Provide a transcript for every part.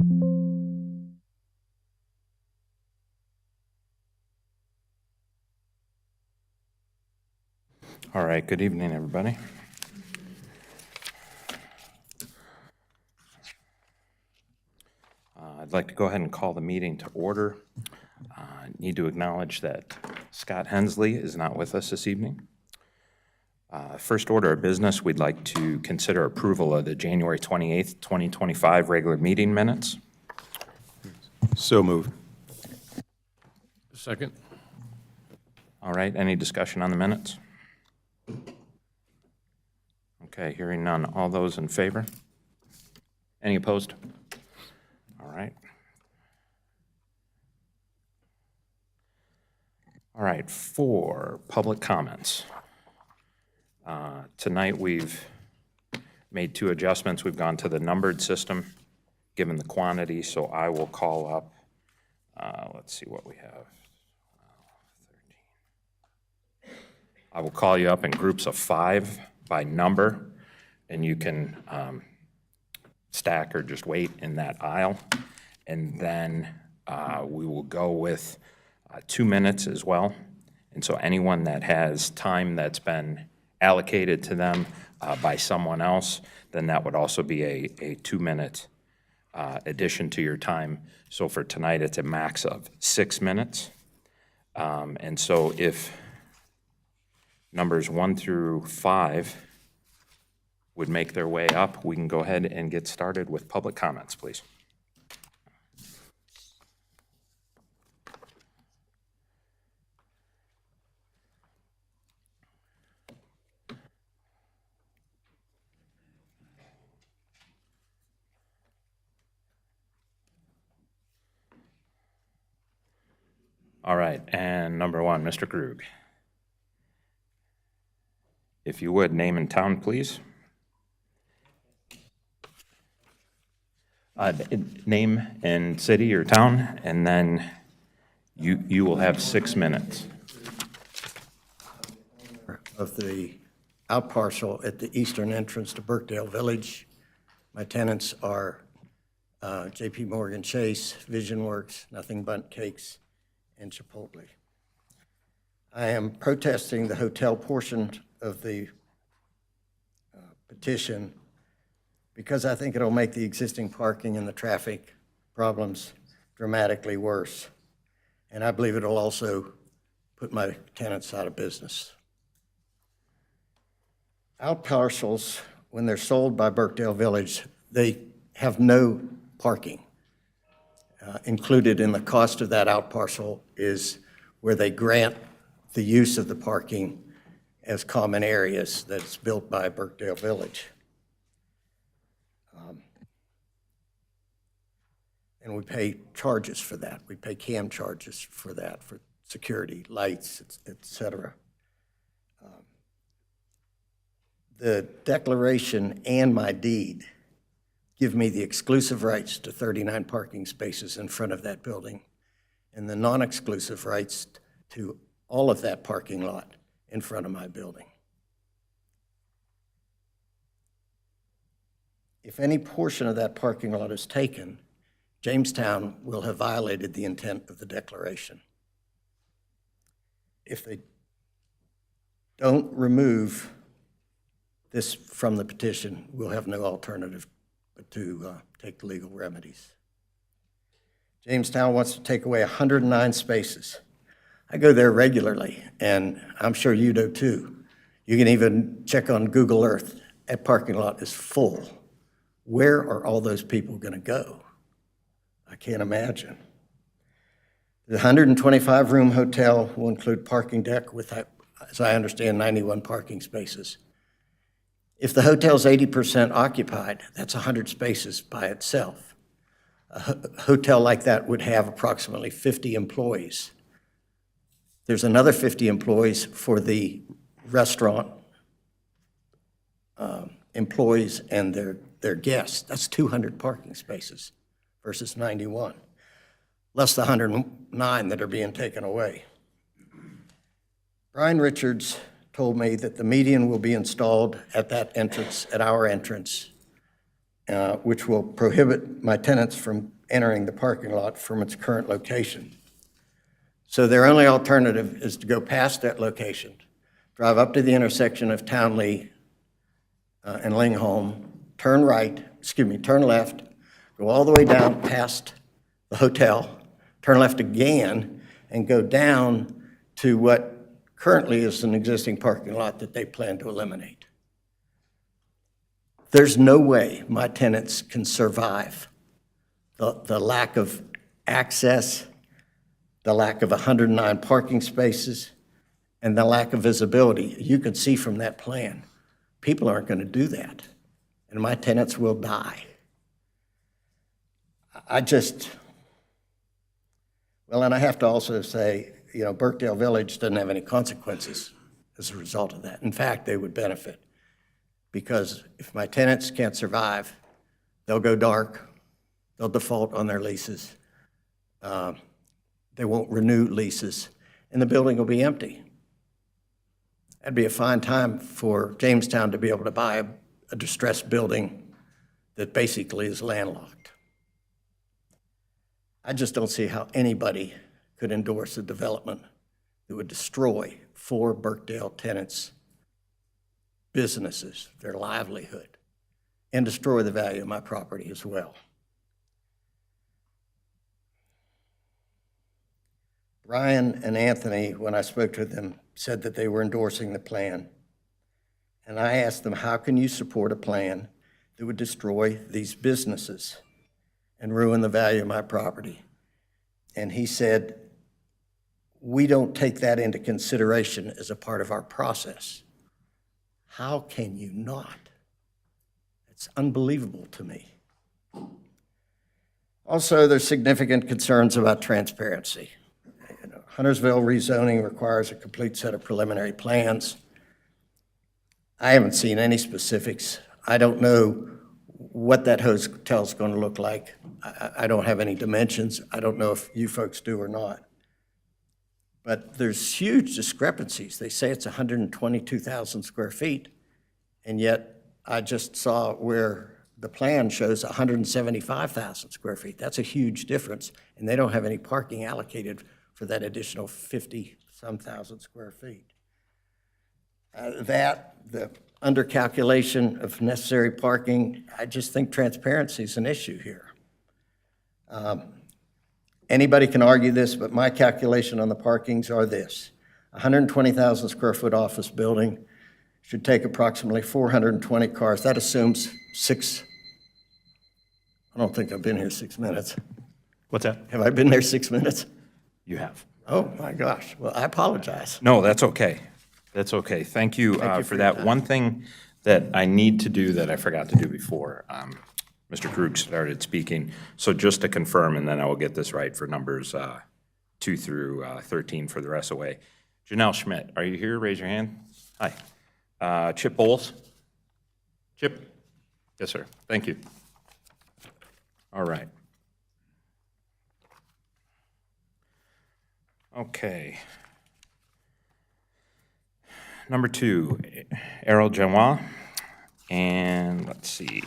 All right, good evening, everybody. I'd like to go ahead and call the meeting to order. I need to acknowledge that Scott Hensley is not with us this evening. First order of business, we'd like to consider approval of the January 28th, 2025 regular meeting minutes. So moved. Second. All right, any discussion on the minutes? Okay, hearing none. All those in favor? Any opposed? All right. All right, for public comments. Tonight, we've made two adjustments. We've gone to the numbered system, given the quantity, so I will call up, let's see what we have. 13. I will call you up in groups of 5 by number, and you can stack or just wait in that aisle. And then we will go with 2 minutes as well. And so anyone that has time that's been allocated to them by someone else, then that would also be a 2-minute addition to your time. So for tonight, it's a max of 6 minutes. And so if numbers 1 through 5 would make their way up, we can go ahead and get started with public comments, please. All right, and number 1, Mr. Krug. If you would, name and town, please. Name and city or town, and then you will have 6 minutes. Of the out parcel at the eastern entrance to Burkdale Village. My tenants are J.P. Morgan Chase, Vision Works, Nothing Bundt Cakes, and Chipotle. I am protesting the hotel portion of the petition because I think it'll make the existing parking and the traffic problems dramatically worse. And I believe it'll also put my tenants out of business. Out parcels, when they're sold by Burkdale Village, they have no parking. Included in the cost of that out parcel is where they grant the use of the parking as common areas that's built by Burkdale Village. And we pay charges for that. We pay CAM charges for that, for security, lights, et cetera. The declaration and my deed give me the exclusive rights to 39 parking spaces in front of that building and the non-exclusive rights to all of that parking lot in front of my building. If any portion of that parking lot is taken, Jamestown will have violated the intent of the declaration. If they don't remove this from the petition, we'll have no alternative but to take legal remedies. Jamestown wants to take away 109 spaces. I go there regularly, and I'm sure you do too. You can even check on Google Earth. That parking lot is full. Where are all those people going to go? I can't imagine. The 125-room hotel will include parking deck with, as I understand, 91 parking spaces. If the hotel's 80% occupied, that's 100 spaces by itself. A hotel like that would have approximately 50 employees. There's another 50 employees for the restaurant employees and their guests. That's 200 parking spaces versus 91, less the 109 that are being taken away. Brian Richards told me that the median will be installed at that entrance, at our entrance, which will prohibit my tenants from entering the parking lot from its current location. So their only alternative is to go past that location, drive up to the intersection of Townley and Lingholm, turn left, go all the way down past the hotel, turn left again, and go down to what currently is an existing parking lot that they plan to eliminate. There's no way my tenants can survive the lack of access, the lack of 109 parking spaces, and the lack of visibility. You can see from that plan, people aren't going to do that, and my tenants will die. And I have to also say, Birkdale Village doesn't have any consequences as a result of that. In fact, they would benefit, because if my tenants can't survive, they'll go dark, they'll default on their leases, they won't renew leases, and the building will be empty. That'd be a fine time for Jamestown to be able to buy a distressed building that basically is landlocked. I just don't see how anybody could endorse a development that would destroy 4 Birkdale tenants' businesses, their livelihood, and destroy the value of my property as well. Brian and Anthony, when I spoke to them, said that they were endorsing the plan. And I asked them, how can you support a plan that would destroy these businesses and ruin the value of my property? And he said, we don't take that into consideration as a part of our process. How can you not? It's unbelievable to me. Also, there's significant concerns about transparency. Huntersville rezoning requires a complete set of preliminary plans. I haven't seen any specifics. I don't know what that hotel's going to look like. I don't have any dimensions. I don't know if you folks do or not. But there's huge discrepancies. They say it's 122,000 square feet, and yet I just saw where the plan shows 175,000 square feet. That's a huge difference, and they don't have any parking allocated for that additional 50-some thousand square feet. The undercalculation of necessary parking, I just think transparency is an issue here. Anybody can argue this, but my calculation on the parkings are this. 120,000 square foot office building should take approximately 420 cars. That assumes I don't think I've been here 6 minutes. What's that? Have I been there 6 minutes? You have. Oh, my gosh. Well, I apologize. No, that's okay. That's okay. Thank you for that. One thing that I need to do that I forgot to do before Mr. Krug started speaking, so just to confirm, and then I will get this right for numbers 2 through 13 for the rest of the way. Janelle Schmidt, are you here? Raise your hand. Hi. Chip Bowles? Chip? Yes, sir. Thank you. All right. Okay. Number 2, Errol Genois. And let's see.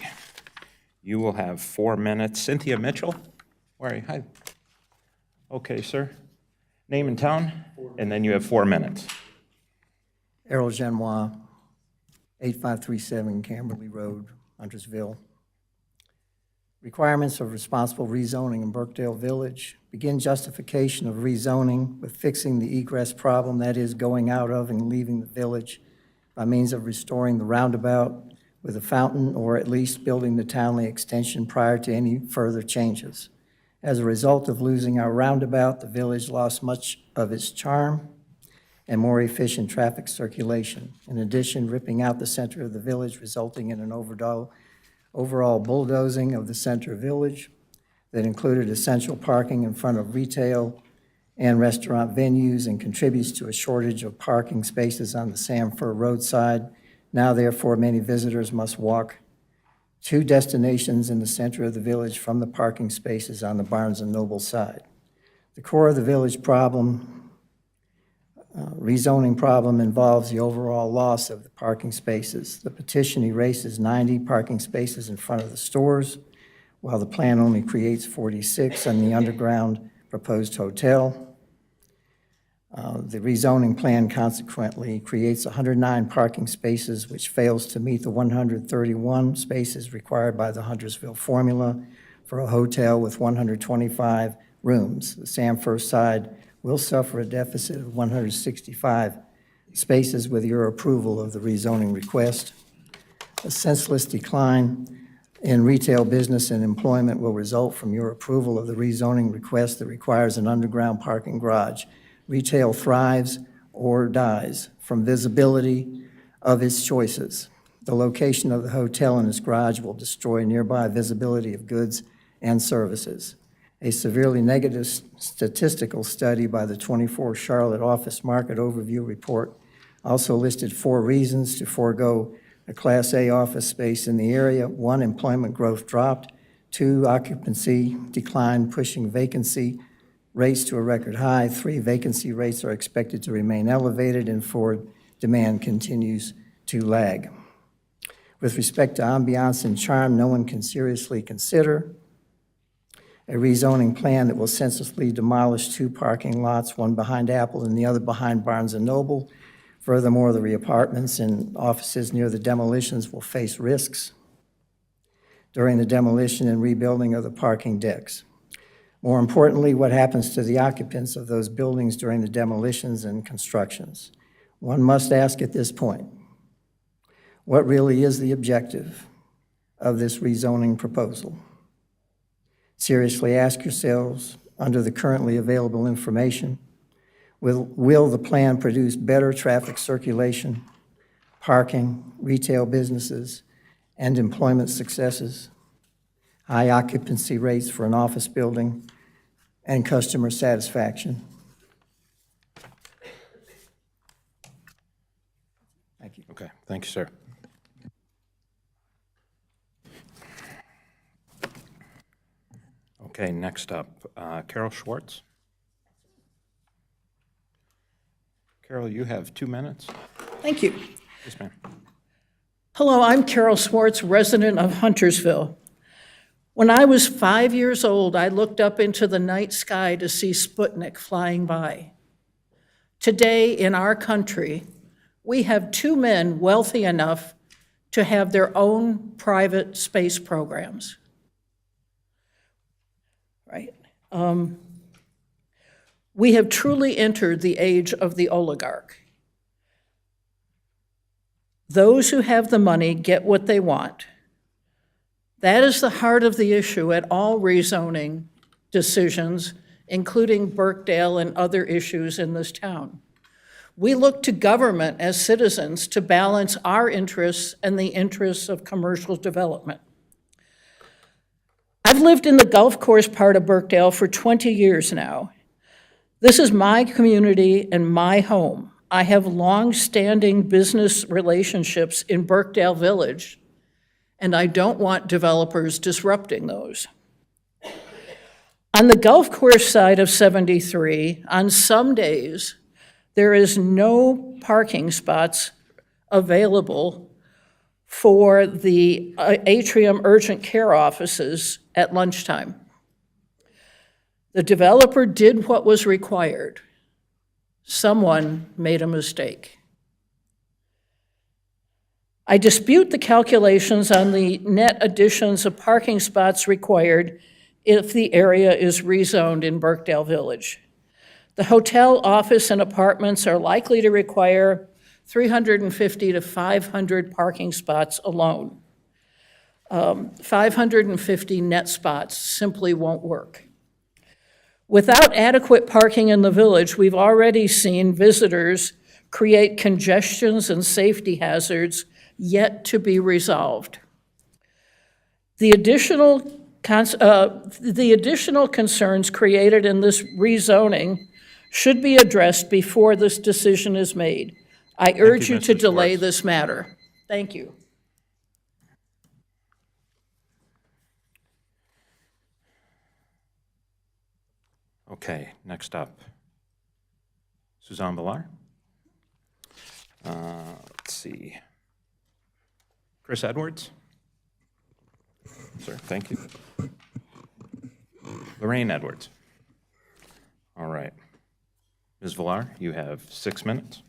You will have 4 minutes. Cynthia Mitchell? Where are you? Hi. Okay, sir. Name and town, and then you have 4 minutes. Errol Genois, 8537 Camberley Road, Huntersville. Requirements of responsible rezoning in Birkdale Village. Begin justification of rezoning with fixing the egress problem, that is, going out of and leaving the village by means of restoring the roundabout with a fountain, or at least building the Townley extension prior to any further changes. As a result of losing our roundabout, the village lost much of its charm and more efficient traffic circulation. In addition, ripping out the center of the village, resulting in an overall bulldozing of the center village that included essential parking in front of retail and restaurant venues and contributes to a shortage of parking spaces on the Sanford roadside. Now, therefore, many visitors must walk 2 destinations in the center of the village from the parking spaces on the Barnes & Noble side. The core of the village problem Rezoning problem involves the overall loss of the parking spaces. The petition erases 90 parking spaces in front of the stores, while the plan only creates 46 on the underground proposed hotel. The rezoning plan consequently creates 109 parking spaces, which fails to meet the 131 spaces required by the Huntersville formula for a hotel with 125 rooms. The Sanford side will suffer a deficit of 165 spaces with your approval of the rezoning request. A senseless decline in retail business and employment will result from your approval of the rezoning request that requires an underground parking garage. Retail thrives or dies from visibility of its choices. The location of the hotel and its garage will destroy nearby visibility of goods and services. A severely negative statistical study by the 24 Charlotte Office Market Overview Report also listed 4 reasons to forego a Class A office space in the area. 1, employment growth dropped. 2, occupancy declined, pushing vacancy rates to a record high. 3, vacancy rates are expected to remain elevated. And 4, demand continues to lag. With respect to ambiance and charm, no one can seriously consider a rezoning plan that will senselessly demolish 2 parking lots, one behind Apple and the other behind Barnes & Noble. Furthermore, the apartments and offices near the demolitions will face risks during the demolition and rebuilding of the parking decks. More importantly, what happens to the occupants of those buildings during the demolitions and constructions? One must ask at this point, what really is the objective of this rezoning proposal? Seriously ask yourselves, under the currently available information, will the plan produce better traffic circulation, parking, retail businesses, and employment successes, high occupancy rates for an office building, and customer satisfaction? Thank you. Okay, thank you, sir. Okay, next up, Carol Schwartz. Carol, you have 2 minutes. Thank you. Yes, ma'am. Hello, I'm Carol Swartz, resident of Huntersville. When I was 5 years old, I looked up into the night sky to see Sputnik flying by. Today, in our country, we have 2 men wealthy enough to have their own private space programs. Right? We have truly entered the age of the oligarch. Those who have the money get what they want. That is the heart of the issue at all rezoning decisions, including Birkdale and other issues in this town. We look to government as citizens to balance our interests and the interests of commercial development. I've lived in the golf course part of Birkdale for 20 years now. This is my community and my home. I have long-standing business relationships in Birkdale Village, and I don't want developers disrupting those. On the golf course side of 73, on some days, there is no parking spots available for the Atrium urgent care offices at lunchtime. The developer did what was required. Someone made a mistake. I dispute the calculations on the net additions of parking spots required if the area is rezoned in Birkdale Village. The hotel, office, and apartments are likely to require 350 to 500 parking spots alone. 550 net spots simply won't work. Without adequate parking in the village, we've already seen visitors create congestions and safety hazards yet to be resolved. The additional concerns created in this rezoning should be addressed before this decision is made. I urge you to Mrs. delay Schwartz. this matter. Thank you. Okay, next up, Suzanne Villar. see. Chris Edwards? Sir, thank you. Lorraine Edwards? All right. Ms. Villar, you have 6 minutes.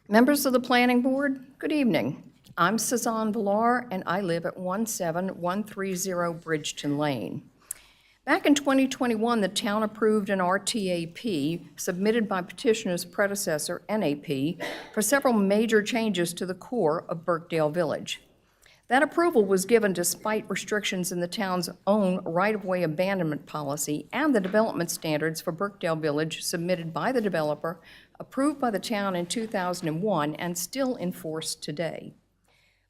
Members of the Planning Board, good evening. I'm Suzanne Villar, and I live at 17130 Bridgeton Lane. Back in 2021, the town approved an RTAP submitted by petitioner's predecessor, NAP, for several major changes to the core of Birkdale Village. That approval was given despite restrictions in the town's own right-of-way abandonment policy and the development standards for Birkdale Village submitted by the developer, approved by the town in 2001, and still enforced today.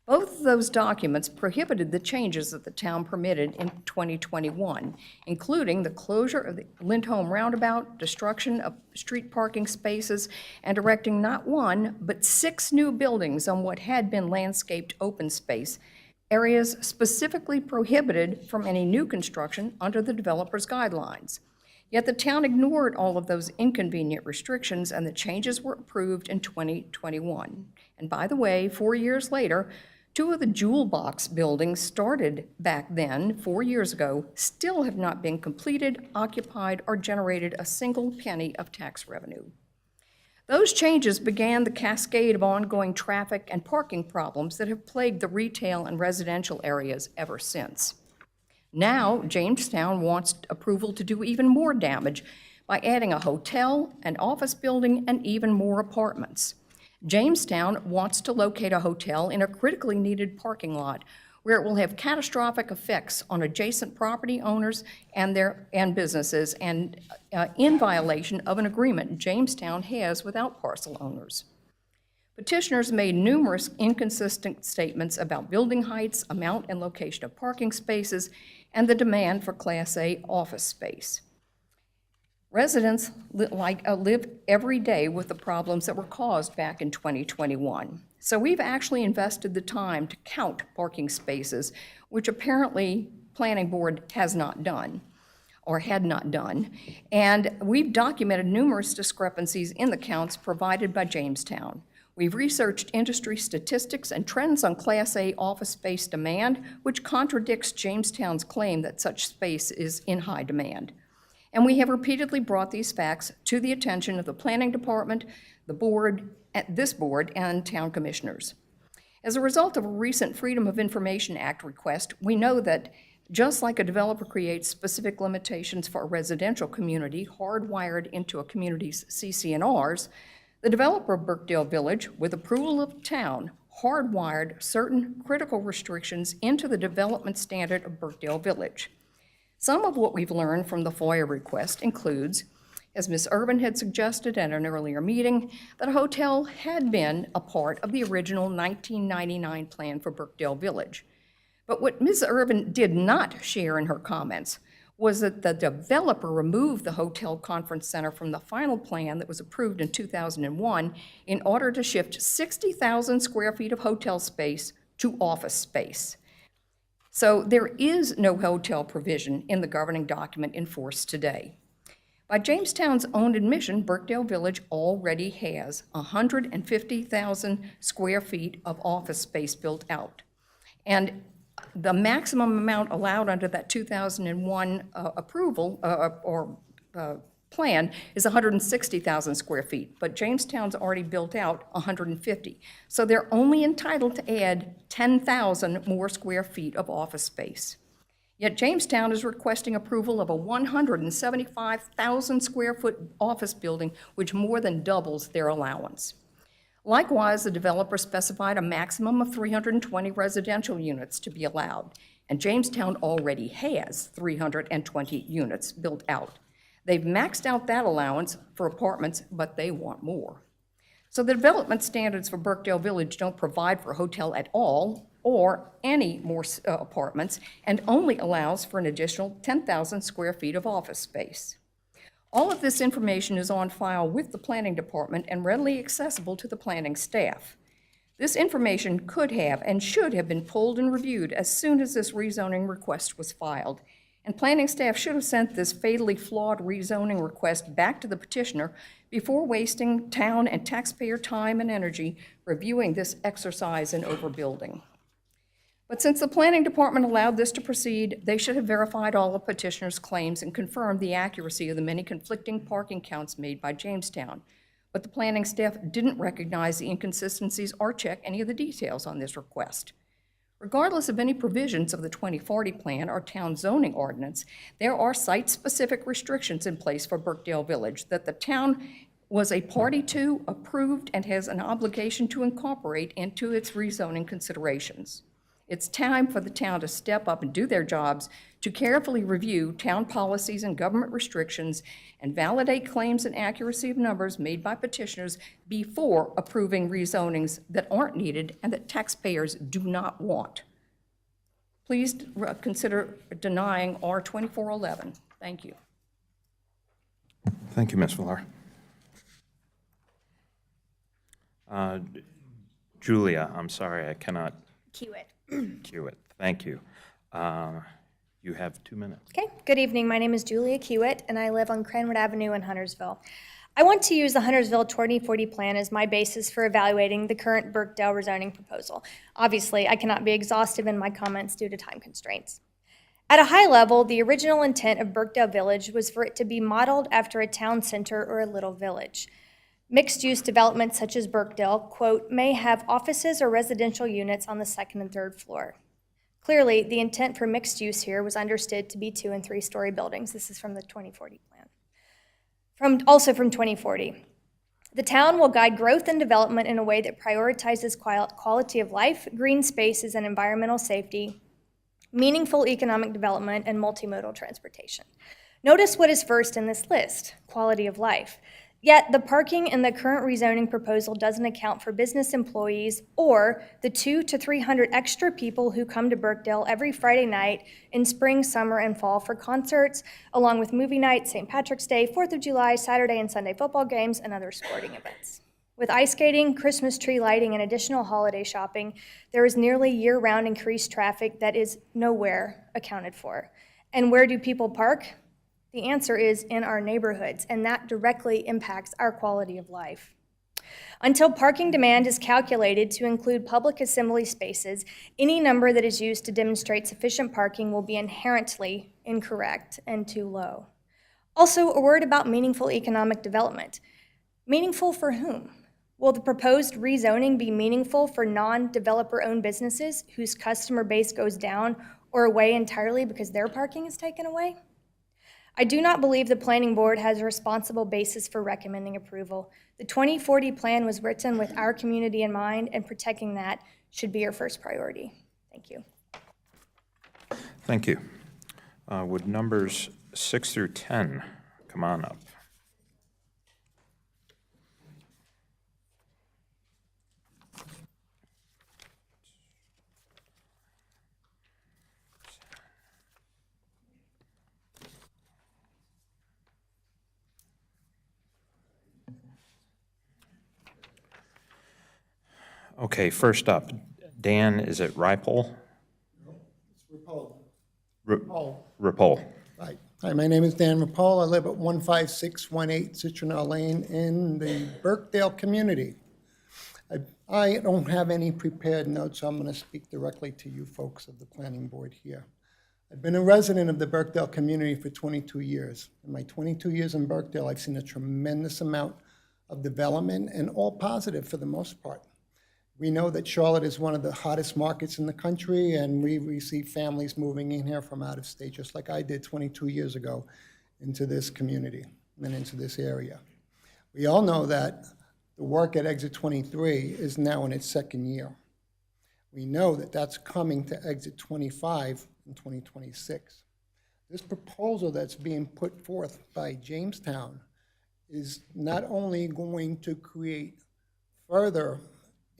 Both of those documents prohibited the changes that the town permitted in 2021, including the closure of the Lindholm Roundabout, destruction of street parking spaces, and erecting not one, but 6 new buildings on what had been landscaped open space, areas specifically prohibited from any new construction under the developer's guidelines. Yet the town ignored all of those inconvenient restrictions, and the changes were approved in 2021. And by the way, 4 years later, 2 of the Jewel Box buildings started back then, 4 years ago, still have not been completed, occupied, or generated a single penny of tax revenue. Those changes began the cascade of ongoing traffic and parking problems that have plagued the retail and residential areas ever since. Now, Jamestown wants approval to do even more damage by adding a hotel, an office building, and even more apartments. Jamestown wants to locate a hotel in a critically needed parking lot where it will have catastrophic effects on adjacent property owners and businesses, and in violation of an agreement Jamestown has with outparcel owners. Petitioners made numerous inconsistent statements about building heights, amount and location of parking spaces, and the demand for Class A office space. Residents live every day with the problems that were caused back in 2021. So we've actually invested the time to count parking spaces, which apparently Planning Board has not done, or had not done. And we've documented numerous discrepancies in the counts provided by Jamestown. We've researched industry statistics and trends on Class A office space demand, which contradicts Jamestown's claim that such space is in high demand. And we have repeatedly brought these facts to the attention of the Planning Department, the board, this board, and town commissioners. As a result of a recent Freedom of Information Act request, we know that just like a developer creates specific limitations for a residential community hardwired into a community's CC&Rs, the developer of Birkdale Village, with approval of the town, hardwired certain critical restrictions into the development standard of Birkdale Village. Some of what we've learned from the FOIA request includes, as Ms. Urban had suggested at an earlier meeting, that a hotel had been a part of the original 1999 plan for Birkdale Village. But what Ms. Urban did not share in her comments was that the developer removed the Hotel Conference Center from the final plan that was approved in 2001 in order to shift 60,000 square feet of hotel space to office space. So there is no hotel provision in the governing document in force today. By Jamestown's own admission, Birkdale Village already has 150,000 square feet of office space built out. And the maximum amount allowed under that 2001 approval plan is 160,000 square feet, but Jamestown's already built out 150. So they're only entitled to add 10,000 more square feet of office space. Yet Jamestown is requesting approval of a 175,000 square foot office building, which more than doubles their allowance. Likewise, the developer specified a maximum of 320 residential units to be allowed, and Jamestown already has 320 units built out. They've maxed out that allowance for apartments, but they want more. So the development standards for Birkdale Village don't provide for a hotel at all or any more apartments, and only allows for an additional 10,000 square feet of office space. All of this information is on file with the Planning Department and readily accessible to the planning staff. This information could have and should have been pulled and reviewed as soon as this rezoning request was filed, And planning staff should have sent this fatally flawed rezoning request back to the petitioner before wasting town and taxpayer time and energy reviewing this exercise in overbuilding. But since the planning department allowed this to proceed, they should have verified all the petitioner's claims and confirmed the accuracy of the many conflicting parking counts made by Jamestown. But the planning staff didn't recognize the inconsistencies or check any of the details on this request. Regardless of any provisions of the 2040 plan or town zoning ordinance, there are site-specific restrictions in place for Burkdale Village that the town was a party to, approved, and has an obligation to incorporate into its rezoning considerations. It's time for the town to step up and do their jobs to carefully review town policies and government restrictions and validate claims and accuracy of numbers made by petitioners before approving rezonings that aren't needed and that taxpayers do not want. Please consider denying R 2411. Thank you. Thank you, Ms. Villar. Julia, I'm sorry, I cannot Cue it. cue it. Thank you. You have 2 minutes. Okay, good evening. My name is Julia Kiewit, and I live on Cranwood Avenue in Huntersville. I want to use the Huntersville 2040 plan as my basis for evaluating the current Burkdale rezoning proposal. Obviously, I cannot be exhaustive in my comments due to time constraints. At a high level, the original intent of Burkdale Village was for it to be modeled after a town center or a little village. Mixed-use developments such as Burkdale, quote, may have offices or residential units on the second and third floor. Clearly, the intent for mixed use here was understood to be 2- and 3-story buildings. This is from the 2040 plan. Also from 2040. The town will guide growth and development in a way that prioritizes quality of life, green spaces and environmental safety, meaningful economic development, and multimodal transportation. Notice what is first in this list, quality of life. Yet the parking in the current rezoning proposal doesn't account for business employees or the 200 to 300 extra people who come to Burkdale every Friday night in spring, summer, and fall for concerts, along with movie nights, St. Patrick's Day, 4th of July, Saturday and Sunday football games, and other sporting events. With ice skating, Christmas tree lighting, and additional holiday shopping, there is nearly year-round increased traffic that is nowhere accounted for. And where do people park? The answer is in our neighborhoods, and that directly impacts our quality of life. Until parking demand is calculated to include public assembly spaces, any number that is used to demonstrate sufficient parking will be inherently incorrect and too low. Also, a word about meaningful economic development. Meaningful for whom? Will the proposed rezoning be meaningful for non-developer-owned businesses whose customer base goes down or away entirely because their parking is taken away? I do not believe the Planning Board has a responsible basis for recommending approval. The 2040 plan was written with our community in mind, and protecting that should be your first priority. Thank you. Thank you. Would numbers 6 through 10 come on up? Okay, first up, Dan, is it Ripple? Rapole. Right. Hi, my name is Dan Rapole. I live at 15618 Citronelle Lane in the Burkdale community. I don't have any prepared notes, so I'm going to speak directly to you folks of the planning board here. I've been a resident of the Burkdale community for 22 years. In my 22 years in Burkdale, I've seen a tremendous amount of development, and all positive for the most part. We know that Charlotte is one of the hottest markets in the country, and we see families moving in here from out of state, just like I did 22 years ago, into this community and into this area. We all know that the work at Exit 23 is now in its second year. We know that that's coming to Exit 25 in 2026. This proposal that's being put forth by Jamestown is not only going to create further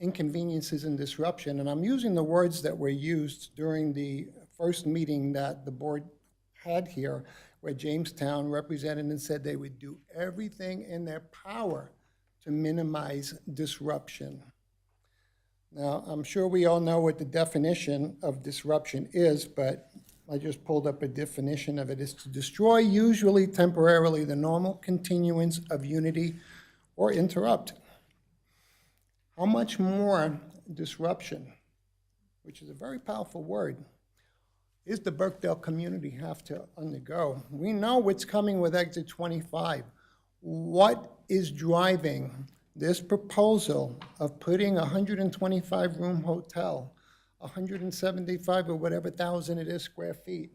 inconveniences and disruption, and I'm using the words that were used during the first meeting that the board had here, where Jamestown represented and said they would do everything in their power to minimize disruption. Now, I'm sure we all know what the definition of disruption is, but I just pulled up a definition of it, is to destroy usually temporarily the normal continuance of unity or interrupt. How much more disruption, which is a very powerful word, is the Burkdale community have to undergo? We know what's coming with exit 25. What is driving this proposal of putting a 125-room hotel, 175 or whatever thousand it is square feet?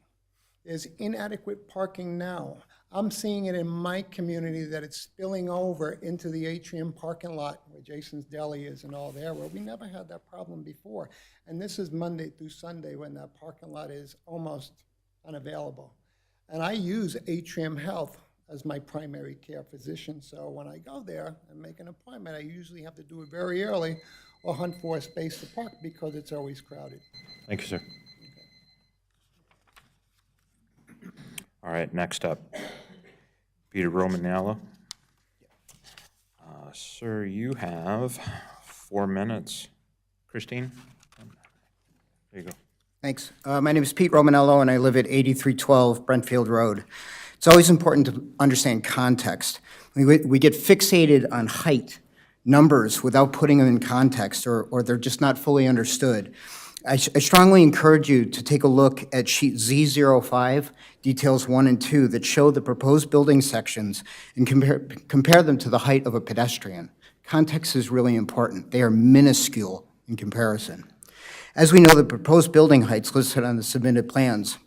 There's inadequate parking now. I'm seeing it in my community that it's spilling over into the Atrium parking lot where Jason's Deli is and all there, where we never had that problem before. And this is Monday through Sunday when that parking lot is almost unavailable. And I use Atrium Health as my primary care physician, so when I go there and make an appointment, I usually have to do it very early or hunt for a space to park because it's always crowded. Thank you, sir. All right, next up, Peter Romanello. Sir, you have 4 minutes. Christine? There you go. Thanks. My name is Pete Romanello, and I live at 8312 Brentfield Road. It's always important to understand context. We get fixated on height, numbers, without putting them in context, or they're just not fully understood. I strongly encourage you to take a look at sheet Z05, details 1 and 2, that show the proposed building sections and compare them to the height of a pedestrian. Context is really important. They are minuscule in comparison. As we know, the proposed building heights listed on the submitted plans,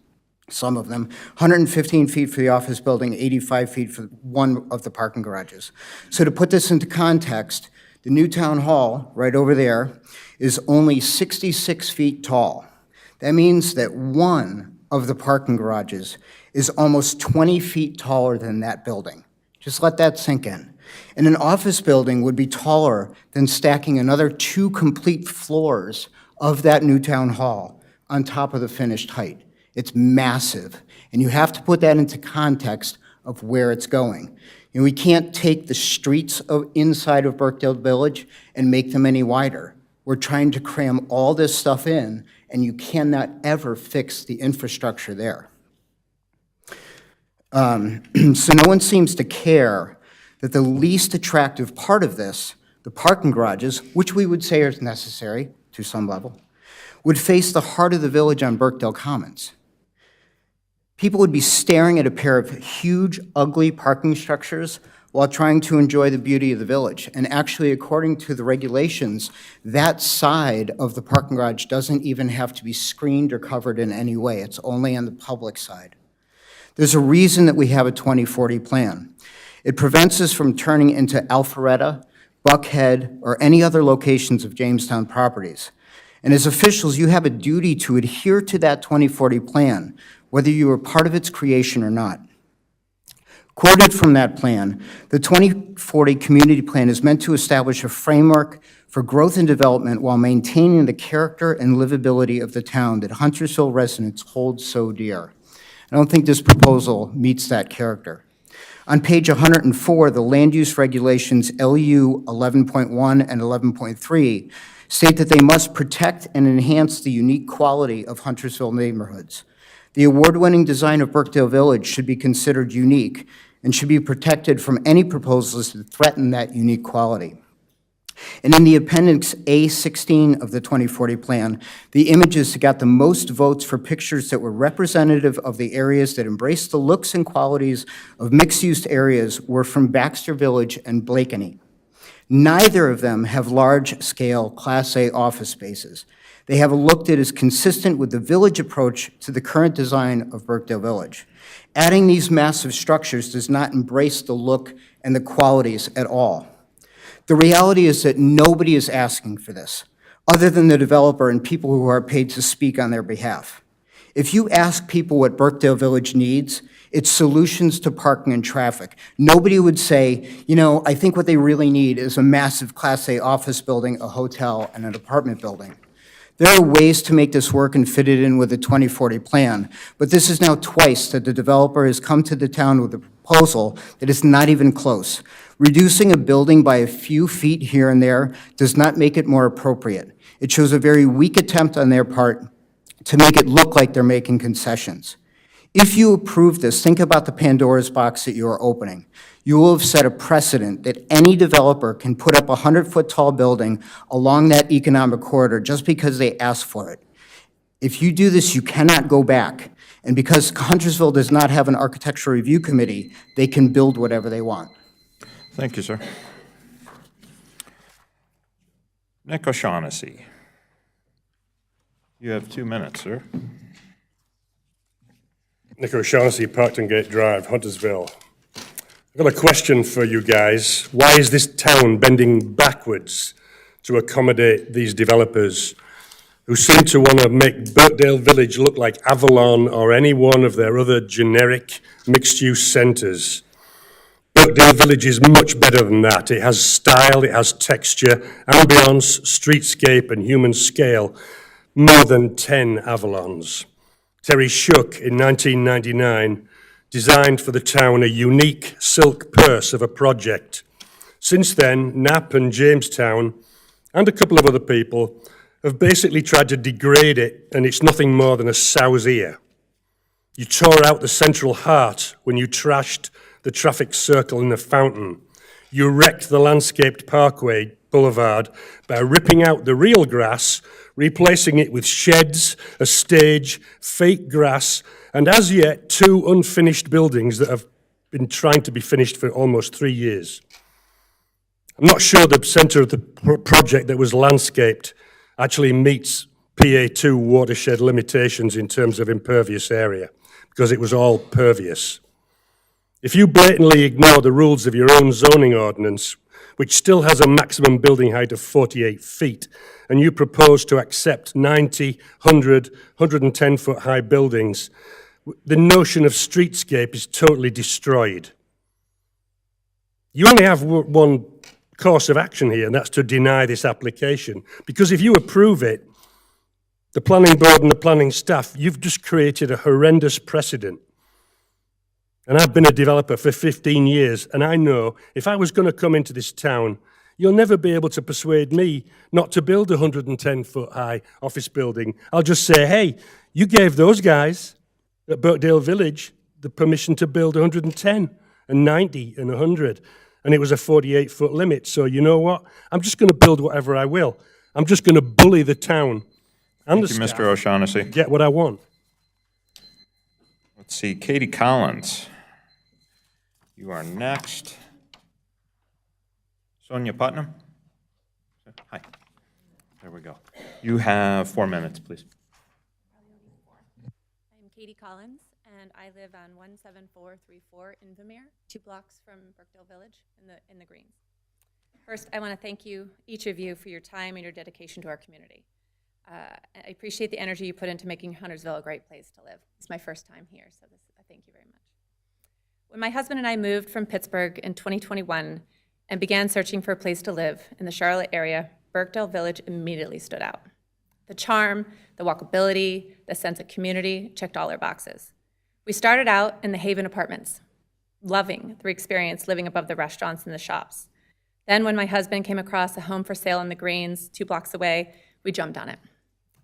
some of them, 115 feet for the office building, 85 feet for one of the parking garages. So to put this into context, the new town hall, right over there, is only 66 feet tall. That means that one of the parking garages is almost 20 feet taller than that building. Just let that sink in. And an office building would be taller than stacking another 2 complete floors of that new town hall on top of the finished height. It's massive, and you have to put that into context of where it's going. You know, we can't take the streets inside of Burkdale Village and make them any wider. We're trying to cram all this stuff in, and you cannot ever fix the infrastructure there. So no one seems to care that the least attractive part of this, the parking garages, which we would say are necessary to some level, would face the heart of the village on Burkdale Commons. People would be staring at a pair of huge, ugly parking structures while trying to enjoy the beauty of the village. And actually, according to the regulations, that side of the parking garage doesn't even have to be screened or covered in any way. It's only on the public side. There's a reason that we have a 2040 plan. It prevents us from turning into Alpharetta, Buckhead, or any other locations of Jamestown properties. And as officials, you have a duty to adhere to that 2040 plan, whether you were part of its creation or not. Quoted from that plan, the 2040 Community Plan is meant to establish a framework for growth and development while maintaining the character and livability of the town that Huntersville residents hold so dear. I don't think this proposal meets that character. On page 104, the land use regulations LU 11.1 and 11.3 state that they must protect and enhance the unique quality of Huntersville neighborhoods. The award-winning design of Burkdale Village should be considered unique and should be protected from any proposals that threaten that unique quality. And in the Appendix A16 of the 2040 plan, the images that got the most votes for pictures that were representative of the areas that embraced the looks and qualities of mixed-use areas were from Baxter Village and Blakeney. Neither of them have large-scale Class A office spaces. They have a look that is consistent with the village approach to the current design of Burkdale Village. Adding these massive structures does not embrace the look and the qualities at all. The reality is that nobody is asking for this, other than the developer and people who are paid to speak on their behalf. If you ask people what Burkdale Village needs, it's solutions to parking and traffic. Nobody would say, you know, I think what they really need is a massive Class A office building, a hotel, and an apartment building. There are ways to make this work and fit it in with the 2040 plan, but this is now twice that the developer has come to the town with a proposal that is not even close. Reducing a building by a few feet here and there does not make it more appropriate. It shows a very weak attempt on their part to make it look like they're making concessions. If you approve this, think about the Pandora's box that you are opening. You will have set a precedent that any developer can put up a 100-foot tall building along that economic corridor just because they ask for it. If you do this, you cannot go back. And because Huntersville does not have an architectural review committee, they can build whatever they want. Thank you, sir. Nick O'Shaughnessy. You have 2 minutes, sir. Nick O'Shaughnessy, Parkton Gate Drive, Huntersville. I've got a question for you guys. Why is this town bending backwards to accommodate these developers who seem to want to make Birkdale Village look like Avalon or any one of their other generic mixed-use centres? Birkdale Village is much better than that. It has style, it has texture, ambience, streetscape, and human scale, more than 10 Avalons. Terry Shook, in 1999, designed for the town a unique silk purse of a project. Since then, Knapp and Jamestown, and a couple of other people, have basically tried to degrade it, and it's nothing more than a sow's ear. You tore out the central heart when you trashed the traffic circle in the fountain. You wrecked the landscaped Parkway Boulevard by ripping out the real grass, replacing it with sheds, a stage, fake grass, and as yet 2 unfinished buildings that have been trying to be finished for almost 3 years. I'm not sure the centre of the project that was landscaped actually meets PA2 watershed limitations in terms of impervious area, because it was all pervious. If you blatantly ignore the rules of your own zoning ordinance, which still has a maximum building height of 48 feet, and you propose to accept 90, 100, 110-foot high buildings, the notion of streetscape is totally destroyed. You only have one course of action here, and that's to deny this application. Because if you approve it, the planning board and the planning staff, you've just created a horrendous precedent. And I've been a developer for 15 years, and I know if I was going to come into this town, you'll never be able to persuade me not to build a 110-foot high office building. I'll just say, hey, you gave those guys at Birkdale Village the permission to build 110 and 90 and 100, and it was a 48-foot limit. So you know what? I'm just going to build whatever I will. I'm just going to bully the town and the Thank you, staff, Mr. O'Shaughnessy. get what I want. Let's see, Katie Collins. You are next. Sonia Putnam? Hi. There we go. You have 4 minutes, please. I'm Katie Collins, and I live on 17434 in Vermeer, 2 blocks from Birkdale Village in the Greens. First, I want to thank you, each of you, for your time and your dedication to our community. I appreciate the energy you put into making Huntersville a great place to live. It's my first time here, so I thank you very much. When my husband and I moved from Pittsburgh in 2021 and began searching for a place to live in the Charlotte area, Birkdale Village immediately stood out. The charm, the walkability, the sense of community checked all our boxes. We started out in the Haven Apartments, loving the experience living above the restaurants and the shops. Then when my husband came across a home for sale in the Greens 2 blocks away, we jumped on it.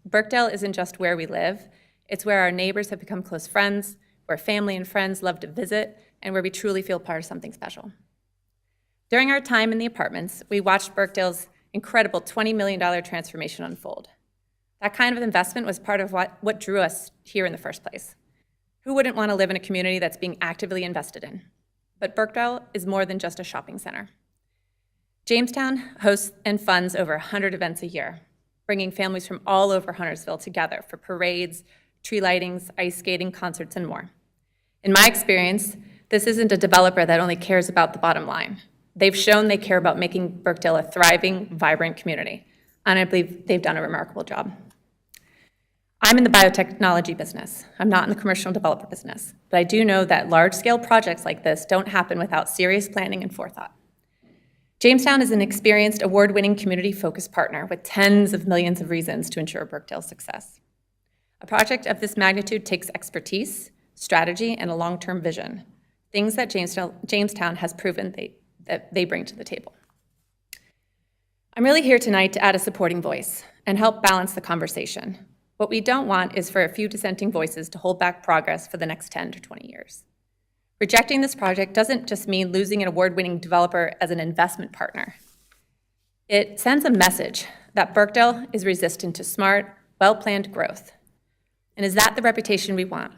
Birkdale isn't just where we live, it's where our neighbors have become close friends, where family and friends love to visit, and where we truly feel part of something special. During our time in the apartments, we watched Birkdale's incredible $20 million transformation unfold. That kind of investment was part of what drew us here in the first place. Who wouldn't want to live in a community that's being actively invested in? But Birkdale is more than just a shopping center. Jamestown hosts and funds over 100 events a year, bringing families from all over Huntersville together for parades, tree lightings, ice skating, concerts, and more. In my experience, this isn't a developer that only cares about the bottom line. They've shown they care about making Birkdale a thriving, vibrant community, and I believe they've done a remarkable job. I'm in the biotechnology business. I'm not in the commercial developer business, but I do know that large-scale projects like this don't happen without serious planning and forethought. Jamestown is an experienced, award-winning, community-focused partner with tens of millions of reasons to ensure Birkdale's success. A project of this magnitude takes expertise, strategy, and a long-term vision, things that Jamestown has proven that they bring to the table. I'm really here tonight to add a supporting voice and help balance the conversation. What we don't want is for a few dissenting voices to hold back progress for the next 10 to 20 years. Rejecting this project doesn't just mean losing an award-winning developer as an investment partner. It sends a message that Birkdale is resistant to smart, well-planned growth. And is that the reputation we want?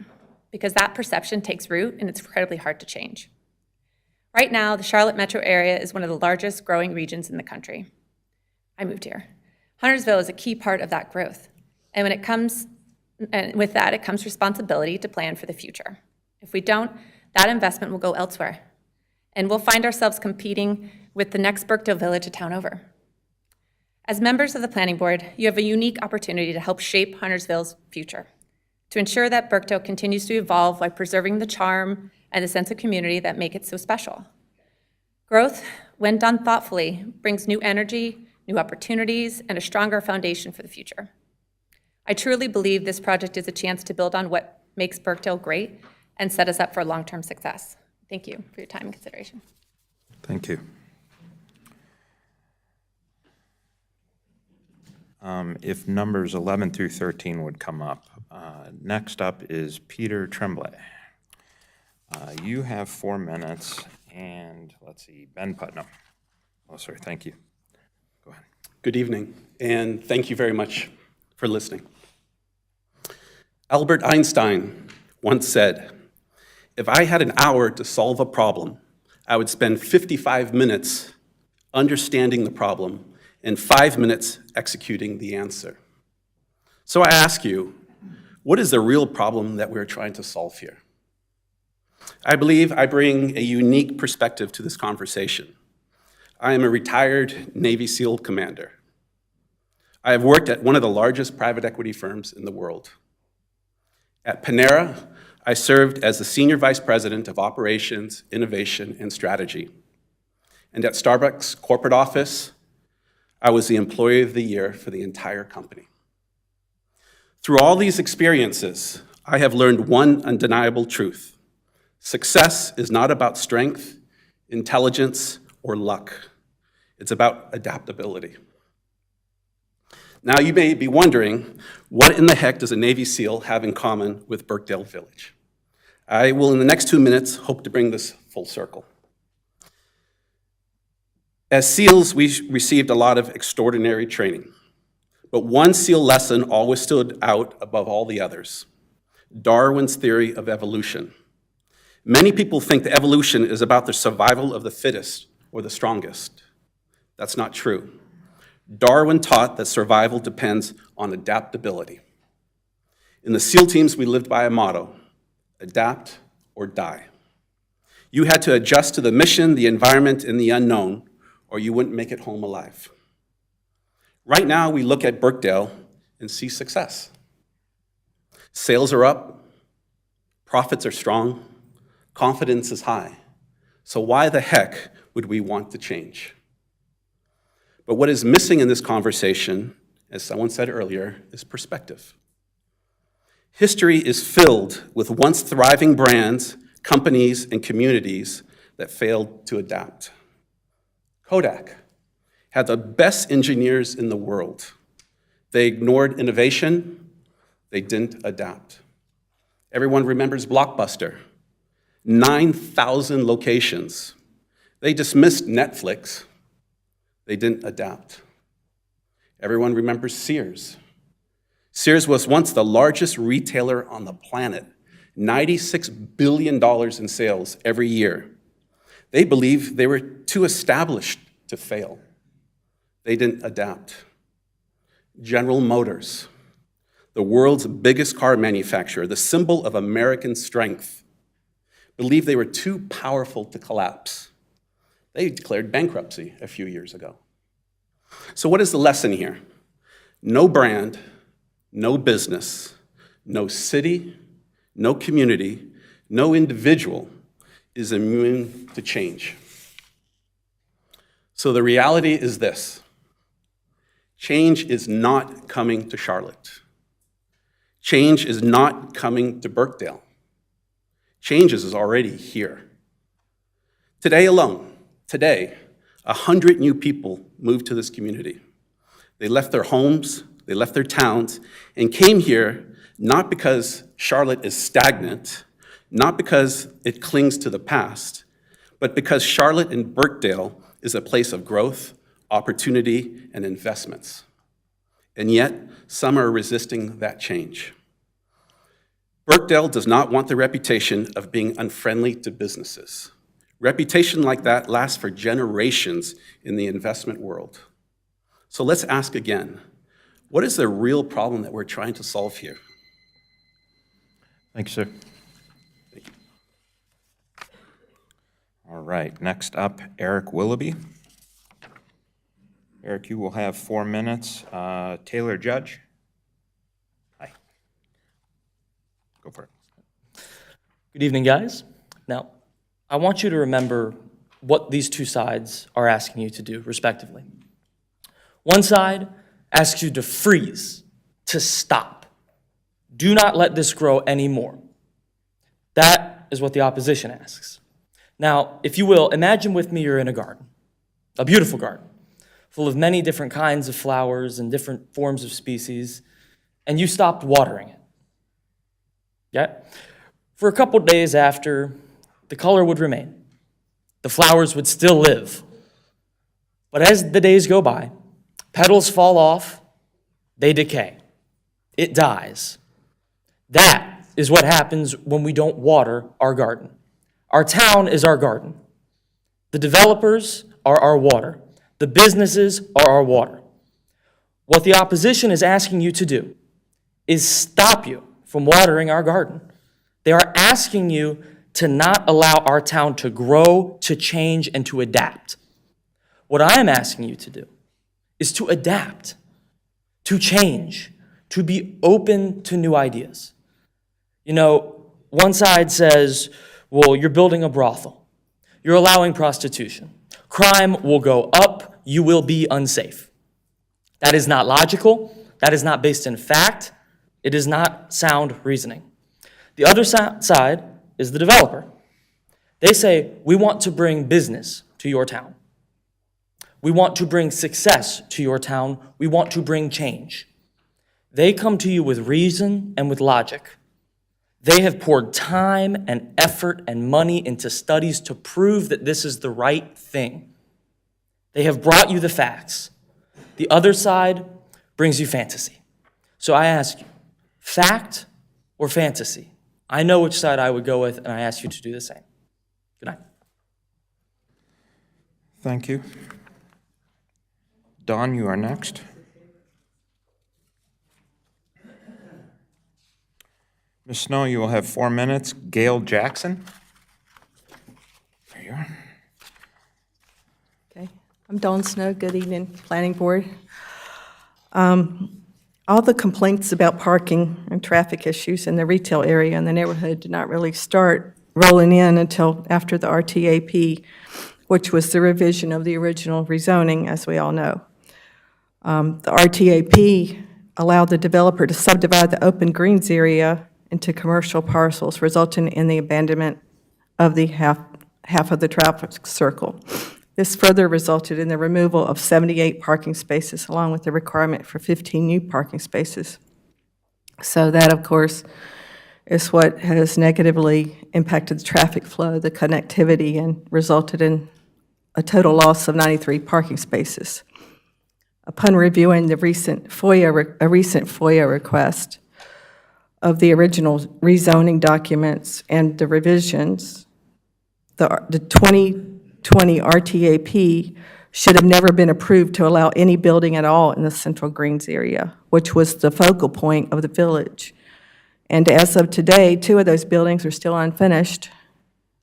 Because that perception takes root and it's incredibly hard to change. Right now, the Charlotte metro area is one of the largest growing regions in the country. I moved here. Huntersville is a key part of that growth. And with that, it comes responsibility to plan for the future. If we don't, that investment will go elsewhere. And we'll find ourselves competing with the next Birkdale Village a town over. As members of the Planning Board, you have a unique opportunity to help shape Huntersville's future, to ensure that Birkdale continues to evolve while preserving the charm and the sense of community that make it so special. Growth, when done thoughtfully, brings new energy, new opportunities, and a stronger foundation for the future. I truly believe this project is a chance to build on what makes Birkdale great and set us up for long-term success. Thank you for your time and consideration. Thank you. If numbers 11 through 13 would come up. Next up is Peter Tremblay. You have 4 minutes, and let's see, Ben Putnam. Oh, sorry, thank you. Go ahead. Good evening, and thank you very much for listening. Albert Einstein once said, "If I had an hour to solve a problem, I would spend 55 minutes understanding the problem and 5 minutes executing the answer." So I ask you, what is the real problem that we're trying to solve here? I believe I bring a unique perspective to this conversation. I am a retired Navy SEAL commander. I have worked at one of the largest private equity firms in the world. At Panera, I served as the Senior Vice President of Operations, Innovation, and Strategy. And at Starbucks corporate office, I was the Employee of the Year for the entire company. Through all these experiences, I have learned one undeniable truth. Success is not about strength, intelligence, or luck. It's about adaptability. Now, you may be wondering, what in the heck does a Navy SEAL have in common with Birkdale Village? I will, in the next 2 minutes, hope to bring this full circle. As SEALs, we received a lot of extraordinary training, but one SEAL lesson always stood out above all the others: Darwin's theory of evolution. Many people think that evolution is about the survival of the fittest or the strongest. That's not true. Darwin taught that survival depends on adaptability. In the SEAL teams, we lived by a motto: adapt or die. You had to adjust to the mission, the environment, and the unknown, or you wouldn't make it home alive. Right now, we look at Birkdale and see success. Sales are up, profits are strong, confidence is high. So why the heck would we want to change? But what is missing in this conversation, as someone said earlier, is perspective. History is filled with once thriving brands, companies, and communities that failed to adapt. Kodak had the best engineers in the world. They ignored innovation, they didn't adapt. Everyone remembers Blockbuster, 9,000 locations. They dismissed Netflix, they didn't adapt. Everyone remembers Sears. Sears was once the largest retailer on the planet, $96 billion in sales every year. They believed they were too established to fail. They didn't adapt. General Motors, the world's biggest car manufacturer, the symbol of American strength, believed they were too powerful to collapse. They declared bankruptcy a few years ago. So what is the lesson here? No brand, no business, no city, no community, no individual is immune to change. So the reality is this: change is not coming to Charlotte. Change is not coming to Birkdale. Change is already here. Today alone, 100 new people moved to this community. They left their homes, they left their towns, and came here not because Charlotte is stagnant, not because it clings to the past, but because Charlotte and Birkdale is a place of growth, opportunity, and investments. And yet, some are resisting that change. Birkdale does not want the reputation of being unfriendly to businesses. Reputation like that lasts for generations in the investment world. So let's ask again, what is the real problem that we're trying to solve here? Thank you, sir. All right, next up, Eric Willoughby. Eric, you will have 4 minutes. Taylor Judge? Hi. Go for it. Good evening, guys. Now, I want you to remember what these two sides are asking you to do, respectively. One side asks you to freeze, to stop. Do not let this grow anymore. That is what the opposition asks. Now, if you will, imagine with me you're in a garden, a beautiful garden, full of many different kinds of flowers and different forms of species, and you stopped watering it. Yeah? For a couple days after, the color would remain. The flowers would still live. But as the days go by, petals fall off, they decay. It dies. That is what happens when we don't water our garden. Our town is our garden. The developers are our water. The businesses are our water. What the opposition is asking you to do is stop you from watering our garden. They are asking you to not allow our town to grow, to change, and to adapt. What I am asking you to do is to adapt, to change, to be open to new ideas. You know, one side says, well, you're building a brothel. You're allowing prostitution. Crime will go up. You will be unsafe. That is not logical. That is not based in fact. It is not sound reasoning. The other side is the developer. They say, we want to bring business to your town. We want to bring success to your town. We want to bring change. They come to you with reason and with logic. They have poured time and effort and money into studies to prove that this is the right thing. They have brought you the facts. The other side brings you fantasy. So I ask you, fact or fantasy? I know which side I would go with, and I ask you to do the same. Good night. Thank you. Don, you are next. Ms. Snow, you will have 4 minutes. Gail Jackson? There you are. Okay, I'm Dawn Snow. Good evening, Planning Board. All the complaints about parking and traffic issues in the retail area in the neighborhood did not really start rolling in until after the RTAP, which was the revision of the original rezoning, as we all know. The RTAP allowed the developer to subdivide the open greens area into commercial parcels, resulting in the abandonment of the half of the traffic circle. This further resulted in the removal of 78 parking spaces, along with the requirement for 15 new parking spaces. So that, of course, is what has negatively impacted the traffic flow, the connectivity, and resulted in a total loss of 93 parking spaces. Upon reviewing the recent FOIA request of the original rezoning documents and the revisions, the 2020 RTAP should have never been approved to allow any building at all in the Central Greens area, which was the focal point of the village. And as of today, 2 of those buildings are still unfinished.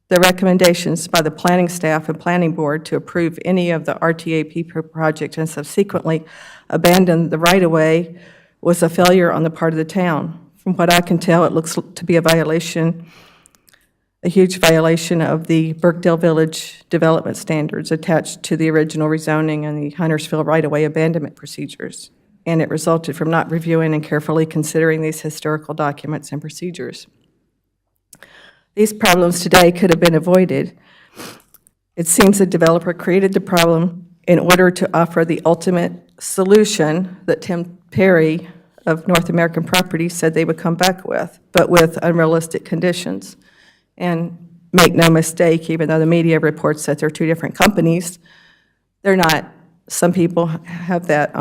The recommendations by the planning staff and planning board to approve any of the RTAP project and subsequently abandon the right-of-way was a failure on the part of the town. From what I can tell, it looks to be a huge violation of the Birkdale Village development standards attached to the original rezoning and the Huntersville right-of-way abandonment procedures. And it resulted from not reviewing and carefully considering these historical documents and procedures. These problems today could have been avoided. It seems the developer created the problem in order to offer the ultimate solution that Tim Perry of North American Properties said they would come back with, but with unrealistic conditions. And make no mistake, even though the media reports that they're two different companies, they're not. Some people have that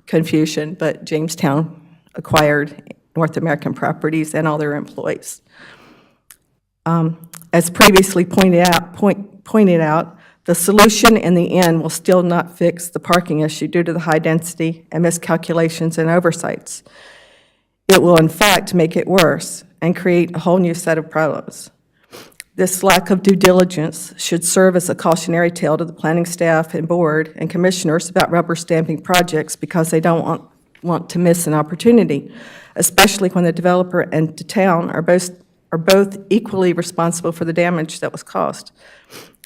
confusion, but Jamestown acquired North American Properties and all their employees. As previously pointed out, the solution in the end will still not fix the parking issue due to the high density and miscalculations and oversights. It will in fact make it worse and create a whole new set of problems. This lack of due diligence should serve as a cautionary tale to the planning staff and board and commissioners about rubber stamping projects because they don't want to miss an opportunity, especially when the developer and the town are both equally responsible for the damage that was caused.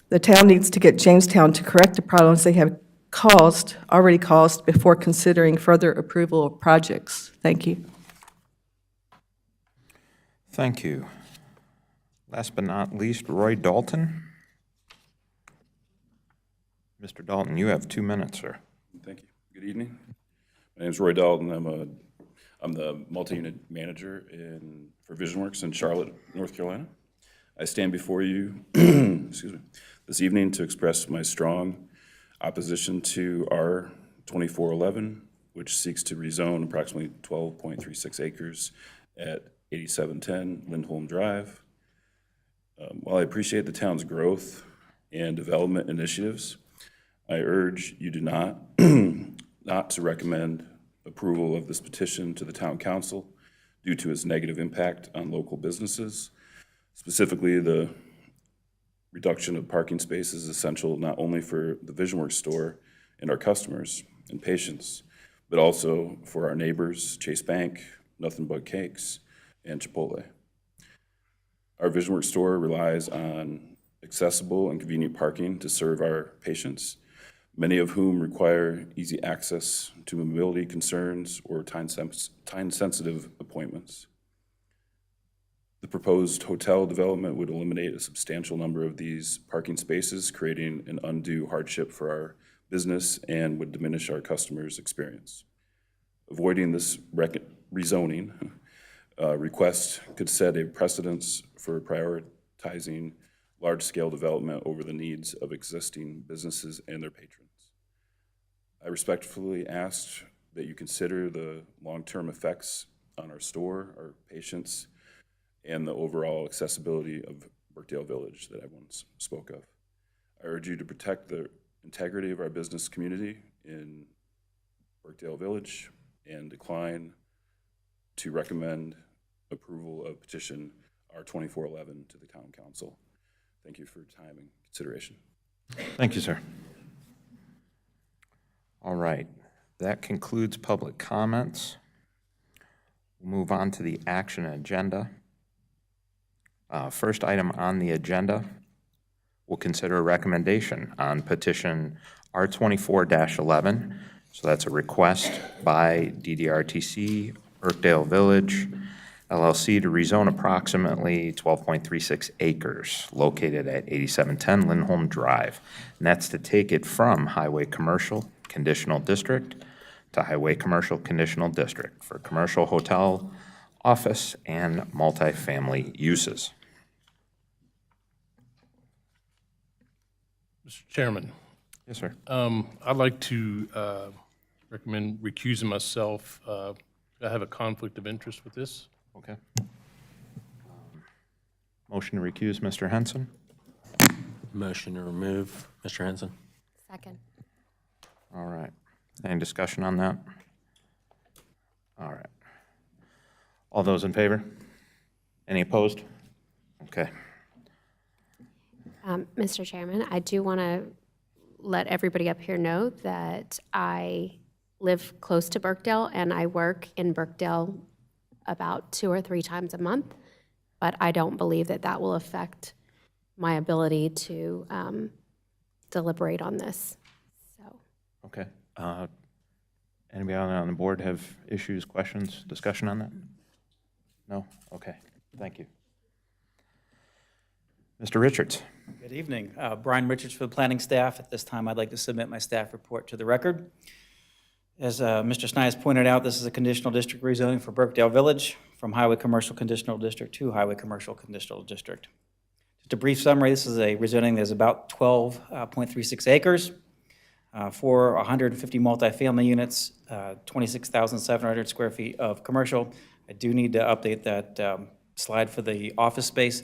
The town needs to get Jamestown to correct the problems they have already caused before considering further approval of projects. Thank you. Thank you. Last but not least, Roy Dalton. Mr. Dalton, you have 2 minutes, sir. Thank you. Good evening. My name is Roy Dalton. I'm the multi-unit manager for VisionWorks in Charlotte, North Carolina. I stand before you excuse me, this evening to express my strong opposition to R 2411, which seeks to rezone approximately 12.36 acres at 8710 Lindholm Drive. While I appreciate the town's growth and development initiatives, I urge you not to recommend approval of this petition to the town council due to its negative impact on local businesses. Specifically, the reduction of parking spaces is essential not only for the VisionWorks store and our customers and patients, but also for our neighbors, Chase Bank, Nothing But Cakes, and Chipotle. Our VisionWorks store relies on accessible and convenient parking to serve our patients, many of whom require easy access to mobility concerns or time-sensitive appointments. The proposed hotel development would eliminate a substantial number of these parking spaces, creating an undue hardship for our business and would diminish our customers' experience. Avoiding this rezoning request could set a precedence for prioritizing large-scale development over the needs of existing businesses and their patrons. I respectfully ask that you consider the long-term effects on our store, our patients, and the overall accessibility of Birkdale Village that I once spoke of. I urge you to protect the integrity of our business community in Birkdale Village and decline to recommend approval of petition R2411 to the town council. Thank you for your time and consideration. Thank you, sir. All right, that concludes public comments. We'll move on to the action agenda. First item on the agenda, we'll consider a recommendation on petition R24-11. So that's a request by DDRTC, Birkdale Village, LLC to rezone approximately 12.36 acres located at 8710 Lindholm Drive. And that's to take it from Highway Commercial Conditional District to Highway Commercial Conditional District for commercial hotel, office, and multifamily uses. Mr. Chairman. Yes, sir. I'd like to recommend recusing myself. I have a conflict of interest with this. Okay. Motion to recuse, Mr. Henson. Motion to remove, Mr. Henson. Second. All right. Any discussion on that? All right. All those in favor? Any opposed? Okay. Mr. Chairman, I do want to let everybody up here know that I live close to Birkdale and I work in Birkdale about 2 or 3 times a month, but I don't believe that that will affect my ability to deliberate on this. So. Okay. Anybody on the board have issues, questions, discussion on that? No? Okay. Thank you. Mr. Richards. Good evening. Brian Richards for the planning staff. At this time, I'd like to submit my staff report to the record. As Mr. Snide has pointed out, this is a conditional district rezoning for Burkdale Village from Highway Commercial Conditional District to Highway Commercial Conditional District. Just a brief summary, this is a rezoning that's about 12.36 acres for 150 multifamily units, 26,700 square feet of commercial. I do need to update that slide for the office space.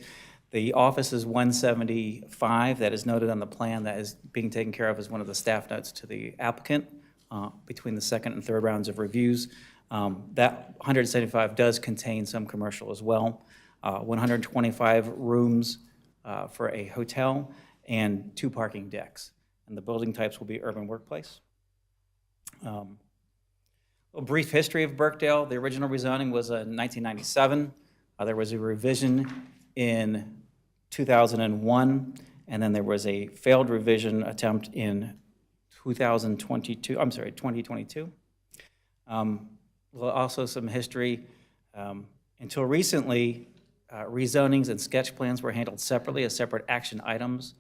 The office is 175, that is noted on the plan, that is being taken care of as one of the staff notes to the applicant between the second and third rounds of reviews. That 175 does contain some commercial as well. 125 rooms for a hotel and 2 parking decks. And the building types will be urban workplace. A brief history of Burkdale. The original rezoning was in 1997. There was a revision in 2001, and then there was a failed revision attempt in 2022. Also some history. Until recently, rezonings and sketch plans were handled separately as separate action items.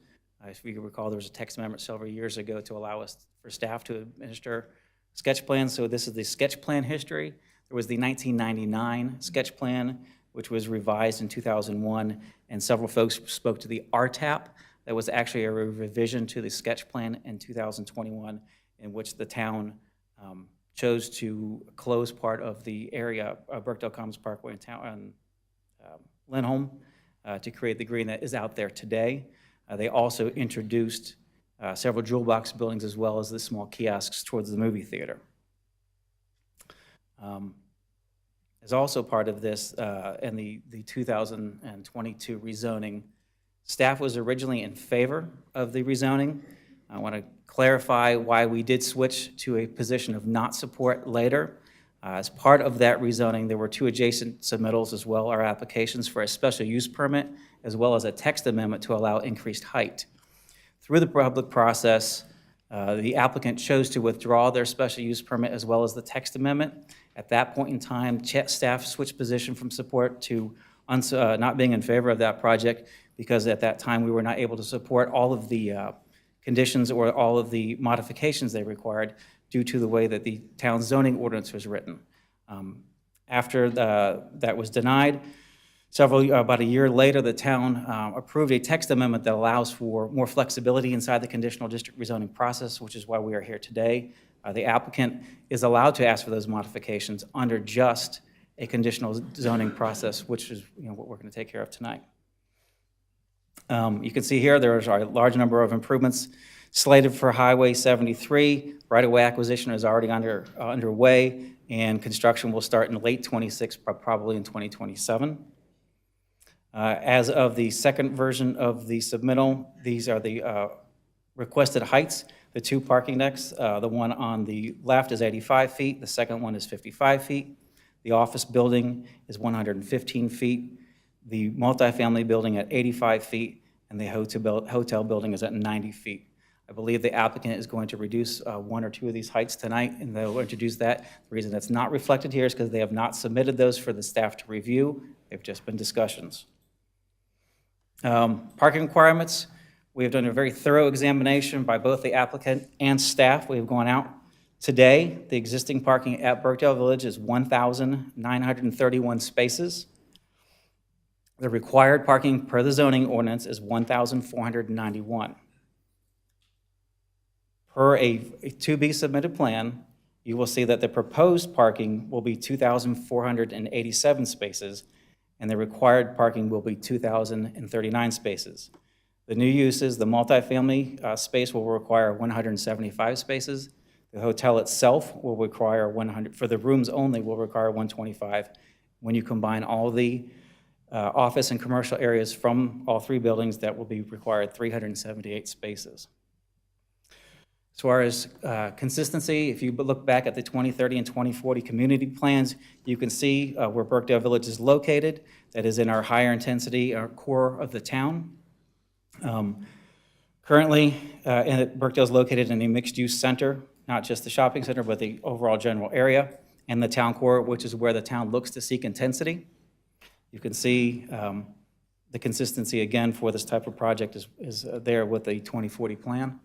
If you recall, there was a text amendment several years ago to allow us, for staff to administer sketch plans. So this is the sketch plan history. There was the 1999 sketch plan, which was revised in 2001, and several folks spoke to the RTAP. That was actually a revision to the sketch plan in 2021, in which the town chose to close part of the area of Burkdale Commons Parkway and Lindholm to create the green that is out there today. They also introduced several jewel box buildings as well as the small kiosks towards the movie theater. As also part of this, in the 2022 rezoning, staff was originally in favor of the rezoning. I want to clarify why we did switch to a position of not support later. As part of that rezoning, there were 2 adjacent submittals as well, our applications for a special use permit, as well as a text amendment to allow increased height. Through the public process, the applicant chose to withdraw their special use permit as well as the text amendment. At that point in time, staff switched position from support to not being in favor of that project, because at that time we were not able to support all of the conditions or all of the modifications they required due to the way that the town's zoning ordinance was written. After that was denied, about a year later, the town approved a text amendment that allows for more flexibility inside the conditional district rezoning process, which is why we are here today. The applicant is allowed to ask for those modifications under just a conditional zoning process, which is what we're going to take care of tonight. You can see here there is a large number of improvements slated for Highway 73. Right-of-way acquisition is already underway, and construction will start in late '26, probably in 2027. As of the second version of the submittal, these are the requested heights. The 2 parking decks, the one on the left is 85 feet, the second one is 55 feet. The office building is 115 feet, the multifamily building at 85 feet, and the hotel building is at 90 feet. I believe the applicant is going to reduce 1 or 2 of these heights tonight, and they'll introduce that. The reason that's not reflected here is because they have not submitted those for the staff to review. They've just been discussions. Parking requirements. We have done a very thorough examination by both the applicant and staff. We have gone out today. The existing parking at Burkdale Village is 1,931 spaces. The required parking per the zoning ordinance is 1,491. Per a to-be submitted plan, you will see that the proposed parking will be 2,487 spaces, and the required parking will be 2,039 spaces. The new uses, the multifamily space will require 175 spaces. The hotel itself will require 100, for the rooms only, will require 125. When you combine all the office and commercial areas from all 3 buildings, that will be required 378 spaces. As far as consistency, if you look back at the 2030 and 2040 community plans, you can see where Burkdale Village is located. That is in our higher intensity, our core of the town. Currently, Burkdale is located in a mixed-use center, not just the shopping center, but the overall general area, and the town core, which is where the town looks to seek intensity. You can see The consistency, again, for this type of project is there with the 2040 plan.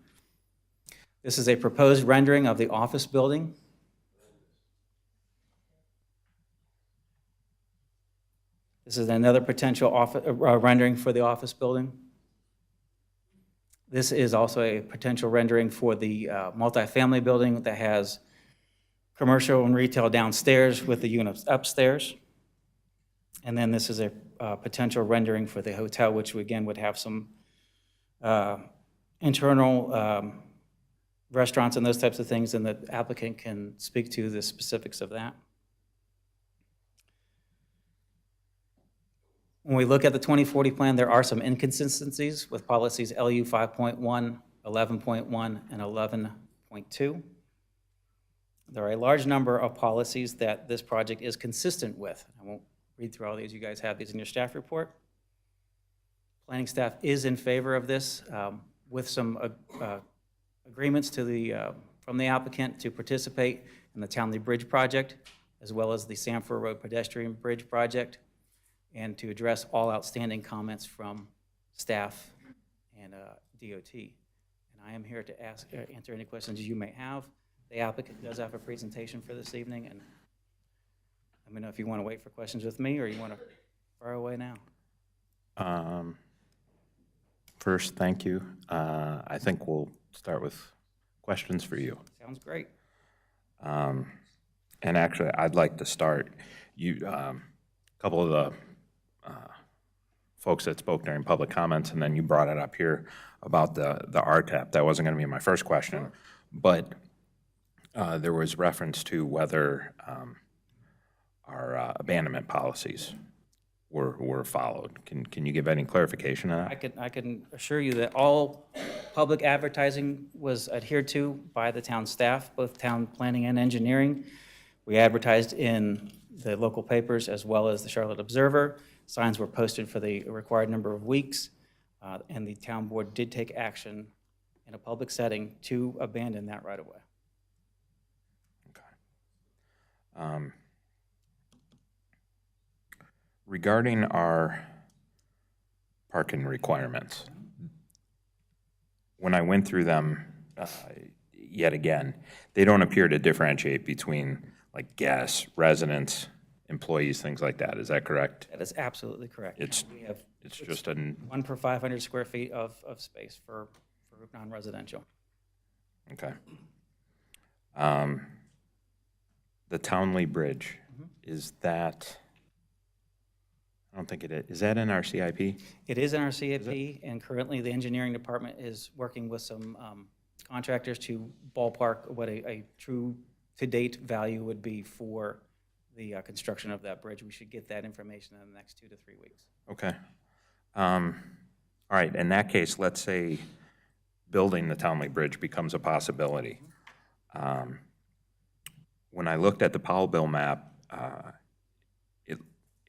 This is a proposed rendering of the office building. This is another potential rendering for the office building. This is also a potential rendering for the multifamily building that has commercial and retail downstairs with the units upstairs. And then this is a potential rendering for the hotel, which again would have some internal restaurants and those types of things, and the applicant can speak to the specifics of that. When we look at the 2040 plan, there are some inconsistencies with policies LU 5.1, 11.1, and 11.2. There are a large number of policies that this project is consistent with. I won't read through all these. You guys have these in your staff report. Planning staff is in favor of this with some agreements to from the applicant to participate in the Townley Bridge project, as well as the Sanford Road pedestrian bridge project, and to address all outstanding comments from staff and DOT. And I am here to answer any questions you may have. The applicant does have a presentation for this evening, and let me know if you want to wait for questions with me or you want to fire away now. First, thank you. I think we'll start with questions for you. Sounds great. And actually, I'd like to start. A couple of the folks that spoke during public comments, and then you brought it up here about the RTAP. That wasn't going to be my first question, but there was reference to whether our abandonment policies were followed. Can you give any clarification on that? I can assure you that all public advertising was adhered to by the town staff, both town planning and engineering. We advertised in the local papers as well as the Charlotte Observer. Signs were posted for the required number of weeks, and the town board did take action in a public setting to abandon that right away. Regarding our parking requirements, when I went through them yet again, they don't appear to differentiate between like guests, residents, employees, things like that. Is that correct? That is absolutely correct. It's just a 1 per 500 square feet of space for non-residential. Okay. The Townley Bridge, is that? I don't think it is. Is that in our CIP? It is in our CIP, and currently the engineering department is working with some contractors to ballpark what a true to-date value would be for the construction of that bridge. We should get that information in the next 2 to 3 weeks. Okay. All right, in that case, let's say building the Townley Bridge becomes a possibility. When I looked at the Powell Bill map,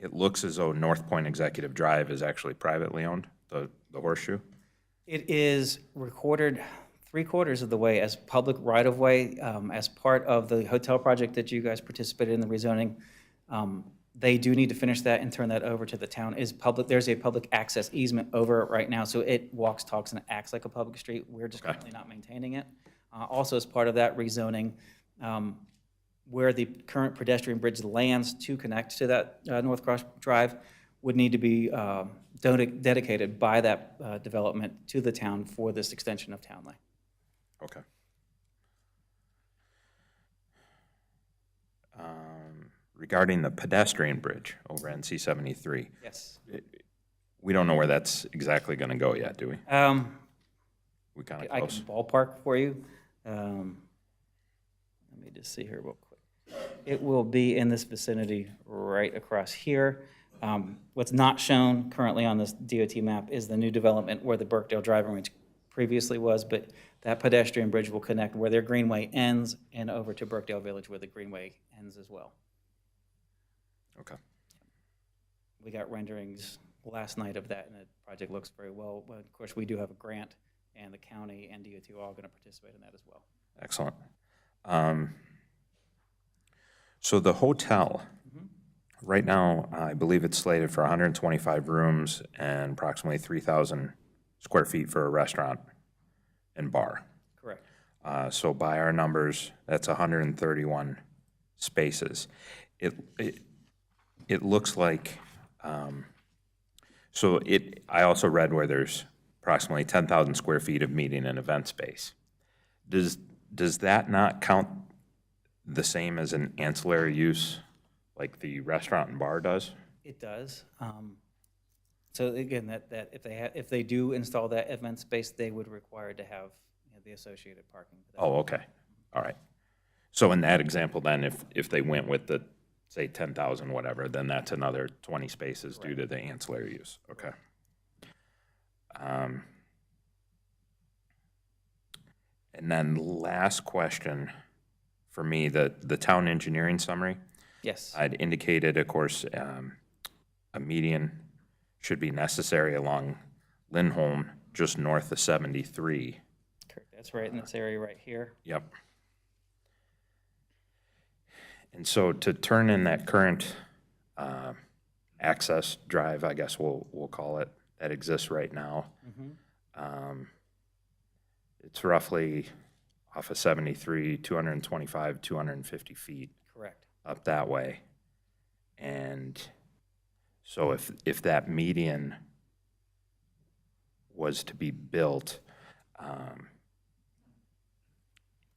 it looks as though North Point Executive Drive is actually privately owned, the horseshoe. It is recorded 3/4 of the way as public right-of-way as part of the hotel project that you guys participated in the rezoning. They do need to finish that and turn that over to the town. There's a public access easement over it right now, so it walks, talks, and acts like a public street. We're just currently not maintaining it. Also, as part of that rezoning, where the current pedestrian bridge lands to connect to that North Cross Drive would need to be dedicated by that development to the town for this extension of Townley. Okay. Regarding the pedestrian bridge over NC 73. Yes. We don't know where that's exactly going to go yet, do we? We kind of I close. can ballpark for you. Let me just see here real quick. It will be in this vicinity right across here. What's not shown currently on this DOT map is the new development where the Burkdale driving range previously was, but that pedestrian bridge will connect where their greenway ends and over to Burkdale Village where the greenway ends as well. Okay. We got renderings last night of that, and the project looks very well. But of course, we do have a grant, and the county and DOT are all going to participate in that as well. Excellent. So the hotel, Right now, I believe it's slated for 125 rooms and approximately 3,000 square feet for a restaurant and bar. Correct. So by our numbers, that's 131 spaces. It looks like, I also read where there's approximately 10,000 square feet of meeting and event space. Does that not count the same as an ancillary use like the restaurant and bar does? It does. So again, that if they do install that event space, they would require to have, you know, the associated parking. Oh, okay, all right. So in that example then, if they went with the, say, 10,000 whatever, then that's another 20 spaces due to the ancillary use, okay. And then last question for me, the town engineering summary. Yes. I'd indicated, of course, a median should be necessary along Lindholm, just north of 73. Correct. That's right in this area right here. Yep. And so to turn in that current access drive, I guess we'll call it, that exists right now, it's roughly off of 73, 225, 250 feet. Correct. Up that way. And so if that median was to be built,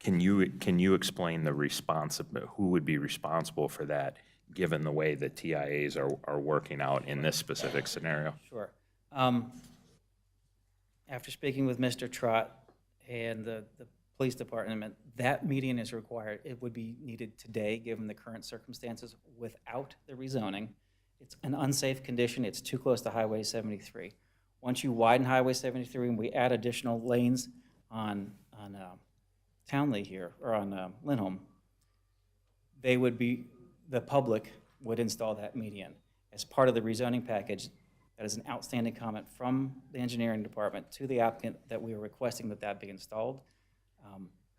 can you explain who would be responsible for that, given the way the TIAs are working out in this specific scenario? Sure. After speaking with Mr. Trott and the police department, that median is required. It would be needed today, given the current circumstances, without the rezoning. It's an unsafe condition. It's too close to Highway 73. Once you widen Highway 73 and we add additional lanes on Townley here, or on Lindholm, the public would install that median. As part of the rezoning package, that is an outstanding comment from the engineering department to the applicant that we are requesting that be installed.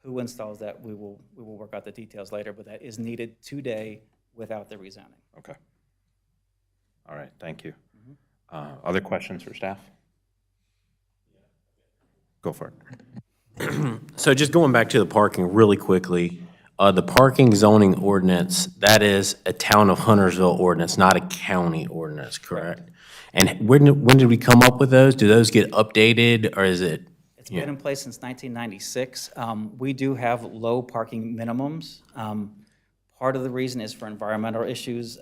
Who installs that, we will work out the details later, but that is needed today without the rezoning. Okay. All right, thank you. Other questions for staff? Go for it. So just going back to the parking really quickly, the parking zoning ordinance, that is a town of Huntersville ordinance, not a county ordinance, correct? And when did we come up with those? Do those get updated, or is it? It's been in place since 1996. We do have low parking minimums. Part of the reason is for environmental issues,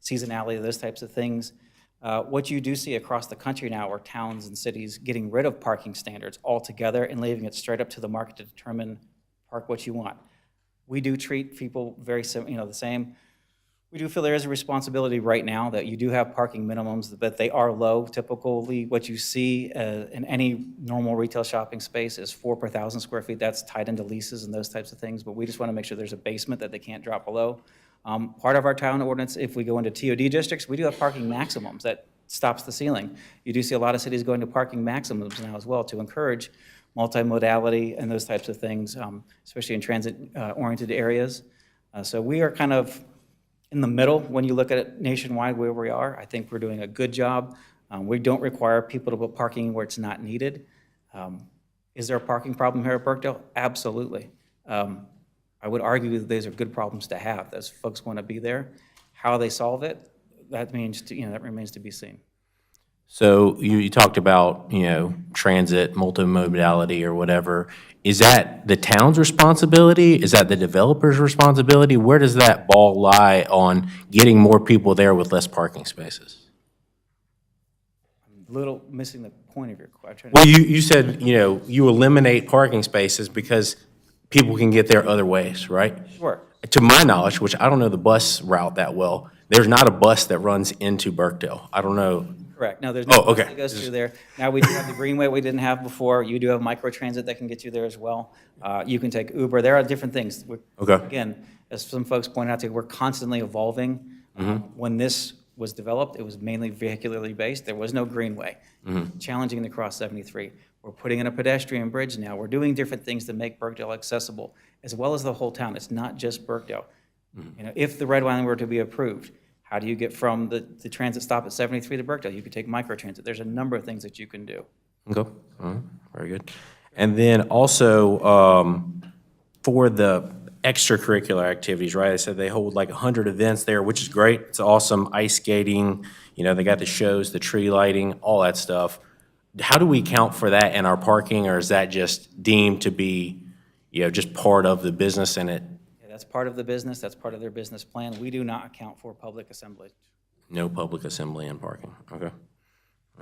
seasonality, those types of things. What you do see across the country now are towns and cities getting rid of parking standards altogether and leaving it straight up to the market to determine park what you want. We do treat people the same. We do feel there is a responsibility right now that you do have parking minimums, but they are low. Typically, what you see in any normal retail shopping space is 4 per 1,000 square feet. That's tied into leases and those types of things, but we just want to make sure there's a basement that they can't drop below. Part of our town ordinance, if we go into TOD districts, we do have parking maximums that stops the ceiling. You do see a lot of cities going to parking maximums now as well to encourage multimodality and those types of things, especially in transit-oriented areas. So we are kind of in the middle when you look at it nationwide where we are. I think we're doing a good job. We don't require people to put parking where it's not needed. Is there a parking problem here at Birkdale? Absolutely. I would argue that these are good problems to have. Those folks want to be there. How they solve it, that remains to be seen. So you talked about, transit, multimodality or whatever. Is that the town's responsibility? Is that the developer's responsibility? Where does that ball lie on getting more people there with less parking spaces? I'm a little missing the point of your question. Well, you said, you eliminate parking spaces because people can get there other ways, right? Sure. To my knowledge, which I don't know the bus route that well, there's not a bus that runs into Birkdale. I don't know. Correct. No, there's no bus okay. that goes through there. Now, we do have the Greenway we didn't have before. You do have microtransit that can get you there as well. You can take Uber. There are different things. Okay. Again, as some folks pointed out to you, we're constantly evolving. When this was developed, it was mainly vehicularly based. There was no Greenway. Challenging to cross 73. We're putting in a pedestrian bridge now. We're doing different things to make Birkdale accessible, as well as the whole town. It's not just Birkdale. If the red line were to be approved, How do you get from the transit stop at 73 to Birkdale? You could take microtransit. There's a number of things that you can do. Okay, very good. And then also, for the extracurricular activities, right? I said they hold like 100 events there, which is great. It's awesome. Ice skating, you know, they got the shows, the tree lighting, all that stuff. How do we account for that in our parking, or is that just deemed to be, you know, just part of the business and it? Yeah, that's part of the business. That's part of their business plan. We do not account for public assembly. No public assembly and parking, okay.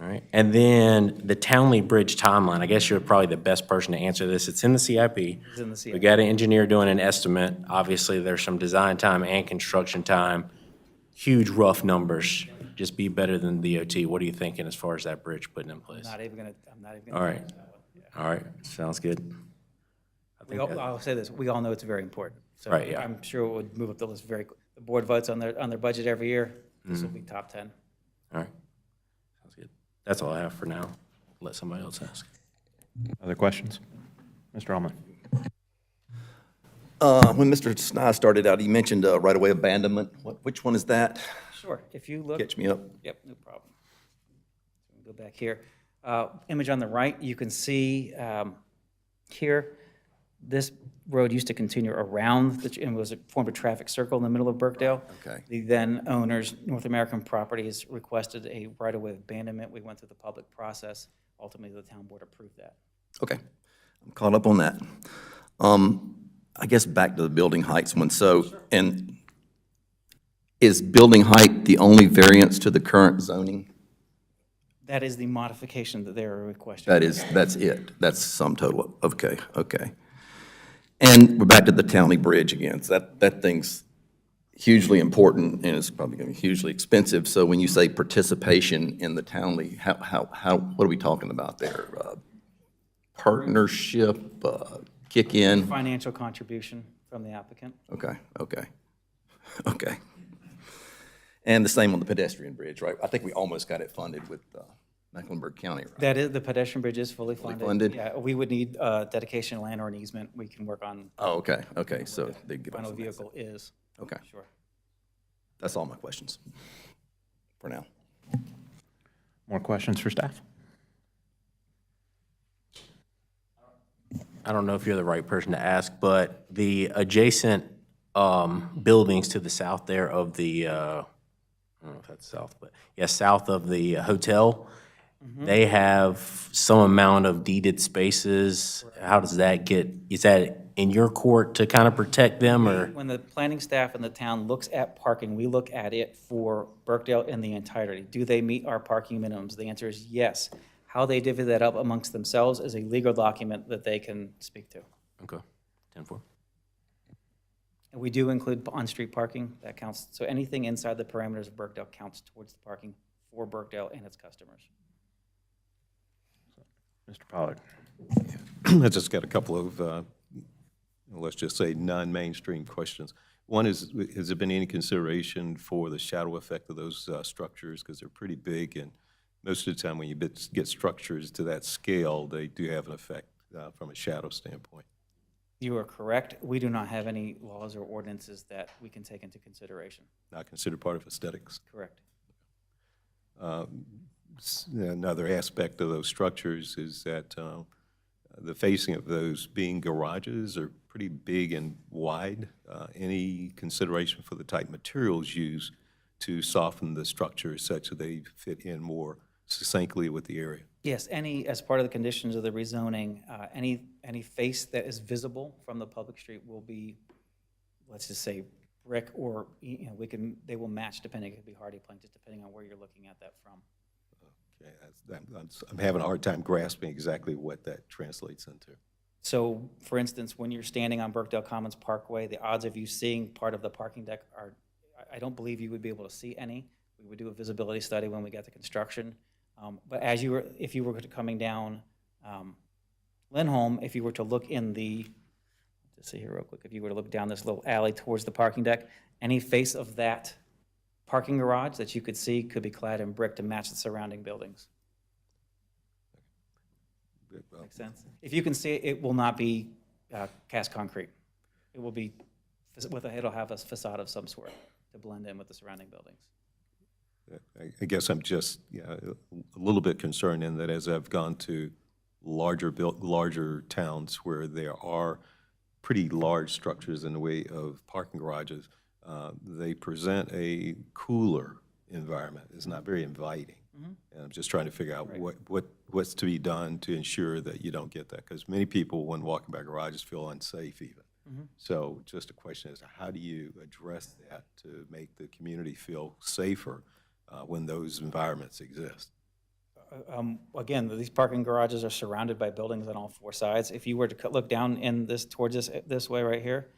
All right, and then the Townley Bridge timeline, I guess you're probably the best person to answer this. It's in the CIP. It's in the CIP. We got an engineer doing an estimate. Obviously, there's some design time and construction time. Huge rough numbers, just be better than DOT. What are you thinking as far as that bridge putting in place? I'm not even gonna. All right, all right, sounds good. I think that- I'll say this, we all know it's very important. So Right, yeah. I'm sure it would move up the list very, the board votes on their budget every year. This will be top 10. All right, sounds good. That's all I have for now. Let somebody else ask. Other questions? Mr. Allman? When Mr. Snide started out, he mentioned right-of-way abandonment. Which one is that? Sure, if you look. Catch me up. Yep, no problem. Go back here. Image on the right, you can see here, this road used to continue around, and was formed a traffic circle in the middle of Birkdale. Okay. The then owners, North American Properties, requested a right-of-way abandonment. We went through the public process. Ultimately, the town board approved that. Okay, I'm caught up on that. I guess back to the building heights one. So, and is building height the only variance to the current zoning? That is the modification that they are requesting. That's it. That's sum total. Okay, okay. And we're back to the Townley Bridge again. So that thing's hugely important, and it's probably going to be hugely expensive. So when you say participation in the Townley, what are we talking about there? Partnership, kick in? Financial contribution from the applicant. Okay, okay, okay. And the same on the pedestrian bridge, right? I think we almost got it funded with Mecklenburg County, right? That is, the pedestrian bridge is fully funded. funded? Yeah, we would need dedication of land or an easement. We can work on. Oh, okay, okay, so they give us Final some vehicle is. Okay. Sure. That's all my questions for now. More questions for staff? I don't know if you're the right person to ask, but the adjacent buildings to the south there of the, I don't know if that's south, but yeah, south of the hotel, they have some amount of deeded spaces. How does that get, is that in your court to kind of protect them, or? When the planning staff in the town looks at parking, we look at it for Birkdale in the entirety. Do they meet our parking minimums? The answer is yes. How they divvy that up amongst themselves is a legal document that they can speak to. Okay, 10-4. And we do include on-street parking, that counts. So anything inside the parameters of Birkdale counts towards the parking for Birkdale and its customers. Mr. Pollard? I just got a couple of, let's just say, non-mainstream questions. One is, has there been any consideration for the shadow effect of those structures? Because they're pretty big, and most of the time when you get structures to that scale, they do have an effect from a shadow standpoint. You are correct. We do not have any laws or ordinances that we can take into consideration. Not considered part of aesthetics. Correct. Another aspect of those structures is that the facing of those being garages are pretty big and wide. Any consideration for the type materials used to soften the structure such that they fit in more succinctly with the area? Yes, as part of the conditions of the rezoning, any face that is visible from the public street will be, let's just say, brick, or, they will match depending, it could be hardy plank, just depending on where you're looking at that from. Okay, I'm having a hard time grasping exactly what that translates into. So, for instance, when you're standing on Birkdale Commons Parkway, the odds of you seeing part of the parking deck are, I don't believe you would be able to see any. We would do a visibility study when we get to construction. But if you were coming down Lindholm, if you were to look in let's see here real quick, if you were to look down this little alley towards the parking deck, any face of that parking garage that you could see could be clad in brick to match the surrounding buildings. Make sense? If you can see it, it will not be cast concrete. It will be, it'll have a facade of some sort to blend in with the surrounding buildings. I guess I'm just, a little bit concerned in that as I've gone to larger towns where there are pretty large structures in the way of parking garages, they present a cooler environment. It's not very inviting. And I'm just trying to figure out what's to be done to ensure that you don't get that. Because many people, when walking by garages, feel unsafe even. So just a question is, how do you address that to make the community feel safer when those environments exist? Again, these parking garages are surrounded by buildings on all four sides. If you were to look down in this, towards this way right here,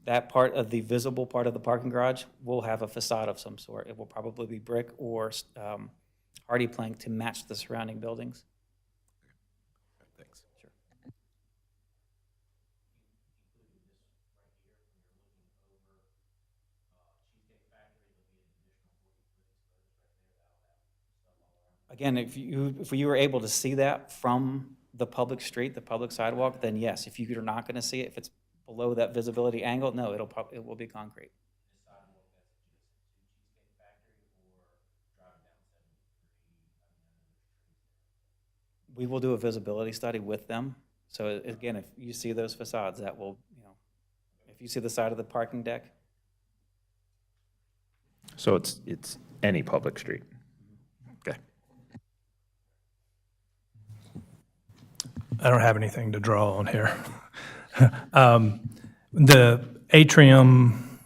that part of the visible part of the parking garage will have a facade of some sort. It will probably be brick or hardy plank to match the surrounding buildings. Thanks. Sure. Again, if you were able to see that from the public street, the public sidewalk, then yes. If you're not going to see it, if it's below that visibility angle, no, it will be concrete. We will do a visibility study with them. So again, if you see those facades, that will, if you see the side of the parking deck. So it's any public street? Okay. I don't have anything to draw on here. The atrium,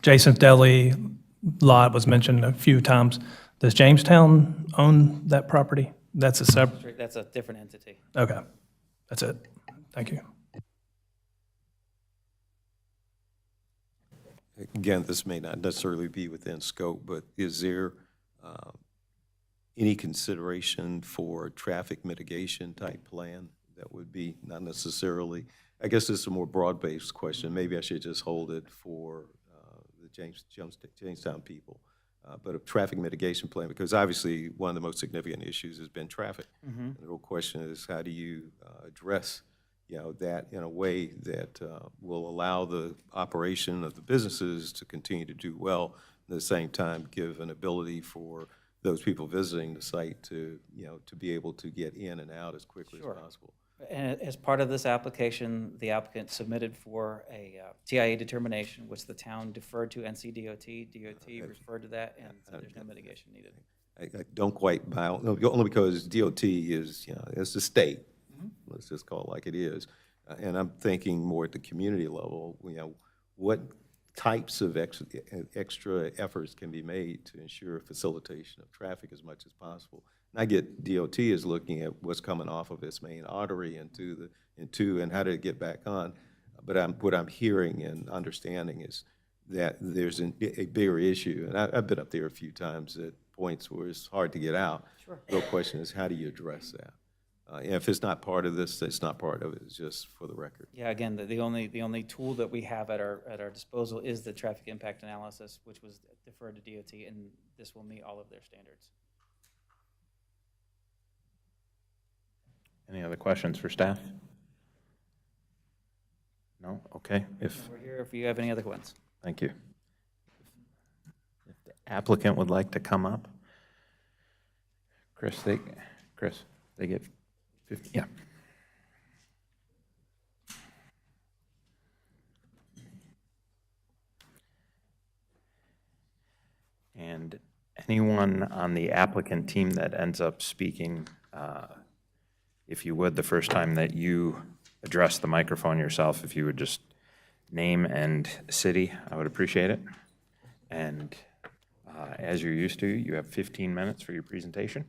Jason's Deli lot was mentioned a few times. Does Jamestown own that property? That's a separate. That's a different entity. Okay, that's it. Thank you. Again, this may not necessarily be within scope, but is there any consideration for a traffic mitigation type plan that would be not necessarily, I guess this is a more broad-based question. Maybe I should just hold it for the Jamestown people. But a traffic mitigation plan, because obviously one of the most significant issues has been traffic. And the real question is, how do you address that in a way that will allow the operation of the businesses to continue to do well, at the same time give an ability for those people visiting the site to, to be able to get in and out as quickly as possible. And as part of this application, the applicant submitted for a TIA determination, which the town deferred to NCDOT. DOT referred to that, and so there's no mitigation needed. I don't quite buy, only because DOT is, it's the state. Let's just call it like it is. And I'm thinking more at the community level, what types of extra efforts can be made to ensure facilitation of traffic as much as possible. And I get DOT is looking at what's coming off of its main artery and how to get back on. But what I'm hearing and understanding is that there's a bigger issue. And I've been up there a few times at points where it's hard to get out. Sure. The real question is, how do you address that? If it's not part of this, it's not part of it. It's just for the record. Yeah, again, the only tool that we have at our disposal is the traffic impact analysis, which was deferred to DOT, and this will meet all of their standards. Any other questions for staff? No? Okay. We're here if you have any other questions. Thank you. If the applicant would like to come up. Chris, they get 50, yeah. And anyone on the applicant team that ends up speaking, if you would, the first time that you address the microphone yourself, if you would just name and city, I would appreciate it. And as you're used to, you have 15 minutes for your presentation.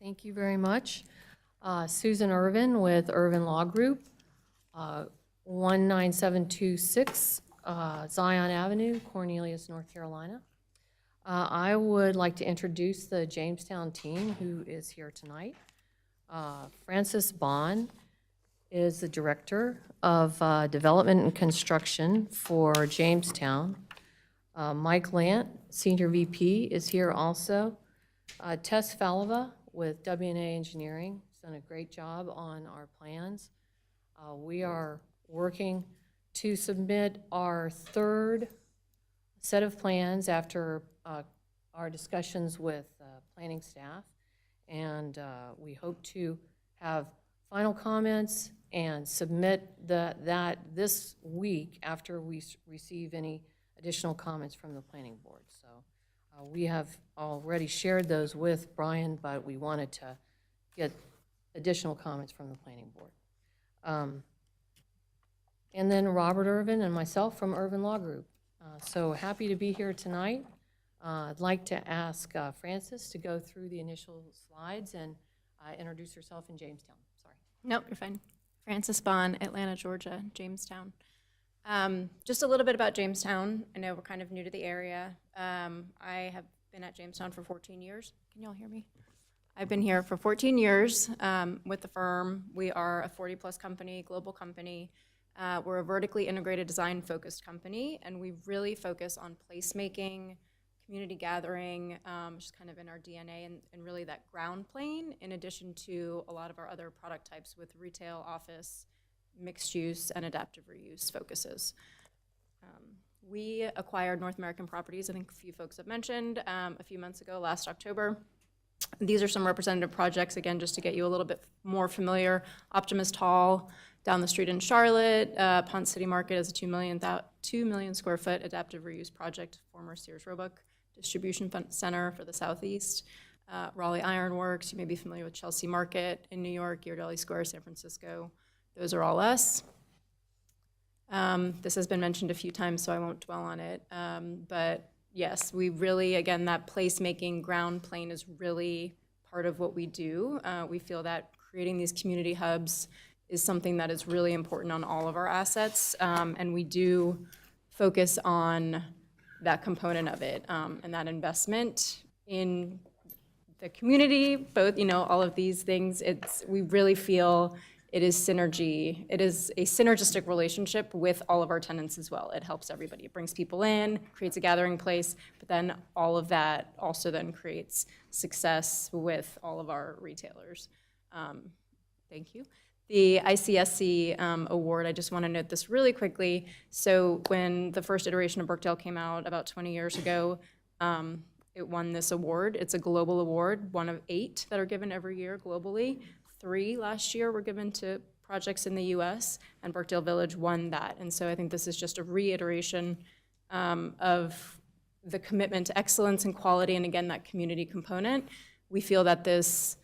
Thank you very much. Susan Irvin with Irvin Law Group, 19726 Zion Avenue, Cornelius, North Carolina. I would like to introduce the Jamestown team who is here tonight. Francis Bond is the Director of Development and Construction for Jamestown. Mike Lant, Senior VP, is here also. Tess Falava with W&A Engineering has done a great job on our plans. We are working to submit our third set of plans after our discussions with planning staff, and we hope to have final comments and submit that this week after we receive any additional comments from the planning board. So we have already shared those with Brian, but we wanted to get additional comments from the planning board. And then Robert Irvin and myself from Irvin Law Group. So happy to be here tonight. I'd like to ask Frances to go through the initial slides and introduce herself in Jamestown. Sorry. Nope, you're fine. Frances Bond, Atlanta, Georgia, Jamestown. Just a little bit about Jamestown. I know we're kind of new to the area. I have been at Jamestown for 14 years. Can y'all hear me? I've been here for 14 years with the firm. We are a 40-plus company, global company. We're a vertically integrated design-focused company, and we really focus on placemaking, community gathering, which is kind of in our DNA, and really that ground plane, in addition to a lot of our other product types with retail, office, mixed use, and adaptive reuse focuses. We acquired North American Properties, I think a few folks have mentioned, a few months ago, last October. These are some representative projects, again, just to get you a little bit more familiar. Optimist Hall down the street in Charlotte. Ponce City Market is a 2 million square foot adaptive reuse project, former Sears Roebuck Distribution Center for the Southeast. Raleigh Iron Works, you may be familiar with Chelsea Market in New York, Ghirardelli Square, San Francisco. Those are all us. This has been mentioned a few times, so I won't dwell on it. But yes, we really, again, that placemaking ground plane is really part of what we do. We feel that creating these community hubs is something that is really important on all of our assets, and we do focus on that component of it, and that investment in the community, both, all of these things. We really feel it is synergy. It is a synergistic relationship with all of our tenants as well. It helps everybody. It brings people in, creates a gathering place, but then all of that also then creates success with all of our retailers. Thank you. The ICSC award, I just want to note this really quickly. So when the first iteration of Birkdale came out about 20 years ago, it won this award. It's a global award, one of 8 that are given every year globally. 3 last year were given to projects in the US, and Birkdale Village won that. And so I think this is just a reiteration of the commitment to excellence and quality, and again, that community component. We feel that this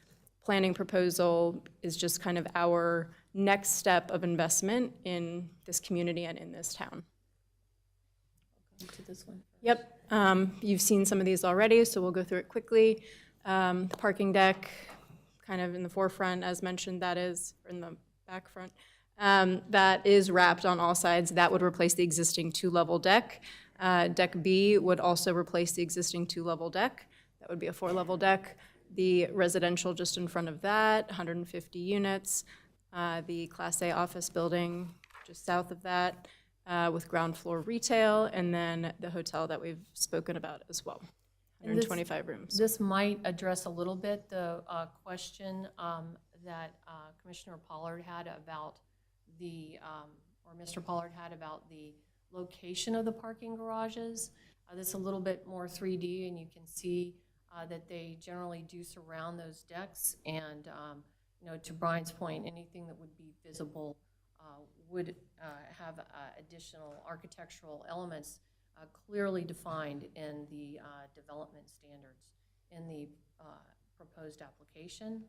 planning proposal is just kind of our next step of investment in this community and in this town. Welcome to this one. Yep, you've seen some of these already, so we'll go through it quickly. The parking deck, kind of in the forefront, as mentioned, that is, or in the back front, that is wrapped on all sides. That would replace the existing 2-level deck. Deck B would also replace the existing 2-level deck. That would be a 4-level deck. The residential just in front of that, 150 units. The Class A office building just south of that with ground floor retail, and then the hotel that we've spoken about as well, 125 rooms. This might address a little bit the question that Commissioner Pollard had about or Mr. Pollard had about the location of the parking garages. That's a little bit more 3D, and you can see that they generally do surround those decks. And to Brian's point, anything that would be visible would have additional architectural elements clearly defined in the development standards in the proposed application.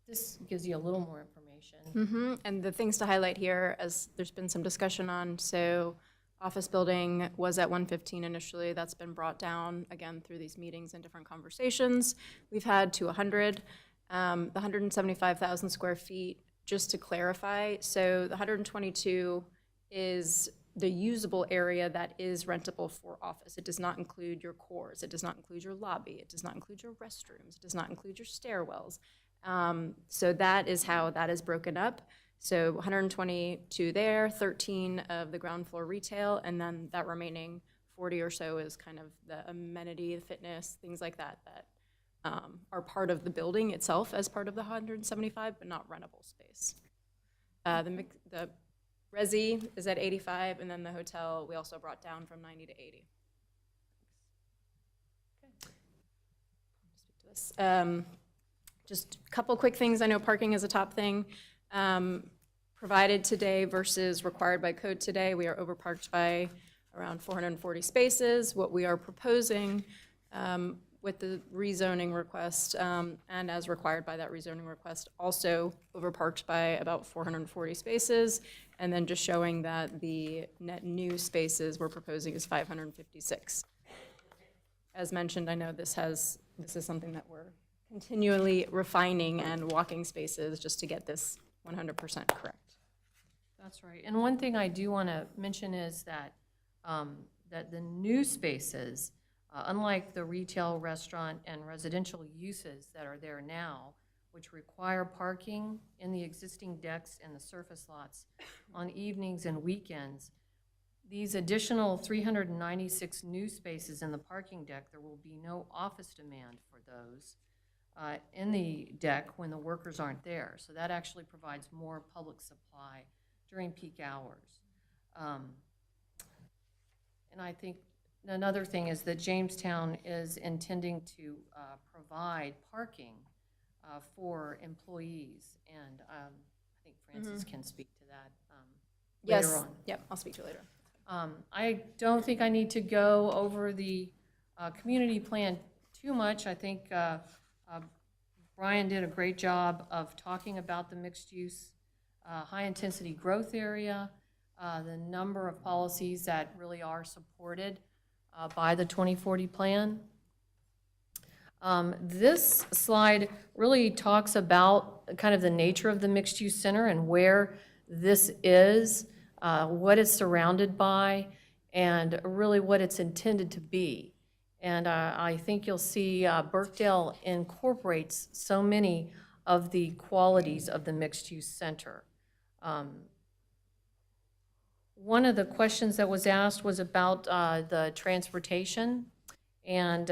This gives you a little more information. And the things to highlight here, as there's been some discussion on, so office building was at 115 initially. That's been brought down, again, through these meetings and different conversations we've had, to 100. The 175,000 square feet, just to clarify, so the 122 is the usable area that is rentable for office. It does not include your cores. It does not include your lobby. It does not include your restrooms. It does not include your stairwells. So that is how that is broken up. So 122 there, 13 of the ground floor retail, and then that remaining 40 or so is kind of the amenity, the fitness, things like that, that are part of the building itself as part of the 175, but not rentable space. The Resi is at 85, and then the hotel we also brought down from 90 to 80. this. Just a couple quick things. I know parking is a top thing. Provided today versus required by code today, we are overparked by around 440 spaces. What we are proposing with the rezoning request, and as required by that rezoning request, also overparked by about 440 spaces, and then just showing that the net new spaces we're proposing is 556. As mentioned, I know this is something that we're continually refining and walking spaces just to get this 100% correct. That's right. And one thing I do want to mention is that, that the new spaces, unlike the retail, restaurant, and residential uses that are there now, which require parking in the existing decks and the surface lots on evenings and weekends, these additional 396 new spaces in the parking deck, there will be no office demand for those in the deck when the workers aren't there. So that actually provides more public supply during peak hours. And I think another thing is that Jamestown is intending to provide parking for employees, and I think Francis can speak to that later on. Yep, I'll speak to it later. I don't think I need to go over the community plan too much. I think Brian did a great job of talking about the mixed-use, high-intensity growth area, the number of policies that really are supported by the 2040 plan. This slide really talks about kind of the nature of the mixed-use center and where this is, what it's surrounded by, and really what it's intended to be. And I think you'll see Birkdale incorporates so many of the qualities of the mixed-use center. One of the questions that was asked was about the transportation. And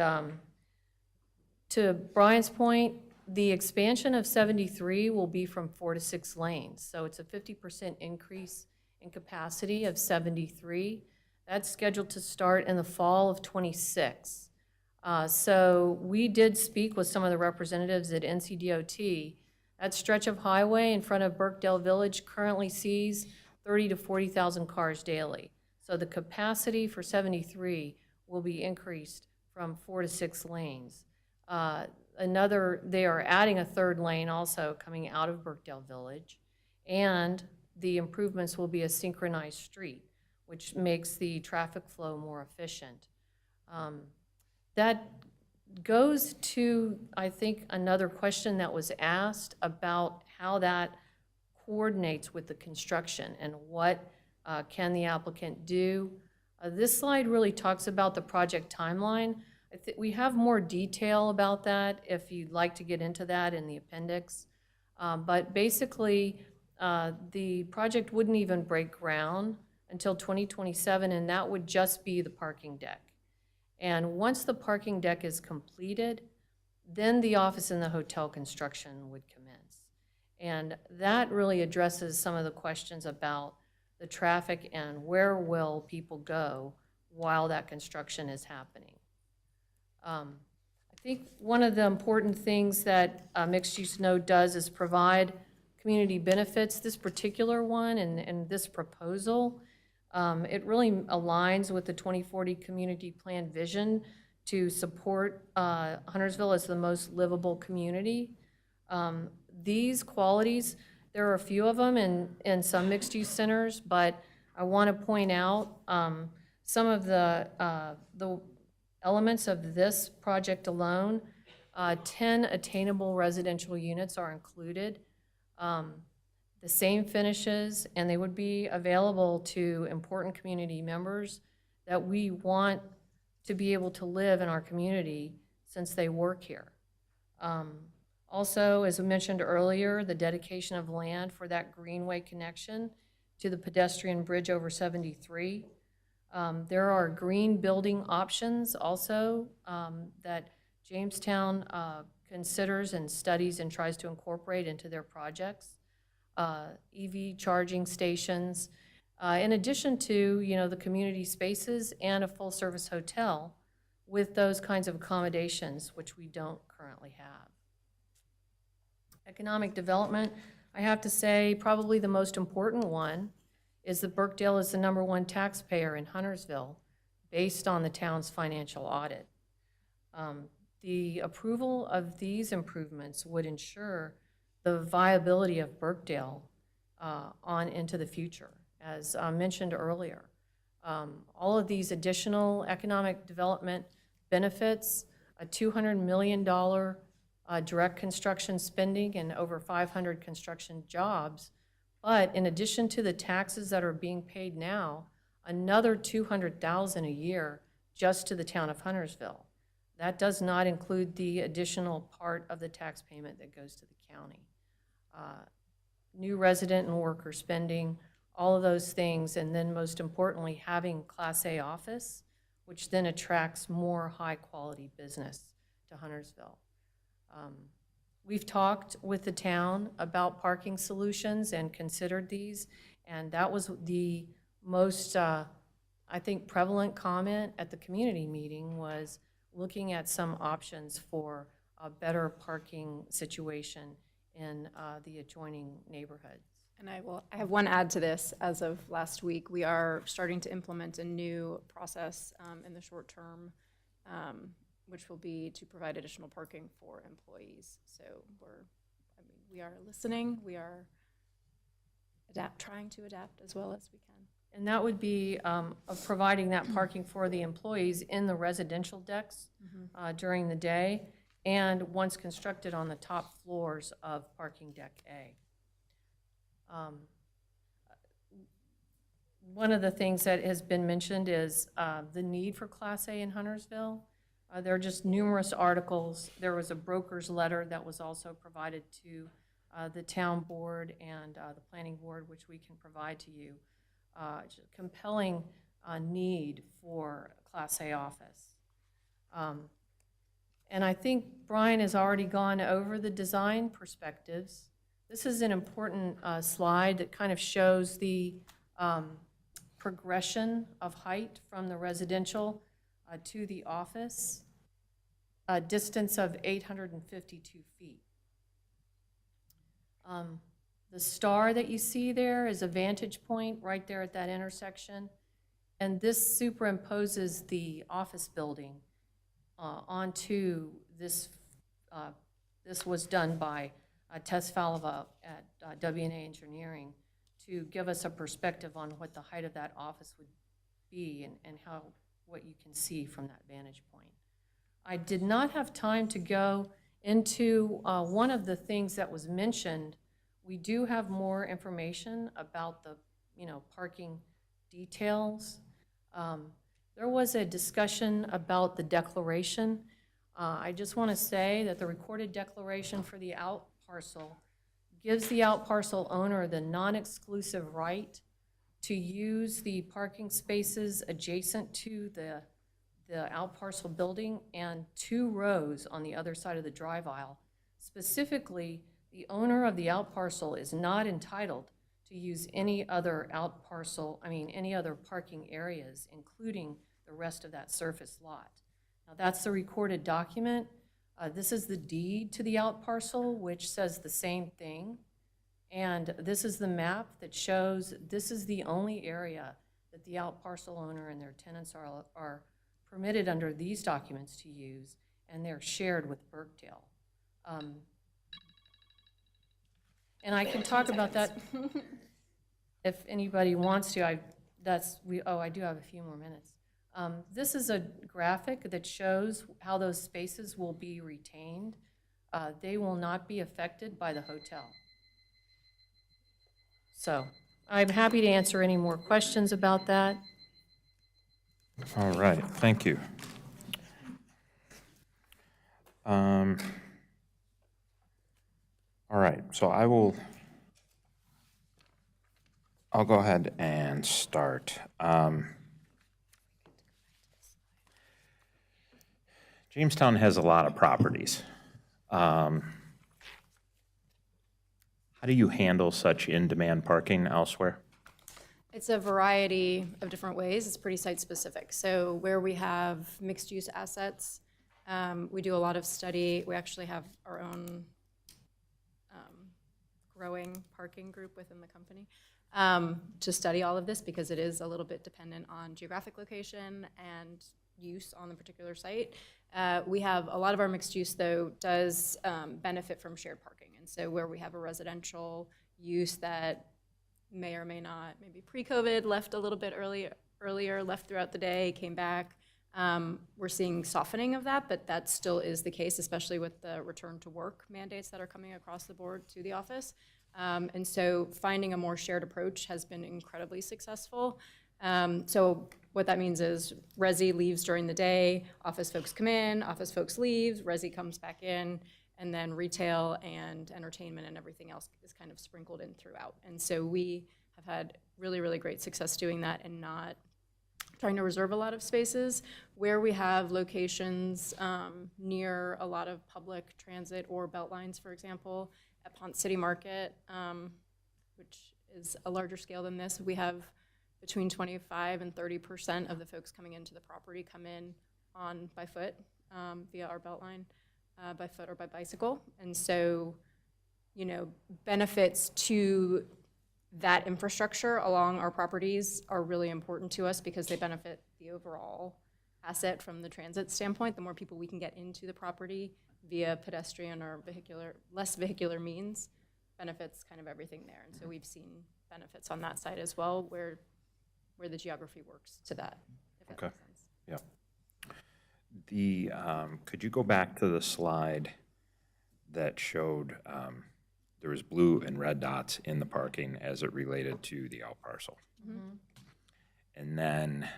to Brian's point, the expansion of 73 will be from 4 to 6 lanes. So it's a 50% increase in capacity of 73. That's scheduled to start in the fall of 26. So we did speak with some of the representatives at NCDOT. That stretch of highway in front of Birkdale Village currently sees 30 to 40,000 cars daily. So the capacity for 73 will be increased from 4 to 6 lanes. They are adding a 3rd lane also coming out of Birkdale Village, and the improvements will be a synchronized street, which makes the traffic flow more efficient. That goes to, I think, another question that was asked about how that coordinates with the construction and what can the applicant do. This slide really talks about the project timeline. We have more detail about that if you'd like to get into that in the appendix. But basically, the project wouldn't even break ground until 2027, and that would just be the parking deck. And once the parking deck is completed, then the office and the hotel construction would commence. And that really addresses some of the questions about the traffic and where will people go while that construction is happening. I think one of the important things that a mixed-use node does is provide community benefits. This particular one and this proposal, it really aligns with the 2040 community plan vision to support Huntersville as the most livable community. These qualities, there are a few of them in some mixed-use centers, but I want to point out some of the elements of this project alone. 10 attainable residential units are included. The same finishes, and they would be available to important community members that we want to be able to live in our community since they work here. Also, as I mentioned earlier, the dedication of land for that greenway connection to the pedestrian bridge over 73. There are green building options also that Jamestown considers and studies and tries to incorporate into their projects. EV charging stations, in addition to, the community spaces and a full-service hotel with those kinds of accommodations, which we don't currently have. Economic development, I have to say, probably the most important one is that Burkdale is the #1 taxpayer in Huntersville based on the town's financial audit. The approval of these improvements would ensure the viability of Burkdale on into the future. As mentioned earlier, all of these additional economic development benefits, a $200 million direct construction spending and over 500 construction jobs, but in addition to the taxes that are being paid now, another $200,000 a year just to the town of Huntersville. That does not include the additional part of the tax payment that goes to the county. New resident and worker spending, all of those things, and then most importantly, having Class A office, which then attracts more high-quality business to Huntersville. We've talked with the town about parking solutions and considered these, and that was the most, I think, prevalent comment at the community meeting was looking at some options for a better parking situation in the adjoining neighborhoods. And I have one add to this. As of last week, we are starting to implement a new process in the short term, which will be to provide additional parking for employees. So we are listening. We are trying to adapt as well as we can. And that would be of providing that parking for the employees in the residential decks during the day, and once constructed on the top floors of parking deck A. One of the things that has been mentioned is the need for Class A in Huntersville. There are just numerous articles. There was a broker's letter that was also provided to the town board and the planning board, which we can provide to you. Compelling need for a Class A office. And I think Brian has already gone over the design perspectives. This is an important slide that kind of shows the progression of height from the residential to the office, a distance of 852 feet. The star that you see there is a vantage point right there at that intersection, and this superimposes the office building onto this. This was done by Tess Falava at W&A Engineering to give us a perspective on what the height of that office would be and what you can see from that vantage point. I did not have time to go into one of the things that was mentioned. We do have more information about the parking details. There was a discussion about the declaration. I just want to say that the recorded declaration for the out parcel gives the out parcel owner the non-exclusive right to use the parking spaces adjacent to the out parcel building and 2 rows on the other side of the drive aisle. Specifically, the owner of the out parcel is not entitled to use any other out parcel, any other parking areas, including the rest of that surface lot. Now, that's the recorded document. This is the deed to the out parcel, which says the same thing. And this is the map that shows this is the only area that the out parcel owner and their tenants are permitted under these documents to use, and they're shared with Burkdale. And I can talk about that if anybody wants to. I do have a few more minutes. This is a graphic that shows how those spaces will be retained. They will not be affected by the hotel. So I'm happy to answer any more questions about that. All right, thank you. All right, so I'll go ahead and start. Jamestown has a lot of properties. How do you handle such in-demand parking elsewhere? It's a variety of different ways. It's pretty site-specific. So where we have mixed-use assets, we do a lot of study. We actually have our own growing parking group within the company to study all of this, because it is a little bit dependent on geographic location and use on the particular site. We have, a lot of our mixed use, though, does benefit from shared parking. And so where we have a residential use that may or may not, maybe pre-COVID, left a little bit earlier, left throughout the day, came back, we're seeing softening of that, but that still is the case, especially with the return to work mandates that are coming across the board to the office. And so finding a more shared approach has been incredibly successful. So what that means is Resi leaves during the day, office folks come in, office folks leave, Resi comes back in, and then retail and entertainment and everything else is kind of sprinkled in throughout. And so we have had really, really great success doing that and not trying to reserve a lot of spaces. Where we have locations near a lot of public transit or belt lines, for example, at Ponce City Market, which is a larger scale than this, we have between 25 and 30% of the folks coming into the property come in by foot via our belt line, by foot or by bicycle. And so, you know, benefits to that infrastructure along our properties are really important to us because they benefit the overall asset from the transit standpoint. The more people we can get into the property via pedestrian or less vehicular means benefits kind of everything there. And so we've seen benefits on that side as well, where the geography works to that, if that makes sense. Yeah. Could you go back to the slide that showed there was blue and red dots in the parking as it related to the out parcel? And then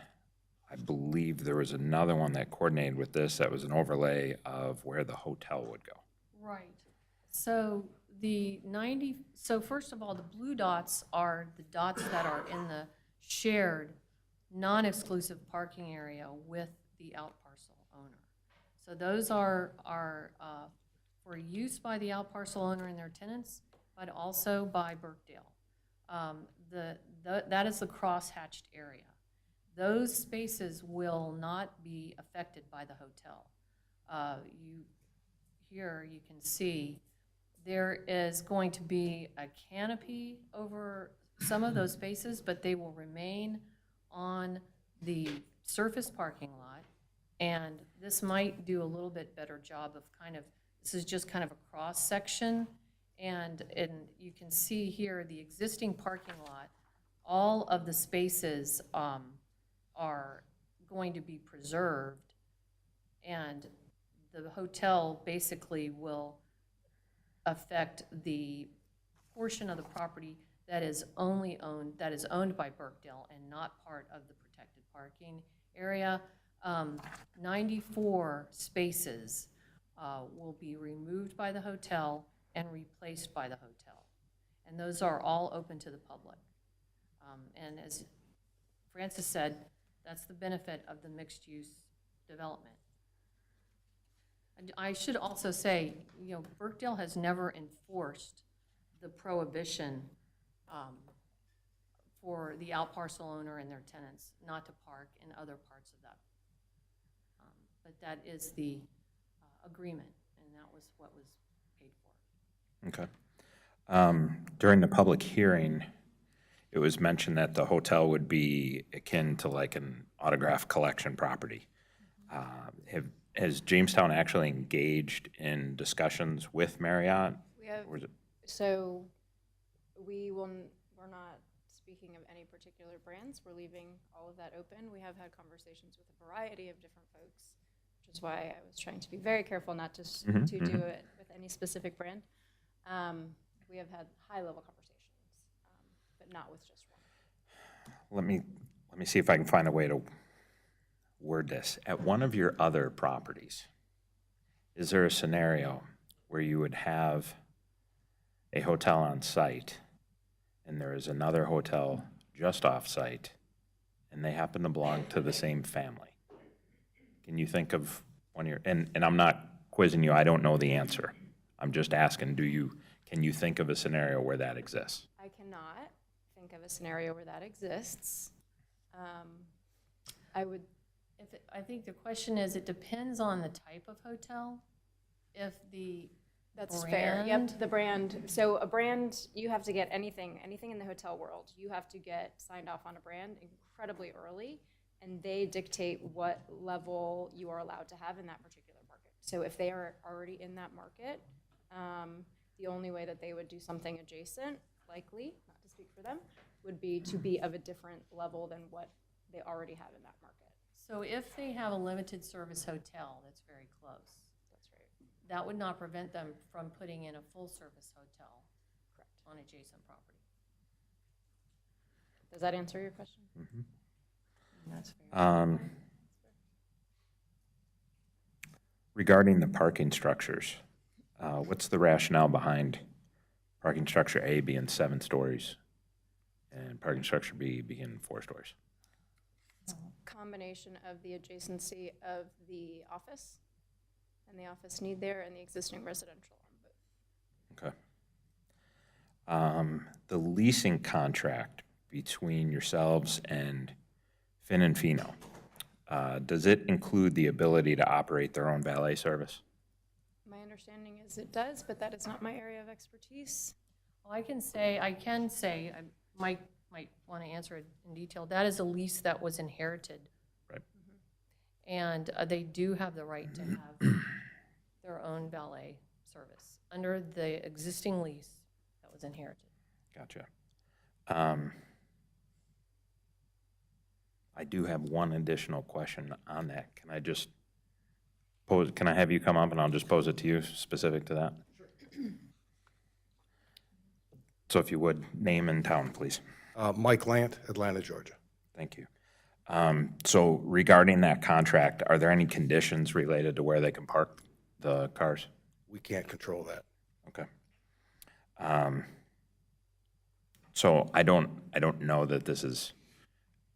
I believe there was another one that coordinated with this that was an overlay of where the hotel would go. Right. So so first of all, the blue dots are the dots that are in the shared, non-exclusive parking area with the out parcel owner. So those are for use by the out parcel owner and their tenants, but also by Burkdale. That is the cross-hatched area. Those spaces will not be affected by the hotel. Here you can see there is going to be a canopy over some of those spaces, but they will remain on the surface parking lot. And this might do a little bit better job of this is just kind of a cross section. And you can see here the existing parking lot, all of the spaces are going to be preserved. And the hotel basically will affect the portion of the property that is owned by Burkdale and not part of the protected parking area. 94 spaces will be removed by the hotel and replaced by the hotel. And those are all open to the public. And as Francis said, that's the benefit of the mixed-use development. And I should also say, you know, Burkdale has never enforced the prohibition for the out parcel owner and their tenants not to park in other parts of that. But that is the agreement, and that was what was paid for. Okay. During the public hearing, it was mentioned that the hotel would be akin to like an autograph collection property. Has Jamestown actually engaged in discussions with Marriott? We have, Or is it- so we're not speaking of any particular brands. We're leaving all of that open. We have had conversations with a variety of different folks, which is why I was trying to be very careful not to do it with any specific brand. We have had high-level conversations, but not with just one. Let me see if I can find a way to word this. At one of your other properties, is there a scenario where you would have a hotel on site and there is another hotel just off site and they happen to belong to the same family? Can you think of one of your, and I'm not quizzing you, I don't know the answer. I'm just asking, can you think of a scenario where that exists? I cannot think of a scenario where that exists. I would, I think the question is, it depends on the type of hotel. If the that's fair. Yep, the brand. So a brand, you have to get anything in the hotel world, you have to get signed off on a brand incredibly early, and they dictate what level you are allowed to have in that particular market. So if they are already in that market, the only way that they would do something adjacent, likely, not to speak for them, would be to be of a different level than what they already have in that market. So if they have a limited service hotel that's very close, That's right. that would not prevent them from putting in a full-service hotel. Correct. On adjacent property. Does that answer your question? That's fair. Regarding the parking structures, what's the rationale behind parking structure A being 7 stories and parking structure B being 4 stories? Combination of the adjacency of the office and the office need there and the existing residential on both. Okay. The leasing contract between yourselves and Fin and Fino, does it include the ability to operate their own valet service? My understanding is it does, but that is not my area of expertise. Well, I can say, Mike might want to answer it in detail. That is a lease that was inherited. Right. And they do have the right to have their own valet service under the existing lease that was inherited. Gotcha. I do have one additional question on that. Can I just pose, can I have you come up and I'll just pose it to you specific to that? Sure. So if you would, name and town, please. Mike Lant, Atlanta, Georgia. Thank you. So regarding that contract, are there any conditions related to where they can park the cars? We can't control that. Okay. So I don't know that this is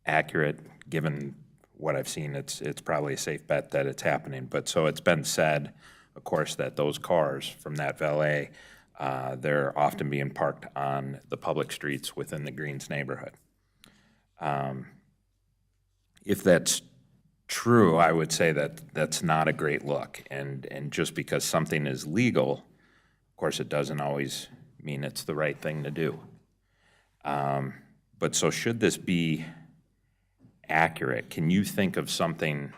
accurate, given what I've seen. It's probably a safe bet that it's happening. But so it's been said, of course, that those cars from that valet, they're often being parked on the public streets within the Greens neighborhood. If that's true, I would say that that's not a great look. And just because something is legal, of course, it doesn't always mean it's the right thing to do. But so should this be accurate, can you think of something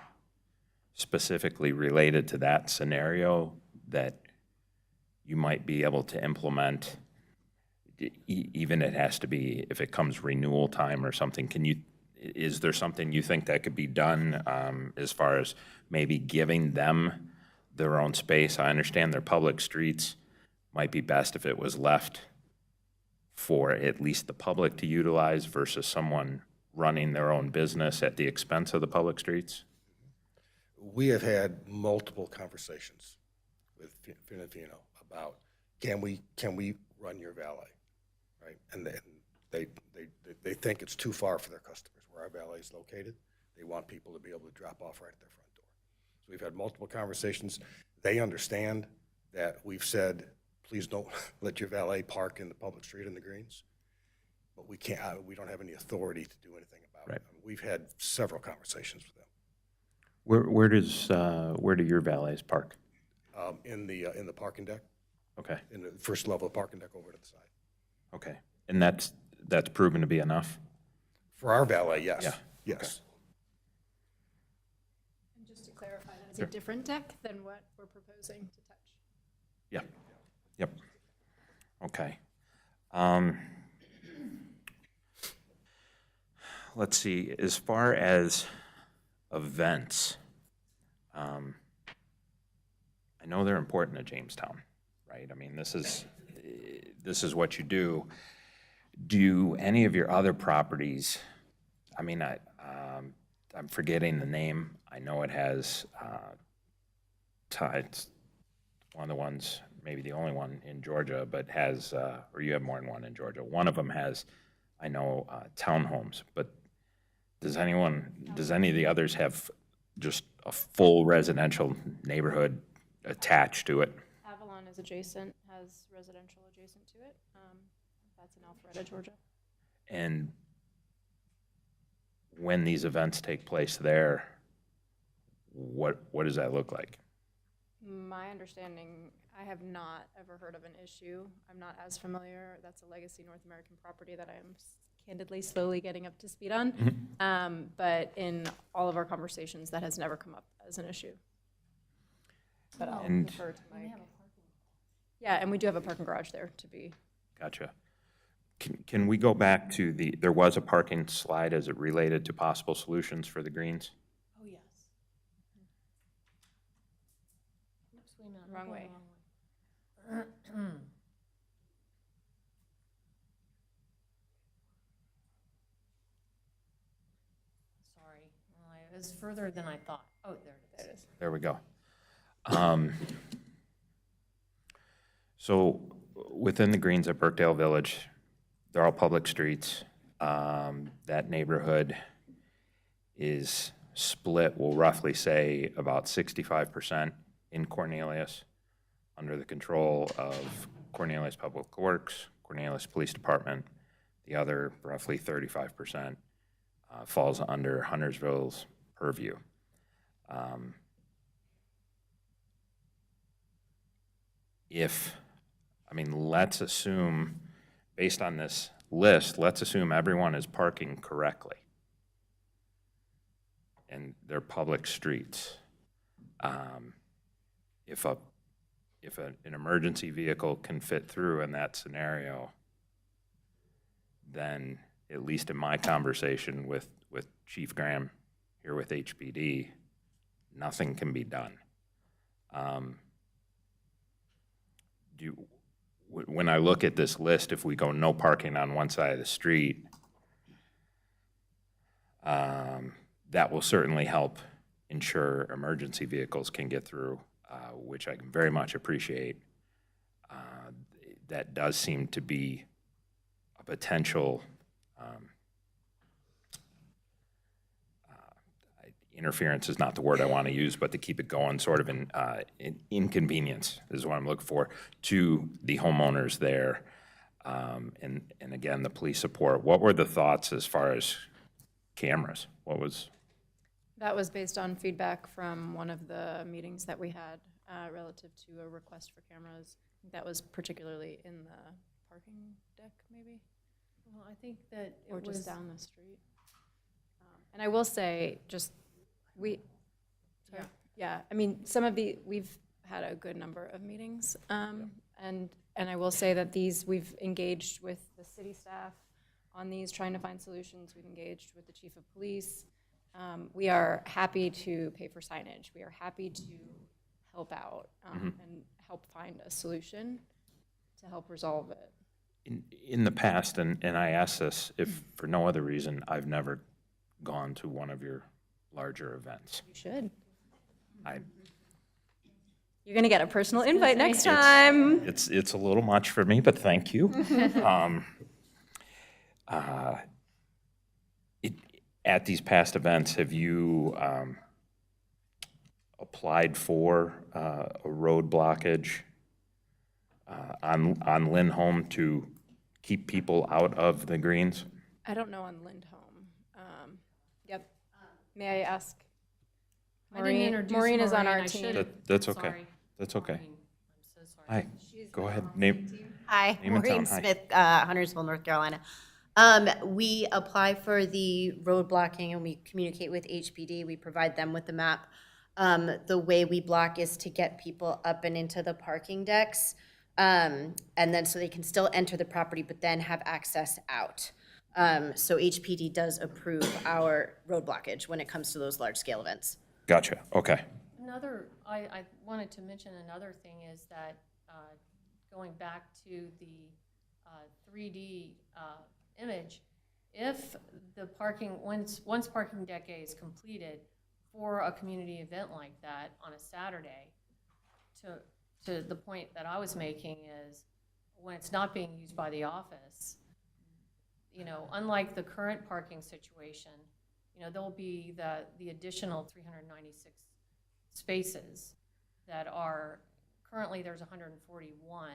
specifically related to that scenario that you might be able to implement, even it has to be, if it comes renewal time or something, is there something you think that could be done as far as maybe giving them their own space? I understand their public streets might be best if it was left for at least the public to utilize versus someone running their own business at the expense of the public streets? We have had multiple conversations with Fin and Fino about, can we run your valet, right? And then they think it's too far for their customers where our valet is located. They want people to be able to drop off right at their front door. So we've had multiple conversations. They understand that we've said, please don't let your valet park in the public street in the Greens. But we can't, we don't have any authority to do anything about it. We've had several conversations with them. Where do your valets park? In the parking deck. Okay. In the first level of parking deck over to the side. Okay. And that's proven to be enough? For our valet, yes. Yeah. Yes. And just to clarify, that is a different deck than what we're proposing to touch. Yeah. Yep. Okay. Let's see, as far as events, I know they're important to Jamestown, right? I mean, this is what you do. Do any of your other properties, I mean, I'm forgetting the name. I know it has, it's one of the ones, maybe the only one in Georgia, but has, or you have more than one in Georgia. One of them has, I know, townhomes, but does any of the others have just a full residential neighborhood attached to it? Avalon is adjacent, has residential adjacent to it. That's in Alpharetta, Georgia. And when these events take place there, what does that look like? My understanding, I have not ever heard of an issue. I'm not as familiar. That's a legacy North American property that I am candidly slowly getting up to speed on. But in all of our conversations, that has never come up as an issue. But I'll And- defer to Mike. Yeah, and we do have a parking garage there to be. Gotcha. Can we go back to there was a parking slide as it related to possible solutions for the greens? Oh, yes. Oops, wait a minute. I'm Wrong going way. the wrong way. Sorry, well, it was further than I thought. Oh, there it is. There we go. So within the greens at Birkdale Village, they're all public streets. That neighborhood is split, we'll roughly say about 65% in Cornelius, under the control of Cornelius Public Works, Cornelius Police Department. The other roughly 35% falls under Huntersville's purview. Let's assume, based on this list, let's assume everyone is parking correctly and they're public streets. If an emergency vehicle can fit through in that scenario, then at least in my conversation with Chief Graham here with HPD, nothing can be done. When I look at this list, if we go no parking on one side of the street, that will certainly help ensure emergency vehicles can get through, which I can very much appreciate. That does seem to be a potential interference is not the word I want to use, but to keep it going, sort of an inconvenience is what I'm looking for to the homeowners there. And again, the police support. What were the thoughts as far as cameras? That was based on feedback from one of the meetings that we had relative to a request for cameras. I think that was particularly in the parking deck, maybe? Well, I think that it Or was. just down the street. And I will say, we've had a good number of meetings. And I will say that we've engaged with the city staff on these, trying to find solutions. We've engaged with the chief of police. We are happy to pay for signage. We are happy to help out and help find a solution to help resolve it. In the past, and I ask this if for no other reason, I've never gone to one of your larger events. You should. I You're going to get a personal invite next time. It's a little much for me, but thank you. At these past events, have you applied for a road blockage on Lindholm to keep people out of the greens? I don't know on Lindholm. Yep. May I ask? I didn't introduce Maureen is on Maureen. our I team. should've. That's okay. Sorry. That's okay. Maureen, I'm so sorry. Hi, go ahead. Name. Hi, Name and Maureen town. Hi. Smith, Huntersville, North Carolina. We apply for the road blocking and we communicate with HPD. We provide them with the map. The way we block is to get people up and into the parking decks. And then so they can still enter the property, but then have access out. So HPD does approve our road blockage when it comes to those large-scale events. Gotcha, okay. I wanted to mention another thing is that, going back to the 3D image, if the parking, once parking deck A is completed for a community event like that on a Saturday, to the point that I was making is, when it's not being used by the office, unlike the current parking situation, there'll be the additional 396 spaces that are, currently there's 141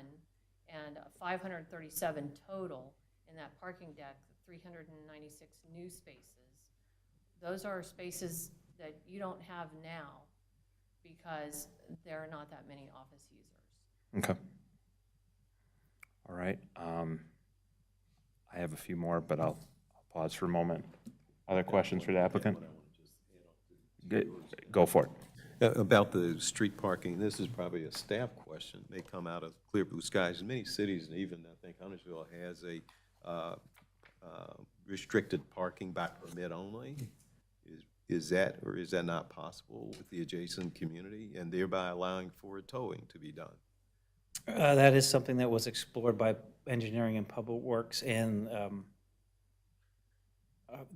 and 537 total in that parking deck 396 new spaces. Those are spaces that you don't have now because there are not that many office users. Okay. All right. I have a few more, but I'll pause for a moment. Other questions for the applicant? Go for it. About the street parking, this is probably a staff question, may come out of clear blue skies. In many cities, and even I think Huntersville has a restricted parking by permit only. Is that, or is that not possible with the adjacent community, and thereby allowing for towing to be done? That is something that was explored by Engineering and Public Works, and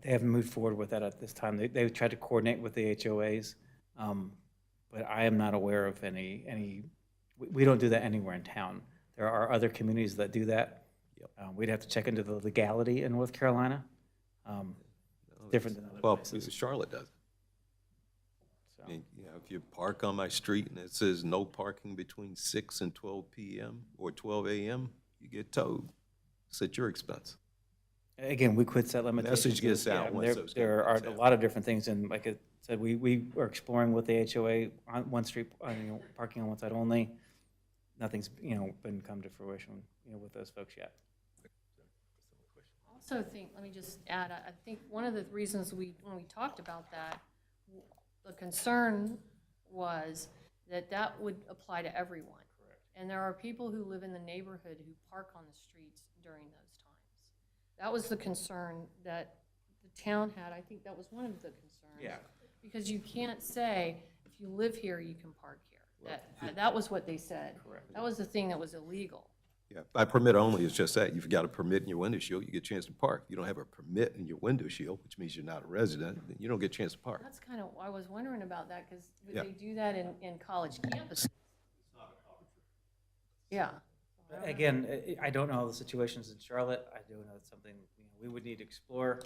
they haven't moved forward with that at this time. They tried to coordinate with the HOAs, but I am not aware of any, we don't do that anywhere in town. There are other communities that do that. We'd have to check into the legality in North Carolina. Different than other places. Charlotte does. I mean, you know, if you park on my street and it says no parking between 6 and 12 p.m. or 12 a.m., you get towed. It's at your expense. Again, we could set limitations. Message gets out once those There are a lot of different things, and like I said, we are exploring with the HOA on one street, parking on one side only. Nothing's, been come to fruition, with those folks yet. Also think, let me just add, I think one of the reasons when we talked about that, the concern was that that would apply to everyone. Correct. And there are people who live in the neighborhood who park on the streets during those times. That was the concern that the town had. I think that was one of the concerns. Yeah. Because you can't say, if you live here, you can park here. That was what they said. Correct. That was the thing that was illegal. Yeah, by permit only, it's just that. You've got a permit in your window shield, you get a chance to park. You don't have a permit in your window shield, which means you're not a resident, then you don't get a chance to park. That's kind of, I was wondering about that, because Yeah. they do that in college campuses. Yeah. Again, I don't know the situations in Charlotte. I do know it's something, we would need to explore.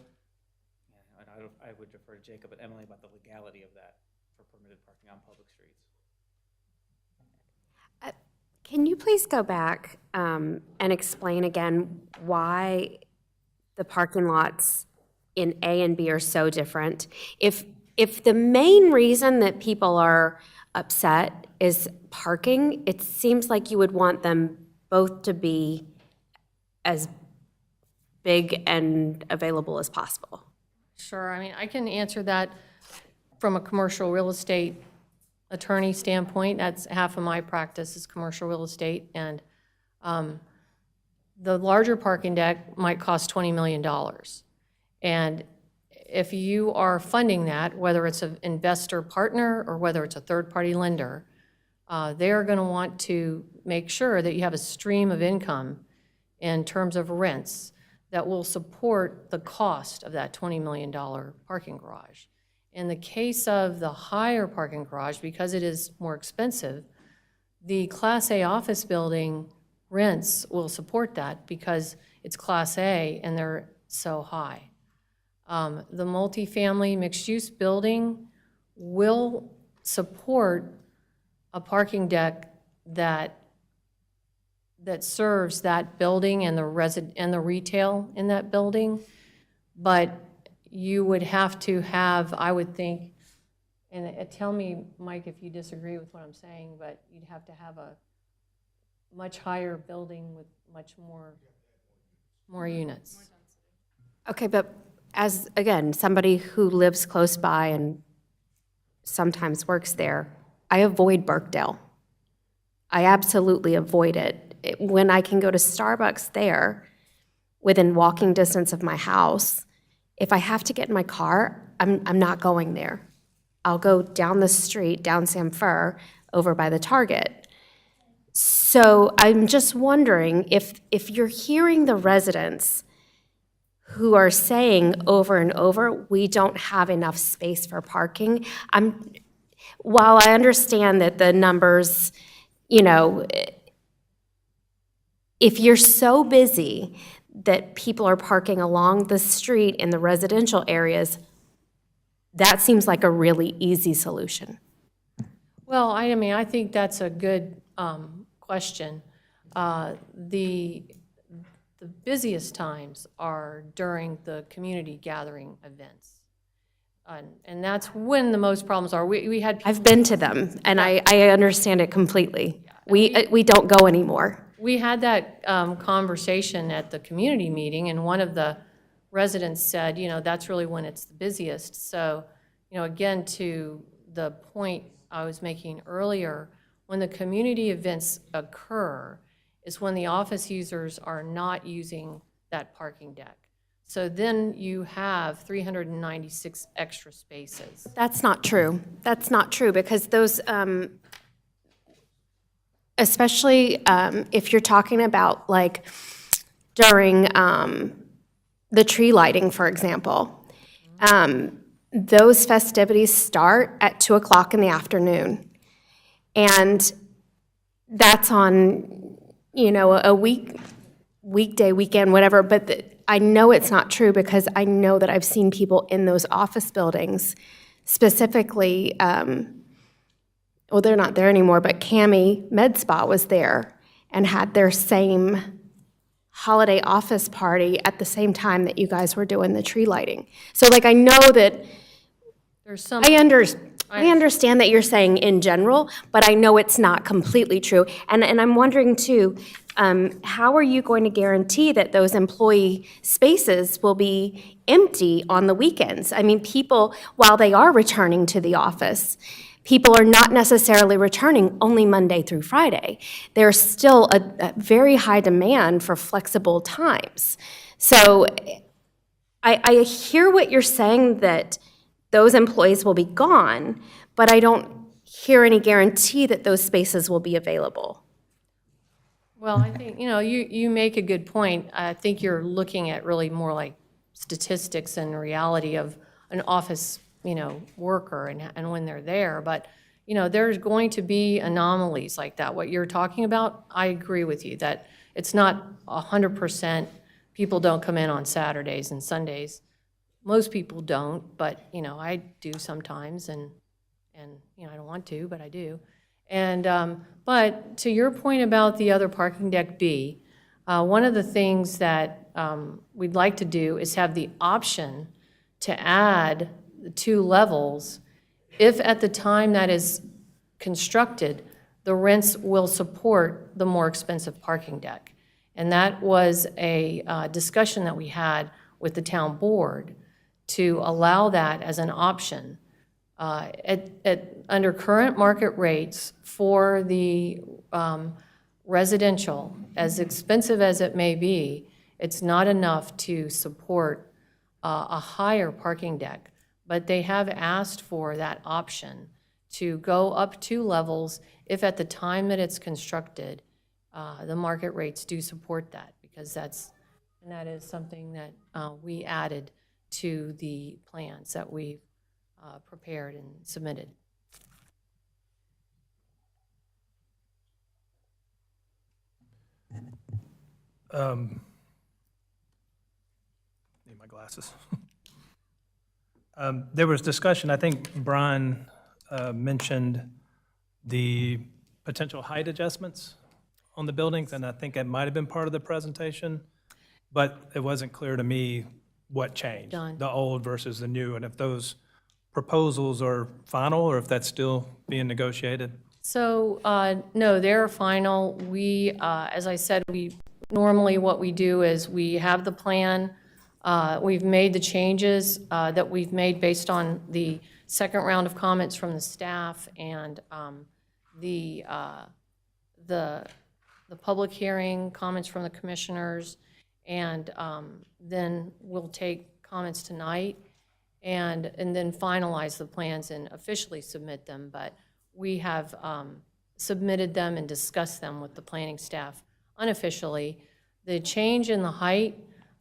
And I would defer to Jacob and Emily about the legality of that for permitted parking on public streets. Can you please go back and explain again why the parking lots in A and B are so different? If the main reason that people are upset is parking, it seems like you would want them both to be as big and available as possible. Sure, I mean, I can answer that from a commercial real estate attorney standpoint. That's half of my practice is commercial real estate, and the larger parking deck might cost $20 million. And if you are funding that, whether it's an investor partner or whether it's a third-party lender, they're going to want to make sure that you have a stream of income in terms of rents that will support the cost of that $20 million parking garage. In the case of the higher parking garage, because it is more expensive, the Class A office building rents will support that because it's Class A and they're so high. The multifamily mixed-use building will support a parking deck that serves that building and the retail in that building, but you would have to have, I would think, and tell me, Mike, if you disagree with what I'm saying, but you'd have to have a much higher building with much more units. Okay, but as, again, somebody who lives close by and sometimes works there, I avoid Birkdale. I absolutely avoid it. When I can go to Starbucks there, within walking distance of my house, if I have to get in my car, I'm not going there. I'll go down the street, down Sam Fur, over by the Target. So I'm just wondering if you're hearing the residents who are saying over and over, we don't have enough space for parking. While I understand that the numbers, if you're so busy that people are parking along the street in the residential areas, that seems like a really easy solution. Well, I mean, I think that's a good question. the busiest times are during the community gathering events. And that's when the most problems are. We had. I've been to them, and I understand it completely. We don't go anymore. We had that conversation at the community meeting, and one of the residents said, that's really when it's the busiest. So, again, to the point I was making earlier, when the community events occur is when the office users are not using that parking deck. So then you have 396 extra spaces. That's not true. That's not true, because those, especially if you're talking about like during the tree lighting, for example, those festivities start at 2 o'clock in the afternoon. And that's on, a weekday, weekend, whatever, but I know it's not true because I know that I've seen people in those office buildings, specifically, well, they're not there anymore, but Cami Med Spa was there and had their same holiday office party at the same time that you guys were doing the tree lighting. So, like, I know that There's some. I understand that you're saying in general, but I know it's not completely true. And I'm wondering too, how are you going to guarantee that those employee spaces will be empty on the weekends? I mean, people, while they are returning to the office, people are not necessarily returning only Monday through Friday. There's still a very high demand for flexible times. So I hear what you're saying, that those employees will be gone, but I don't hear any guarantee that those spaces will be available. Well, I think, you make a good point. I think you're looking at really more like statistics and reality of an office, worker and when they're there. But, there's going to be anomalies like that. What you're talking about, I agree with you that it's not 100% people don't come in on Saturdays and Sundays. Most people don't, but, I do sometimes, and I don't want to, but I do. And, but to your point about the other parking deck B, one of the things that we'd like to do is have the option to add the 2 levels if at the time that is constructed, the rents will support the more expensive parking deck. And that was a discussion that we had with the town board to allow that as an option. Under current market rates for the residential, as expensive as it may be, it's not enough to support a higher parking deck. But they have asked for that option to go up 2 levels if at the time that it's constructed, the market rates do support that, because that is something that we added to the plans that we've prepared and submitted. Need my glasses. There was discussion, I think Brian mentioned the potential height adjustments on the buildings, and I think it might have been part of the presentation, but it wasn't clear to me what changed, Done. the old versus the new, and if those proposals are final or if that's still being negotiated. So, no, they're final. We, as I said, normally what we do is we have the plan. We've made the changes that we've made based on the second round of comments from the staff and the public hearing, comments from the commissioners, and then we'll take comments tonight and then finalize the plans and officially submit them. But we have submitted them and discussed them with the planning staff unofficially. The change in the height,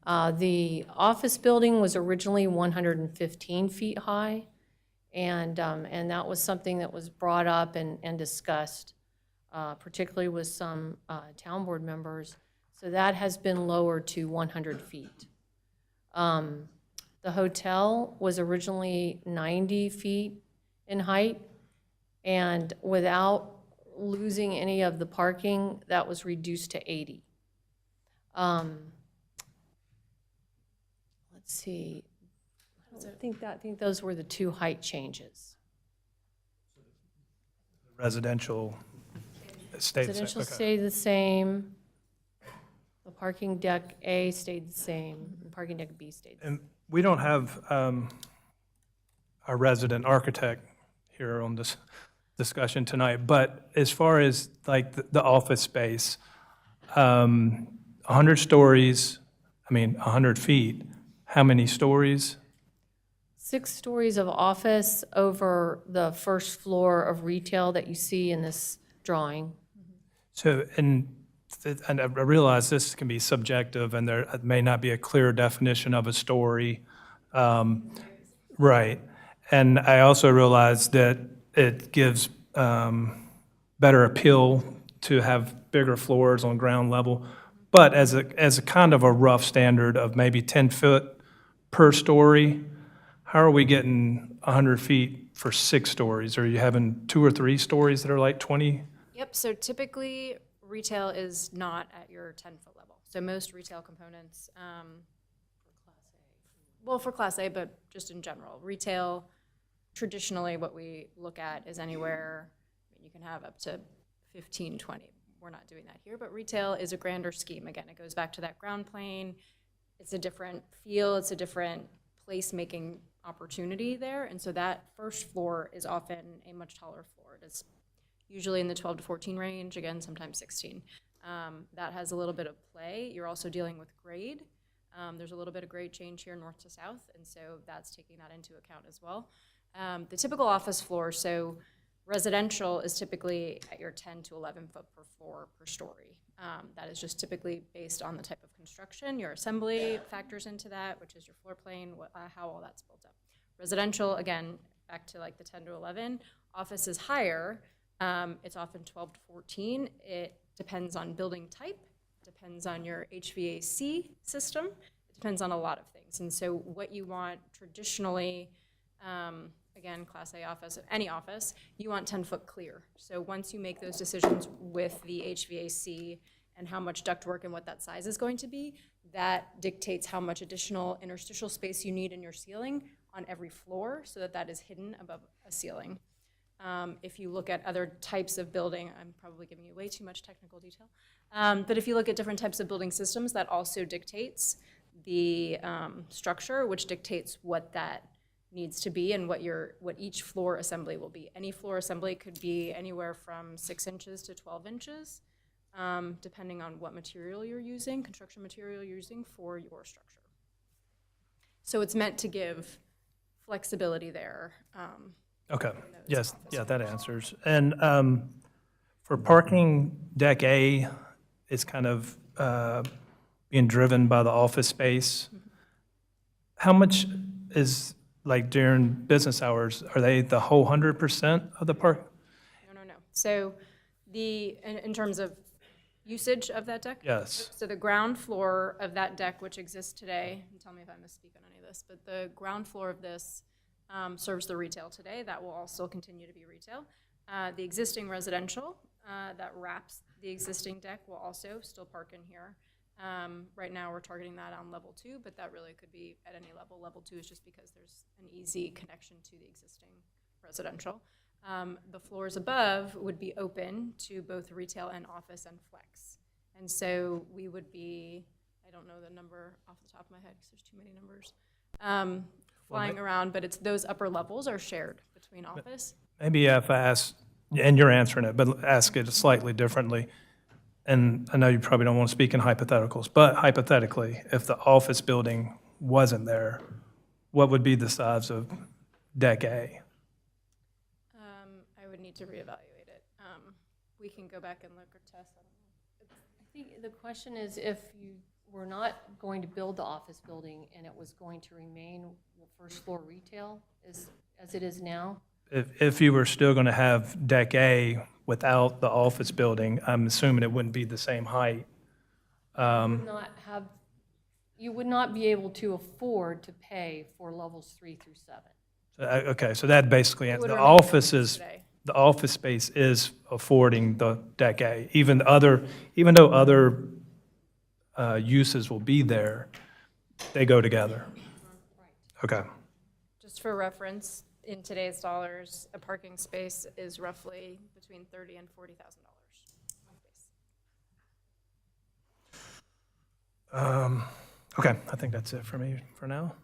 the office building was originally 115 feet high, and that was something that was brought up and discussed, particularly with some town board members. So that has been lowered to 100 feet. The hotel was originally 90 feet in height, and without losing any of the parking, that was reduced to 80. see, I think those were the two height changes. Residential stayed the same. Residential Okay. stayed the same. The parking deck A stayed the same, and parking deck B stayed the same. And we don't have our resident architect here on this discussion tonight, but as far as like the office space, 100 stories, 100 feet, how many stories? 6 stories of office over the first floor of retail that you see in this drawing. So, and I realize this can be subjective, and there may not be a clear definition of a story. Right. And I also realize that it gives better appeal to have bigger floors on ground level. But as a kind of a rough standard of maybe 10 foot per story, how are we getting 100 feet for 6 stories? Are you having 2 or 3 stories that are like 20? Yep, so typically, retail is not at your 10-foot level. So most retail components, well, for Class A, but just in general, retail, traditionally, what we look at is anywhere, you can have up to 15, 20. We're not doing that here, but retail is a grander scheme. Again, it goes back to that ground plane. It's a different feel, it's a different place-making opportunity there, and so that first floor is often a much taller floor. It's usually in the 12 to 14 range, again, sometimes 16. That has a little bit of play. You're also dealing with grade. There's a little bit of grade change here north to south, and so that's taking that into account as well. The typical office floor, so residential is typically at your 10 to 11 foot per floor per story. That is just typically based on the type of construction. Your assembly factors into that, which is your floor plane, how all that's built up. Residential, again, back to like the 10 to 11. Office is higher. It's often 12 to 14. It depends on building type, depends on your HVAC system. It depends on a lot of things. And so what you want traditionally, again, Class A office, any office, you want 10-foot clear. So once you make those decisions with the HVAC and how much ductwork and what that size is going to be, that dictates how much additional interstitial space you need in your ceiling on every floor so that that is hidden above a ceiling. If you look at other types of building, I'm probably giving you way too much technical detail, but if you look at different types of building systems, that also dictates the structure, which dictates what that needs to be and what each floor assembly will be. Any floor assembly could be anywhere from 6 inches to 12 inches, depending on what material you're using, construction material you're using for your structure. So it's meant to give flexibility there. Okay, yes, yeah, that answers. And for parking, deck A is kind of being driven by the office space. How much is, like during business hours, are they the whole 100% of the park? No. So in terms of usage of that deck? Yes. So the ground floor of that deck, which exists today, and tell me if I misspeak on any of this, but the ground floor of this serves the retail today. That will all still continue to be retail. The existing residential that wraps the existing deck will also still park in here. Right now, we're targeting that on level 2, but that really could be at any level. Level 2 is just because there's an easy connection to the existing residential. The floors above would be open to both retail and office and flex. And so we would be, I don't know the number off the top of my head because there's too many numbers, flying around, but it's those upper levels are shared between office. Maybe if I ask, and you're answering it, but ask it slightly differently. And I know you probably don't want to speak in hypotheticals, but hypothetically, if the office building wasn't there, what would be the size of deck A? I would need to reevaluate it. We can go back and look or test. I think the question is if you were not going to build the office building and it was going to remain first floor retail as it is now? If you were still going to have deck A without the office building, I'm assuming it wouldn't be the same height. You would not be able to afford to pay for levels 3 through 7. Okay, so that basically, would the remain office as is, today. the office space is affording the deck A. Even though other uses will be there, they go together. Okay. Just for reference, in today's dollars, a parking space is roughly between $30,000 and $40,000. Okay, I think that's it for me for now.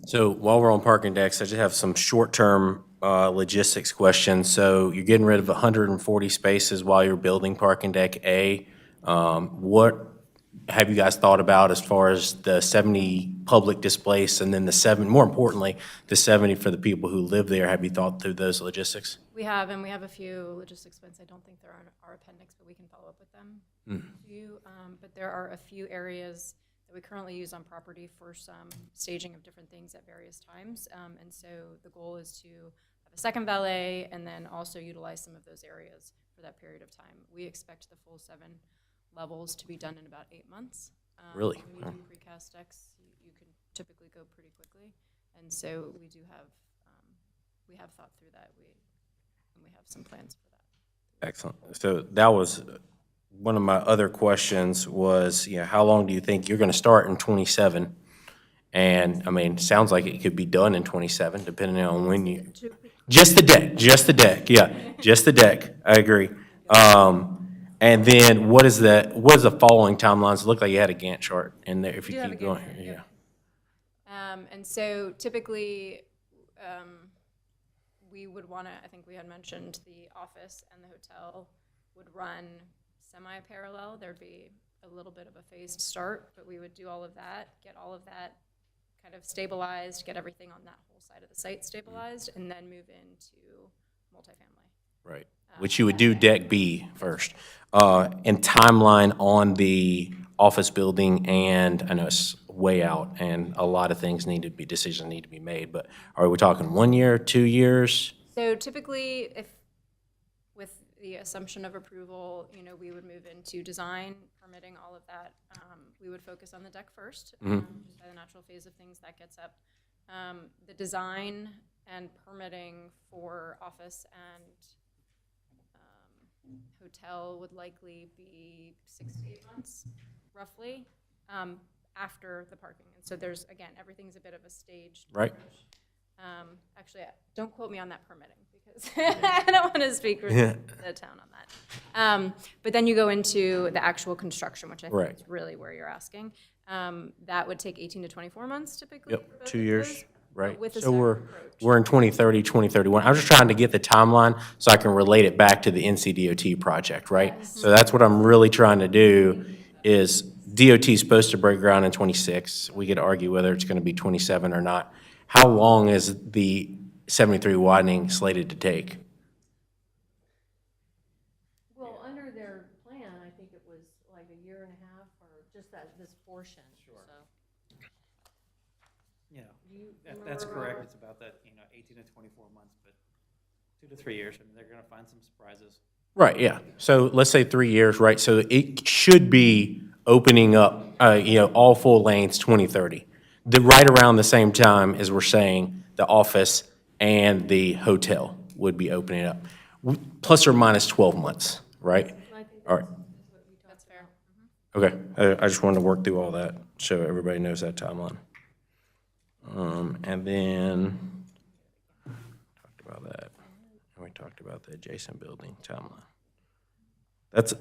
So while we're on parking decks, I just have some short-term logistics questions. So you're getting rid of 140 spaces while you're building parking deck A. What have you guys thought about as far as the 70 public displaced and then the 7, more importantly, the 70 for the people who live there? Have you thought through those logistics? We have, and we have a few logistics points. I don't think they're on our appendix, but we can follow up with them to you. But there are a few areas that we currently use on property for some staging of different things at various times. And so the goal is to have a second valet and then also utilize some of those areas for that period of time. We expect the full 7 levels to be done in about 8 months. Really? When you do precast decks, you can typically go pretty quickly. And so we do have, we have thought through that. We have some plans for that. Excellent. So that was one of my other questions was, how long do you think you're going to start in 27? And I mean, sounds like it could be done in 27, depending on when you, just the deck, yeah, just the deck. I agree. And then what is the following timelines? It looked like you had a Gantt chart in there if you keep going. Yeah. And so typically, we would want to, I think we had mentioned the office and the hotel would run semi-parallel. There'd be a little bit of a phased start, but we would do all of that, get all of that kind of stabilized, get everything on that whole side of the site stabilized, and then move into multifamily. Right. Which you would do deck B first. And timeline on the office building, and I know it's way out and a lot of decisions need to be made, but are we talking 1 year, 2 years? So typically, if with the assumption of approval, we would move into design, permitting, all of that. We would focus on the deck first, just by the natural phase of things that gets up. The design and permitting for office and hotel would likely be 6 to 8 months, roughly, after the parking. And so there's, again, everything's a bit of a staged Right. approach. Actually, don't quote me on that permitting, because I don't want to speak for the town on that. But then you go into the actual construction, which I think Right. is really where you're asking. That would take 18 to 24 months typically. Yep, for both 2 of years, those, right? with a So staggered we're approach. in 2030, 2031. I'm just trying to get the timeline so I can relate it back to the NCDOT project, right? So that's what I'm really trying to do is DOT is supposed to break ground in 26. We could argue whether it's going to be 27 or not. How long is the 73 widening slated to take? Well, under their plan, I think it was like a year and a half or just this portion, so. Yeah, You that's remember- correct. It's about that, 18 to 24 months, but 2 to 3 years, they're going to find some surprises. Right, yeah. So let's say 3 years, right? So it should be opening up, all full lanes 2030. Right around the same time as we're saying the office and the hotel would be opening up, plus or minus 12 months, right? All right. That's fair. Okay, I just wanted to work through all that, so everybody knows that timeline. And then, talked about that, and we talked about the adjacent building timeline. That's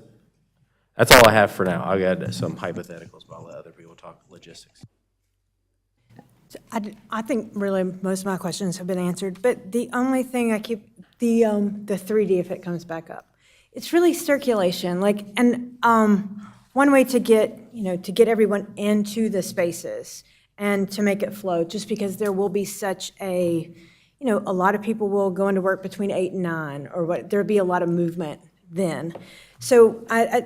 all I have for now. I got some hypotheticals, but I'll let other people talk logistics. I think really most of my questions have been answered, but the only thing I keep, the 3D, if it comes back up, it's really circulation, one way to get everyone into the spaces and to make it flow, just because there will be such a lot of people will go into work between 8 and 9, or there'll be a lot of movement then. So I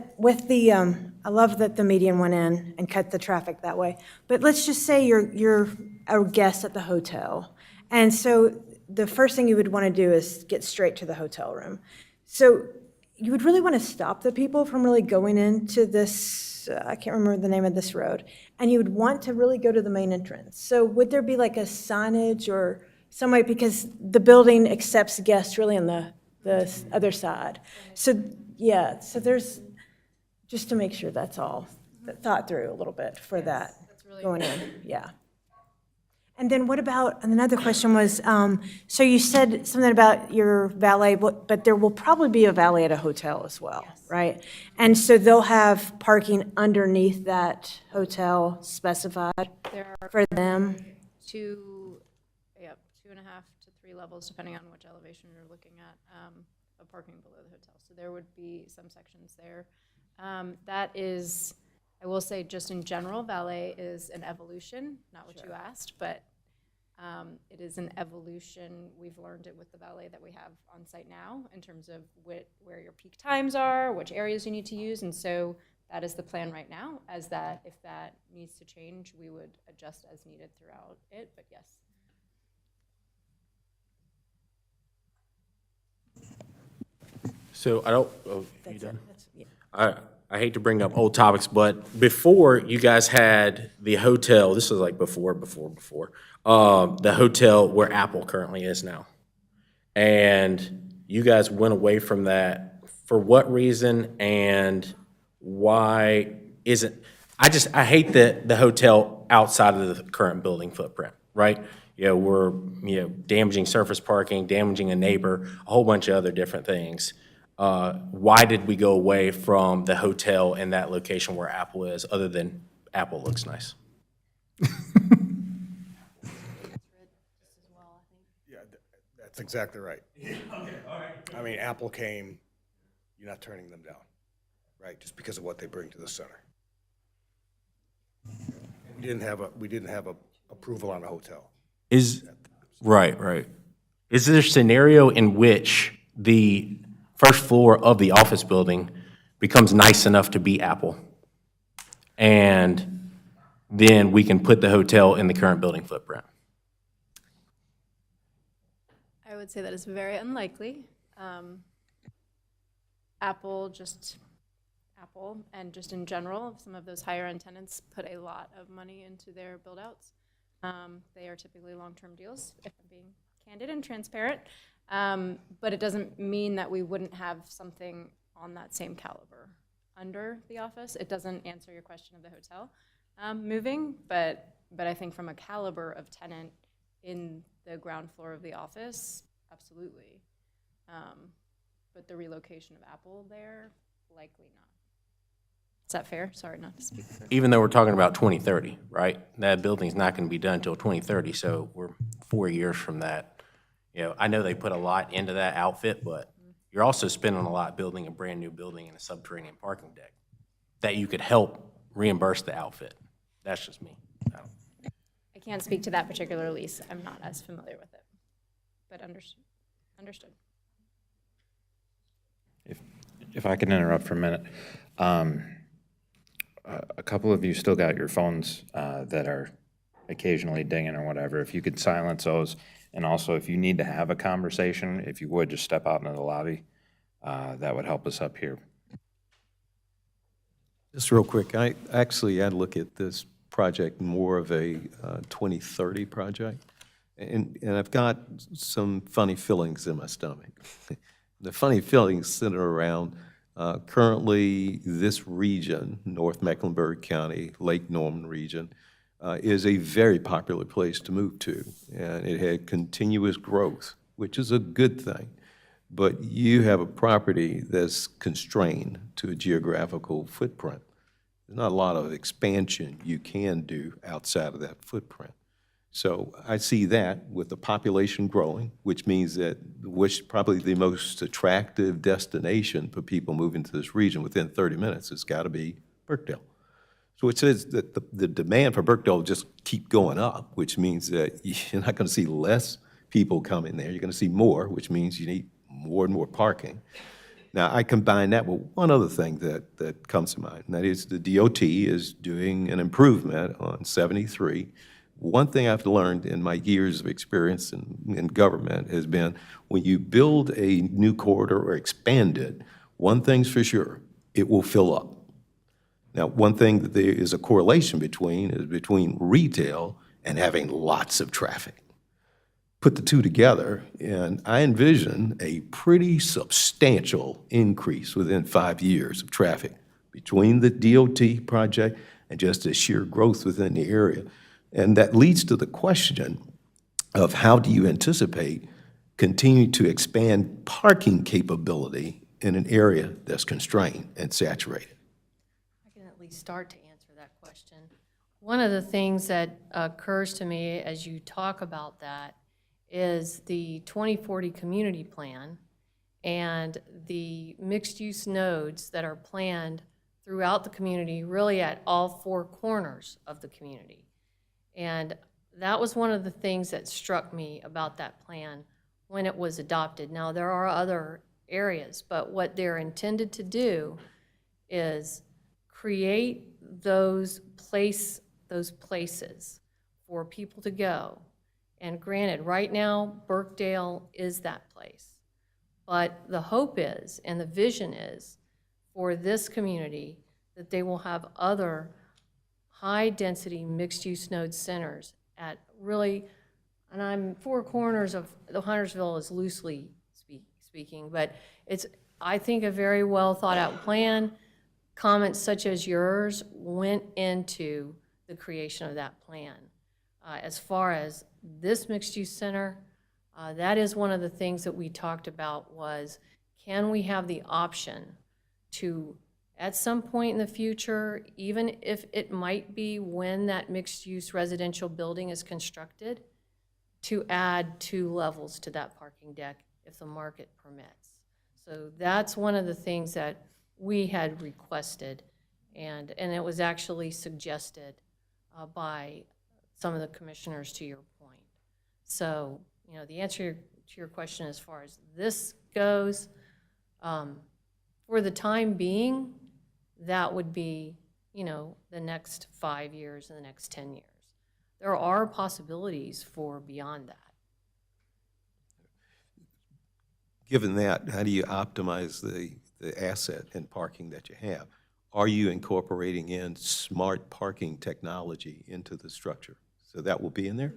love that the median went in and cut the traffic that way. But let's just say you're a guest at the hotel. And so the first thing you would want to do is get straight to the hotel room. So you would really want to stop the people from really going into this, I can't remember the name of this road. And you would want to really go to the main entrance. So would there be like a signage or some way, because the building accepts guests really on the other side. So, yeah, so there's, just to make sure that's all thought through a little bit for that That's really going in, yeah. And then what about, another question was, so you said something about your valet, but there will probably be a valet at a hotel as well, right? And so they'll have parking underneath that hotel specified for them? 2.5 to 3 levels, depending on which elevation you're looking at, of parking below the hotel. So there would be some sections there. That is, I will say, just in general, valet is an evolution, not what you asked, but it is an evolution. We've learned it with the valet that we have on site now in terms of where your peak times are, which areas you need to use, and so that is the plan right now, as that if that needs to change, we would adjust as needed throughout it, but yes. So I don't, oh, you done? I hate to bring up old topics, but before you guys had the hotel, this was like before, the hotel where Apple currently is now. And you guys went away from that. For what reason and why isn't, I hate the hotel outside of the current building footprint, right? We're, damaging surface parking, damaging a neighbor, a whole bunch of other different things. Why did we go away from the hotel in that location where Apple is, other than Apple looks nice? Yeah, that's exactly right. I mean, Apple came, you're not turning them down, right? Just because of what they bring to the center. We didn't have a approval on a hotel. Right. Is there a scenario in which the first floor of the office building becomes nice enough to be Apple? And then we can put the hotel in the current building footprint? I would say that is very unlikely. Apple, and just in general, some of those higher end tenants put a lot of money into their build outs. They are typically long-term deals, if I'm being candid and transparent. But it doesn't mean that we wouldn't have something on that same caliber under the office. It doesn't answer your question of the hotel moving, but I think from a caliber of tenant in the ground floor of the office, absolutely. But the relocation of Apple there, likely not. Is that fair? Sorry, not to speak for. Even though we're talking about 2030, right? That building's not going to be done until 2030, so we're 4 years from that. I know they put a lot into that outfit, but you're also spending a lot building a brand-new building and a subterranean parking deck that you could help reimburse the outfit. That's just me. I can't speak to that particular lease. I'm not as familiar with it, but understood. If I can interrupt for a minute. A couple of you still got your phones that are occasionally dinging or whatever. If you could silence those, and also if you need to have a conversation, if you would, just step out into the lobby. That would help us up here. Just real quick, I'd look at this project more of a 2030 project. And I've got some funny feelings in my stomach. The funny feelings center around currently this region, North Mecklenburg County, Lake Norman region, is a very popular place to move to. And it had continuous growth, which is a good thing. But you have a property that's constrained to a geographical footprint. There's not a lot of expansion you can do outside of that footprint. So I see that with the population growing, which means that probably the most attractive destination for people moving to this region within 30 minutes has got to be Birkdale. So it says that the demand for Birkdale will just keep going up, which means that you're not going to see less people coming there. You're going to see more, which means you need more and more parking. Now, I combine that with one other thing that comes to mind, and that is the DOT is doing an improvement on 73. One thing I've learned in my years of experience in government has been when you build a new corridor or expand it, one thing's for sure, it will fill up. Now, one thing that there is a correlation between is between retail and having lots of traffic. Put the two together, and I envision a pretty substantial increase within 5 years of traffic between the DOT project and just the sheer growth within the area. And that leads to the question of how do you anticipate continue to expand parking capability in an area that's constrained and saturated? I can at least start to answer that question. One of the things that occurs to me as you talk about that is the 2040 community plan and the mixed-use nodes that are planned throughout the community, really at all four corners of the community. And that was one of the things that struck me about that plan when it was adopted. Now, there are other areas, but what they're intended to do is create those places for people to go. And granted, right now, Birkdale is that place. But the hope is, and the vision is, for this community, that they will have other high-density mixed-use node centers at really, and I'm four corners of the Huntersville is loosely speaking, but it's, I think, a very well thought-out plan. Comments such as yours went into the creation of that plan. As far as this mixed-use center, that is one of the things that we talked about was, can we have the option to, at some point in the future, even if it might be when that mixed-use residential building is constructed, to add 2 levels to that parking deck if the market permits. So that's one of the things that we had requested, and it was actually suggested by some of the commissioners, to your point. So, you know, the answer to your question as far as this goes, for the time being, that would be, you know, the next 5 years and the next 10 years. There are possibilities for beyond that. Given that, how do you optimize the asset and parking that you have? Are you incorporating in smart parking technology into the structure? So that will be in there?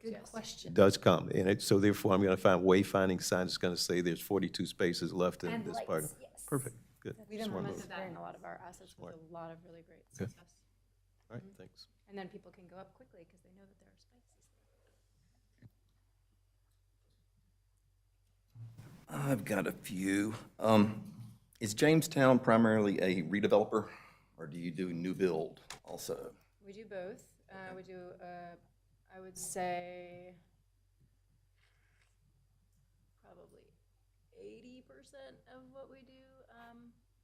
Good question. It does come, and so therefore I'm going to find wayfinding signs that's going to say there's 42 spaces left in this part. Perfect, good. We've Smart implemented move. that in a lot of our assets with a lot of really great Okay. success. All right, thanks. And then people can go up quickly because they know that there are spaces. I've got a few. Is Jamestown primarily a redeveloper, or do you do new build also? We do both. We do, I would say, probably 80% of what we do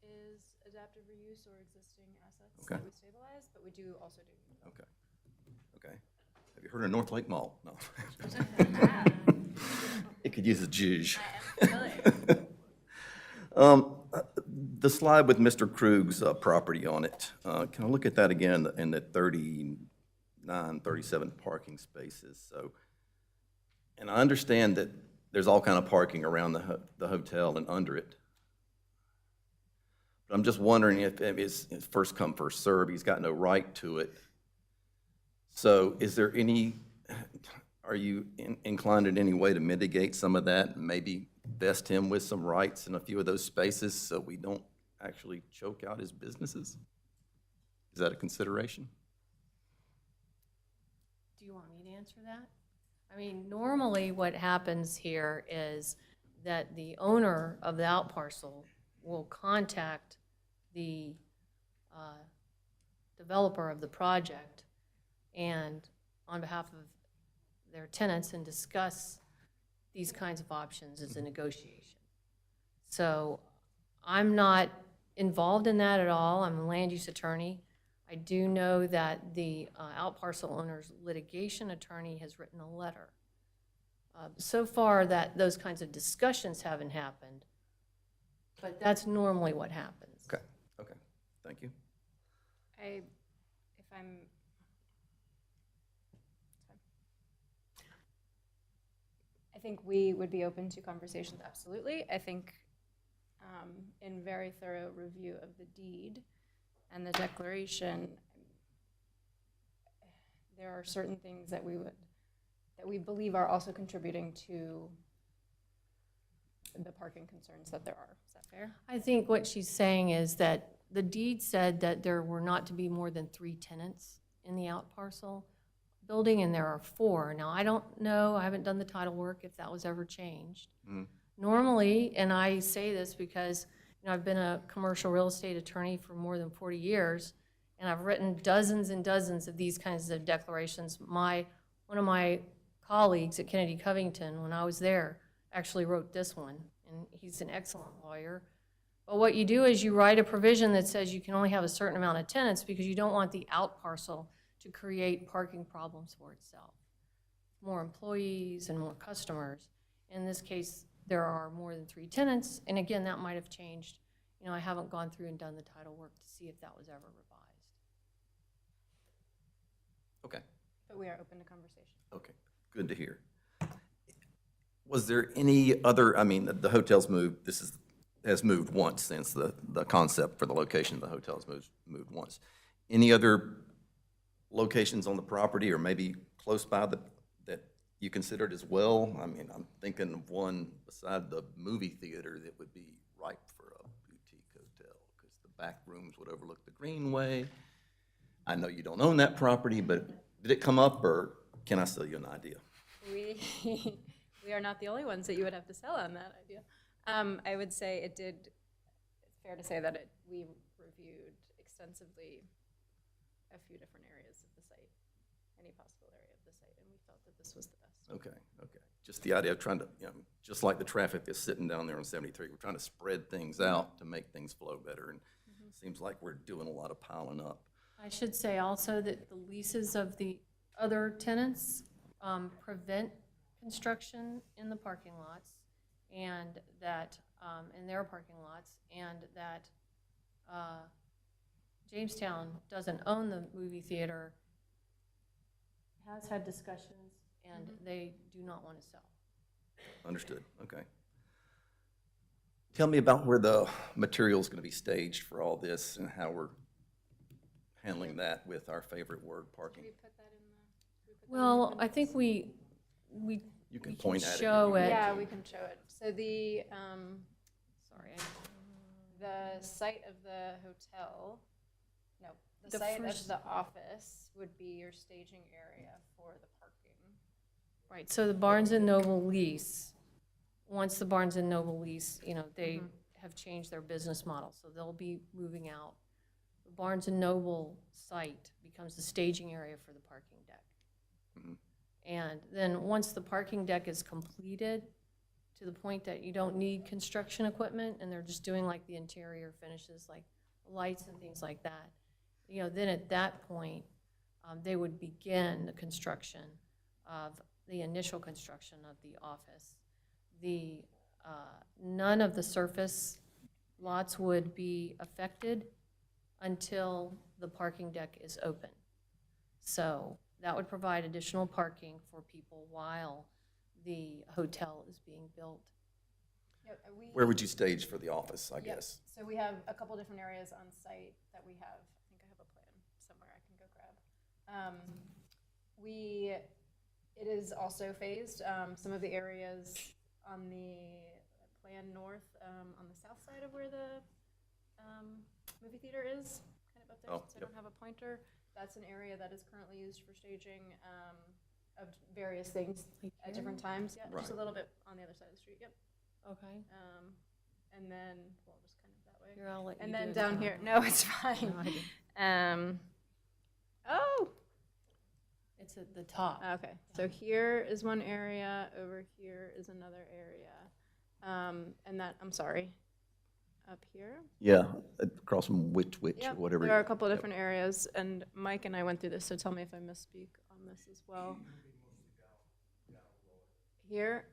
is adaptive reuse or existing assets Okay. that we stabilize, but we do also do. Okay. Okay. Have you heard of North Lake Mall? No. It could use a zhuzh. The slide with Mr. Krug's property on it, can I look at that again in the 39, 37 parking spaces? So, and I understand that there's all kind of parking around the hotel and under it. But I'm just wondering if it's first come, first serve. He's got no right to it. So is there any, are you inclined in any way to mitigate some of that and maybe vest him with some rights in a few of those spaces so we don't actually choke out his businesses? Is that a consideration? Do you want me to answer that? I mean, normally what happens here is that the owner of the out parcel will contact the developer of the project and on behalf of their tenants and discuss these kinds of options as a negotiation. So I'm not involved in that at all. I'm a land use attorney. I do know that the out parcel owner's litigation attorney has written a letter. So far that those kinds of discussions haven't happened, but that's normally what happens. Okay, okay, thank you. I think we would be open to conversations, absolutely. I think in very thorough review of the deed and the declaration, there are certain things that we believe are also contributing to the parking concerns that there are. Is that fair? I think what she's saying is that the deed said that there were not to be more than 3 tenants in the out parcel, building, and there are 4. Now, I don't know, I haven't done the title work if that was ever changed. Normally, and I say this because, you know, I've been a commercial real estate attorney for more than 40 years, and I've written dozens and dozens of these kinds of declarations. One of my colleagues at Kennedy Covington, when I was there, actually wrote this one, and he's an excellent lawyer. But what you do is you write a provision that says you can only have a certain amount of tenants because you don't want the out parcel to create parking problems for itself. More employees and more customers. In this case, there are more than 3 tenants, and again, that might have changed. You know, I haven't gone through and done the title work to see if that was ever revised. Okay, But we are open to conversation. okay, good to hear. Was there any other, I mean, the hotel's moved, has moved once since the concept for the location of the hotel's moved once. Any other locations on the property or maybe close by that you considered as well? I mean, I'm thinking of one beside the movie theater that would be ripe for a boutique hotel because the back rooms would overlook the Greenway. I know you don't own that property, but did it come up or can I sell you an idea? We are not the only ones that you would have to sell on that idea. I would say it did, it's fair to say that we reviewed extensively a few different areas of the site, any possible area of the site, and we felt that this was the best. Okay. Just the idea of trying to, you know, just like the traffic that's sitting down there on 73, we're trying to spread things out to make things flow better. And it seems like we're doing a lot of piling up. I should say also that the leases of the other tenants prevent construction in the parking lots, and that, in their parking lots, and that Jamestown doesn't own the movie theater, has had discussions, and they do not want to sell. Understood, okay. Tell me about where the material's going to be staged for all this and how we're handling that with our favorite word, parking. Well, I think we You can point at it. show it. Yeah, we can show it. So the, Sorry. the site of the hotel, no, the The site first- of the office would be your staging area for the parking. Right, so the Barnes and Noble lease, once the Barnes and Noble lease, you know, they have changed their business model, so they'll be moving out. The Barnes and Noble site becomes the staging area for the parking deck. And then once the parking deck is completed, to the point that you don't need construction equipment, and they're just doing like the interior finishes, like lights and things like that, you know, then at that point, they would begin the construction of the initial construction of the office. The, none of the surface lots would be affected until the parking deck is open. So that would provide additional parking for people while the hotel is being built. Yep, Where would you stage for the office, I Yep. guess? So we have a couple different areas on site that we have. I think I have a plan somewhere I can go grab. It is also phased. Some of the areas on the plan north, on the south side of where the movie theater is, kind of up there, Oh, since I don't have a pointer. That's an area that is currently used for staging of various things at different times. Yeah, just a Right. little bit on the other side of the street. Yep. Okay. And then, well, just kind of that way. Here, I'll let you And do then it. down here, no, it's fine. No, I didn't. Oh, It's at the top. okay. So here is one area, over here is another area. And that, I'm sorry, up here. Yeah, across from Witch or Yep, whatever. there are a couple of different areas, and Mike and I went through this, so tell me if I misspeak on this as well. Here,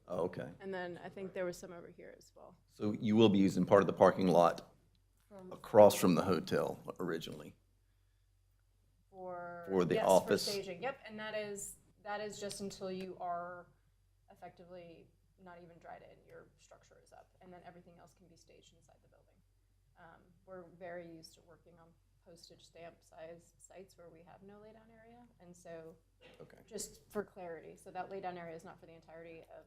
Oh, okay. and then I think there was some over here as well. So you will be using part of the parking lot across from the hotel originally? For the yes, office? For staging, yep, and that is just until you are effectively not even dried in, your structure is up, and then everything else can be staged inside the building. We're very used to working on postage stamp size sites where we have no laydown area, and so, just for clarity, so that laydown area is not for the entirety of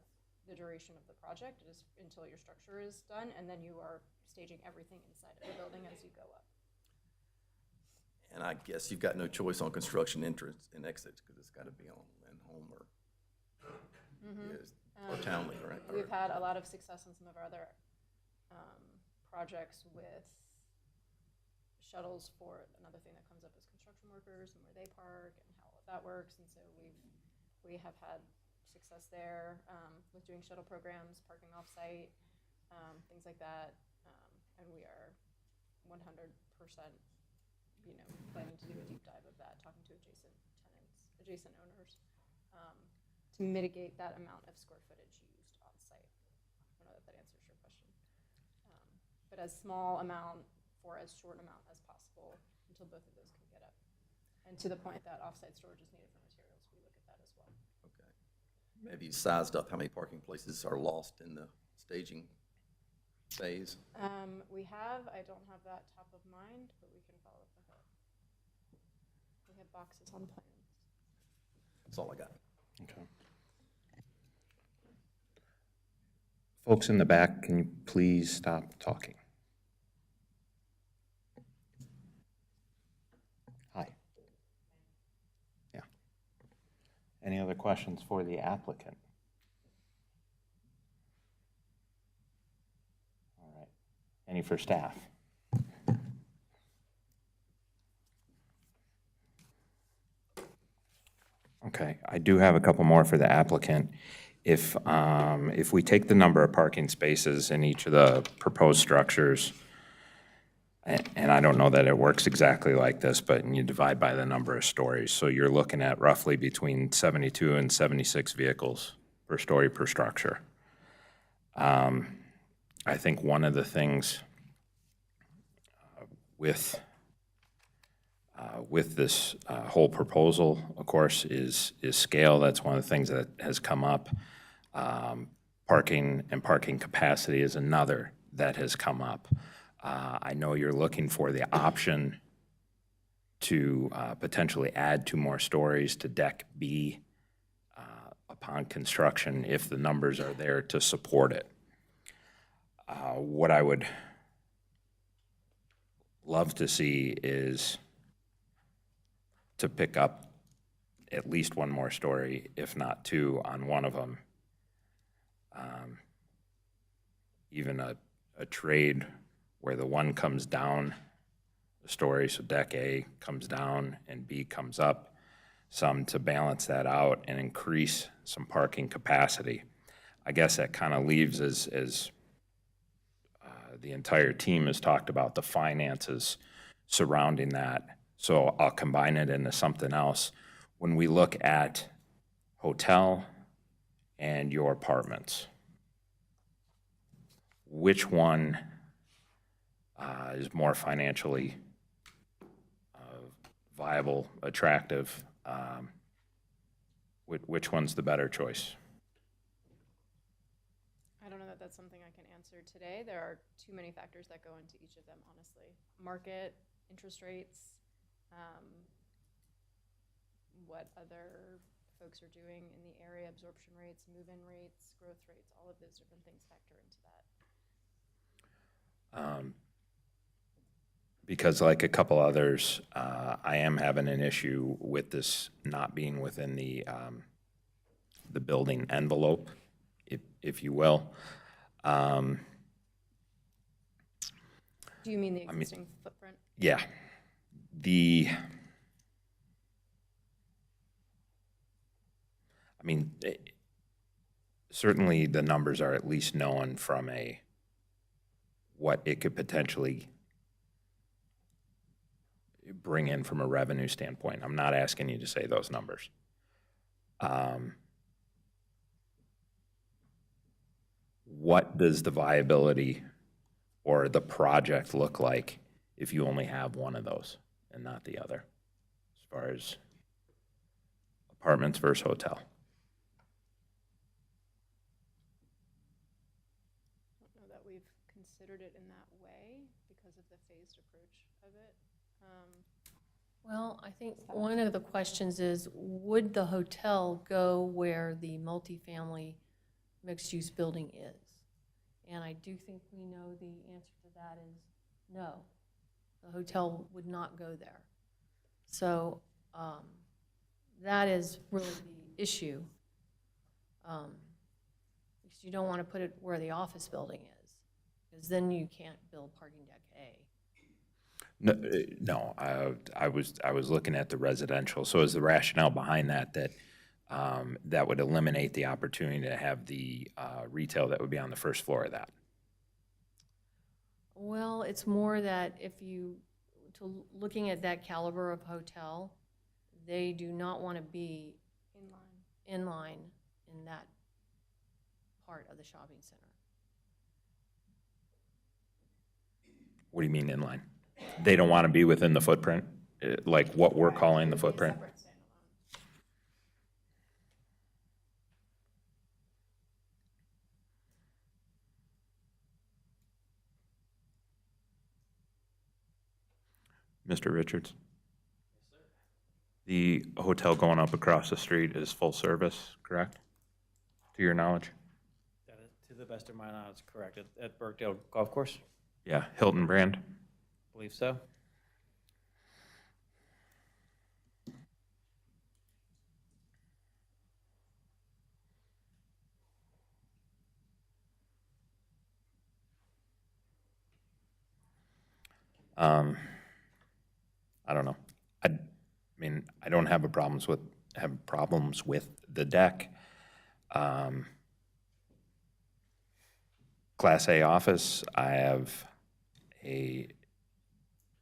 the duration of the project, it is until your structure is done, and then you are staging everything inside of the building as you go up. And I guess you've got no choice on construction entrance and exits, because it's got to be on Lindholm or or Townley, right? We've had a lot of success in some of our other projects with shuttles for another thing that comes up is construction workers and where they park and how that works. And so we have had success there with doing shuttle programs, parking off-site, things like that. And we are 100%, planning to do a deep dive of that, talking to adjacent tenants, adjacent owners, to mitigate that amount of square footage used on site. I don't know if that answers your question. But as small amount for as short amount as possible until both of those can get up. And to the point that offsite storage is needed for materials, we look at that as well. Okay. Maybe you sized up how many parking places are lost in the staging phase? We have, I don't have that top of mind, but we can follow up with it. We have boxes on plans. That's all I got. Okay. Folks in the back, can you please stop talking? Hi. Yeah. Any other questions for the applicant? All right. Any for staff? Okay, I do have a couple more for the applicant. If we take the number of parking spaces in each of the proposed structures, and I don't know that it works exactly like this, but you divide by the number of stories. So you're looking at roughly between 72 and 76 vehicles per story per structure. I think one of the things with this whole proposal, of course, is scale. That's one of the things that has come up. Parking and parking capacity is another that has come up. I know you're looking for the option to potentially add 2 more stories to deck B upon construction if the numbers are there to support it. What I would love to see is to pick up at least 1 more story, if not 2, on one of them. Even a trade where the one comes down the story, so deck A comes down and B comes up, some to balance that out and increase some parking capacity. I guess that kind of leaves as the entire team has talked about the finances surrounding that. So I'll combine it into something else. When we look at hotel and your apartments, which one is more financially viable, attractive? Which one's the better choice? I don't know that that's something I can answer today. There are too many factors that go into each of them, honestly. Market, interest rates, what other folks are doing in the area, absorption rates, move-in rates, growth rates, all of those different things factor into that. Because like a couple others, I am having an issue with this not being within the building envelope, if you will. Do you mean the existing footprint? Yeah. Certainly the numbers are at least known from what it could potentially bring in from a revenue standpoint. I'm not asking you to say those numbers. What does the viability or the project look like if you only have one of those and not the other, as far as apartments versus hotel? I don't know that we've considered it in that way because of the phased approach of it. Well, I think one of the questions is, would the hotel go where the multifamily mixed-use building is? And I do think we know the answer to that is no. The hotel would not go there. So that is really the issue. Because you don't want to put it where the office building is, because then you can't build parking deck A. No, I was looking at the residential, so is the rationale behind that, that would eliminate the opportunity to have the retail that would be on the first floor of that? Well, it's more that looking at that caliber of hotel, they do not want to be in line in that part of the shopping center. What do you mean inline? They don't want to be within the footprint, like what we're calling the footprint? Mr. Richards? The hotel going up across the street is full service, correct? To your knowledge? That is, to the best of my knowledge, correct. At Birkdale Golf Course? Yeah, Hilton brand? Believe so. I don't know. I mean, I don't have problems with the deck. Class A office, I have a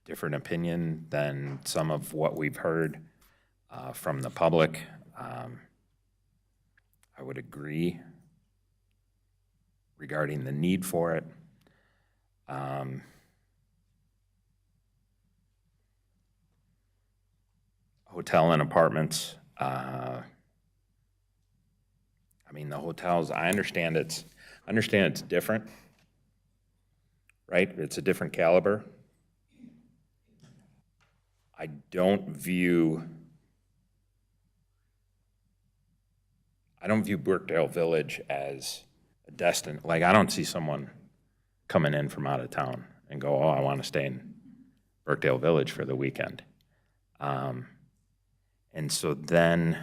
different opinion than some of what we've heard from the public. I would agree regarding the need for it. Hotel and apartments. I mean, the hotels, I understand it's different, right? It's a different caliber. I don't view Birkdale Village as a destination. Like, I don't see someone coming in from out of town and go, oh, I want to stay in Birkdale Village for the weekend. And so then,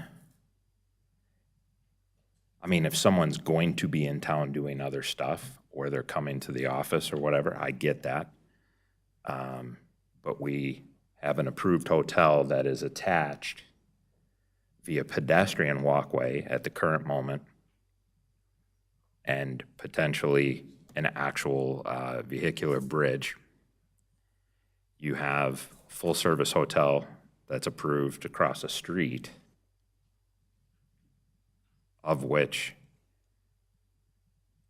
I mean, if someone's going to be in town doing other stuff, or they're coming to the office or whatever, I get that. But we have an approved hotel that is attached via pedestrian walkway at the current moment, and potentially an actual vehicular bridge. You have full-service hotel that's approved across the street, of which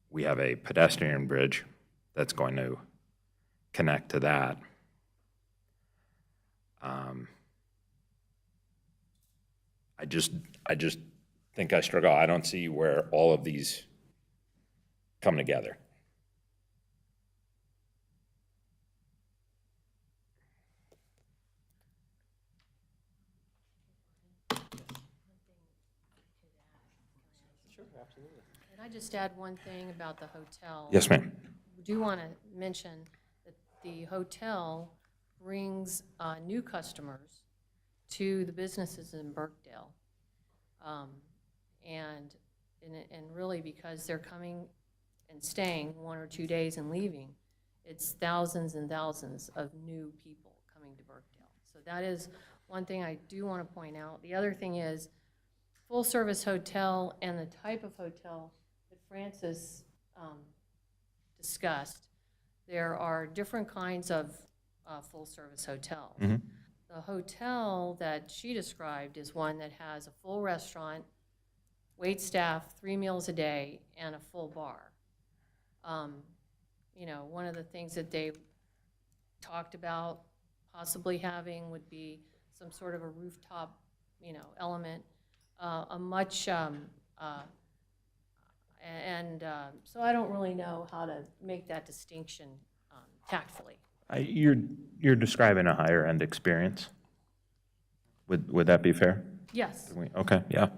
we have a pedestrian bridge that's going to connect to that. I just think I struggle. I don't see where all of these come together. Can I just add one thing about the hotel? Yes, ma'am. We do want to mention that the hotel brings new customers to the businesses in Birkdale. And really, because they're coming and staying 1 or 2 days and leaving, it's thousands and thousands of new people coming to Birkdale. So that is one thing I do want to point out. The other thing is, full-service hotel and the type of hotel that Francis discussed, there are different kinds of full-service hotels. The hotel that she described is one that has a full restaurant, wait staff, 3 meals a day, and a full bar. You know, one of the things that they talked about possibly having would be some sort of a rooftop, you know, element, so I don't really know how to make that distinction tactfully. You're describing a higher end experience. Would that be fair? Yes. Okay, yeah.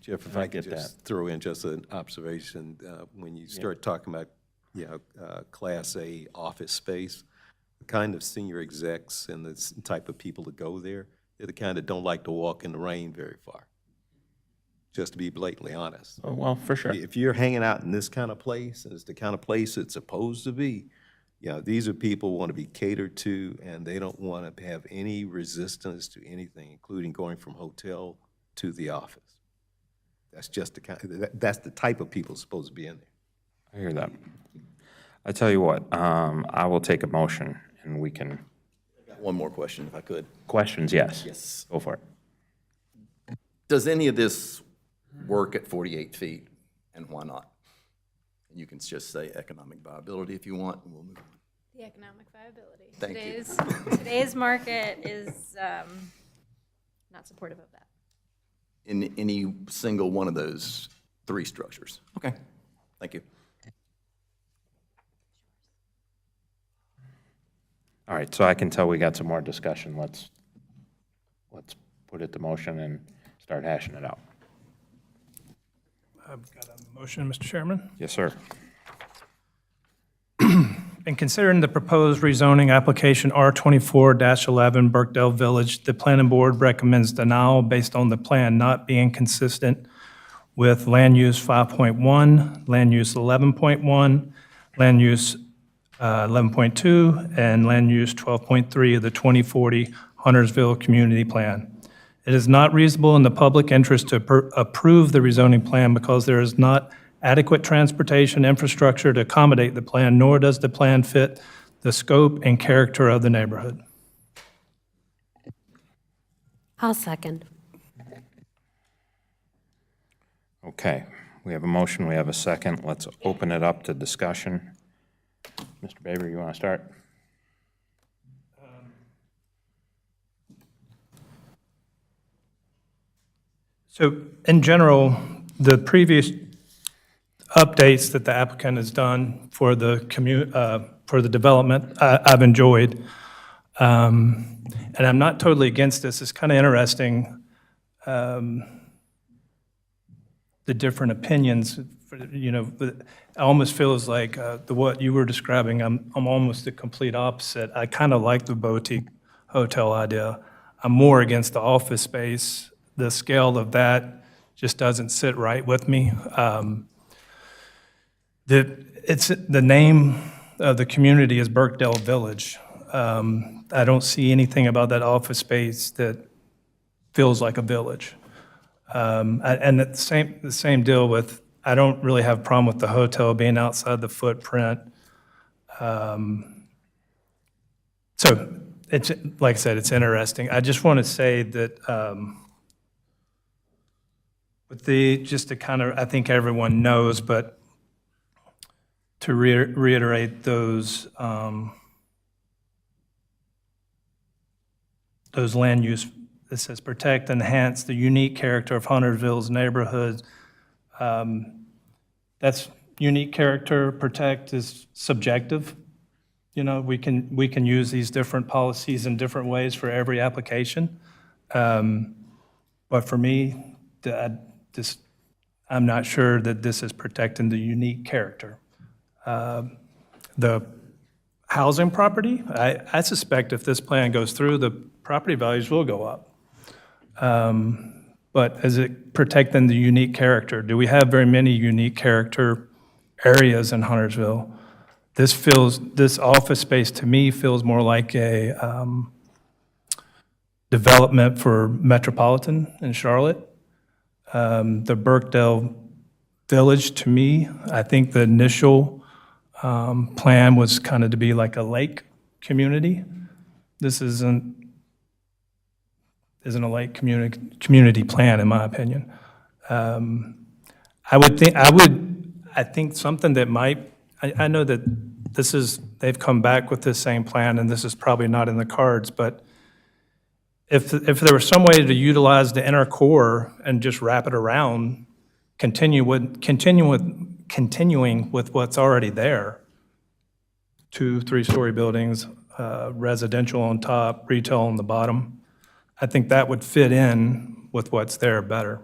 Jeff, if I could just throw in just an observation, when you start talking about Class A office space. The kind of senior execs and the type of people that go there, they're the kind that don't like to walk in the rain very far, just to be blatantly honest. Oh, well, for sure. If you're hanging out in this kind of place, and it's the kind of place it's supposed to be, these are people who want to be catered to, and they don't want to have any resistance to anything, including going from hotel to the office. That's just that's the type of people supposed to be in there. I hear that. I tell you what, I will take a motion, and we can, One more question, if I could. questions, yes. Yes. Go for it. Does any of this work at 48 feet, and why not? You can just say economic viability if you want, and we'll move on. The economic viability. Thank you. Today's market is not supportive of that. In any single one of those 3 structures? Okay, thank you. All right, so I can tell we got some more discussion. Let's put it to motion and start hashing it out. I've got a motion, Mr. Chairman. Yes, sir. In considering the proposed rezoning application R24-11 Birkdale Village, the planning board recommends denial based on the plan not being consistent with land use 5.1, land use 11.1, land use 11.2, and land use 12.3 of the 2040 Huntersville Community Plan. It is not reasonable in the public interest to approve the rezoning plan because there is not adequate transportation infrastructure to accommodate the plan, nor does the plan fit the scope and character of the neighborhood. I'll second. Okay, we have a motion, we have a second. Let's open it up to discussion. Mr. Baber, you want to start? So in general, the previous updates that the applicant has done for the development, I've enjoyed. And I'm not totally against this. It's kind of interesting, the different opinions. It almost feels like what you were describing, I'm almost the complete opposite. I kind of like the boutique hotel idea. I'm more against the office space. The scale of that just doesn't sit right with me. The name of the community is Birkdale Village. I don't see anything about that office space that feels like a village. And the same deal with, I don't really have a problem with the hotel being outside the footprint. So it's, like I said, it's interesting. I just want to say that just to kind of, I think everyone knows, but to reiterate those land use, it says protect, enhance the unique character of Huntersville's neighborhoods. That's unique character, protect is subjective. We can use these different policies in different ways for every application. But for me, I'm not sure that this is protecting the unique character. The housing property, I suspect if this plan goes through, the property values will go up. But is it protecting the unique character? Do we have very many unique character areas in Huntersville? This office space to me feels more like a development for Metropolitan in Charlotte. The Birkdale Village, to me, I think the initial plan was kind of to be like a lake community. This isn't a lake community plan, in my opinion. I think something that might, I know that they've come back with this same plan, and this is probably not in the cards, but if there was some way to utilize the inner core and just wrap it around, continuing with what's already there, 2, 3-story buildings, residential on top, retail on the bottom, I think that would fit in with what's there better.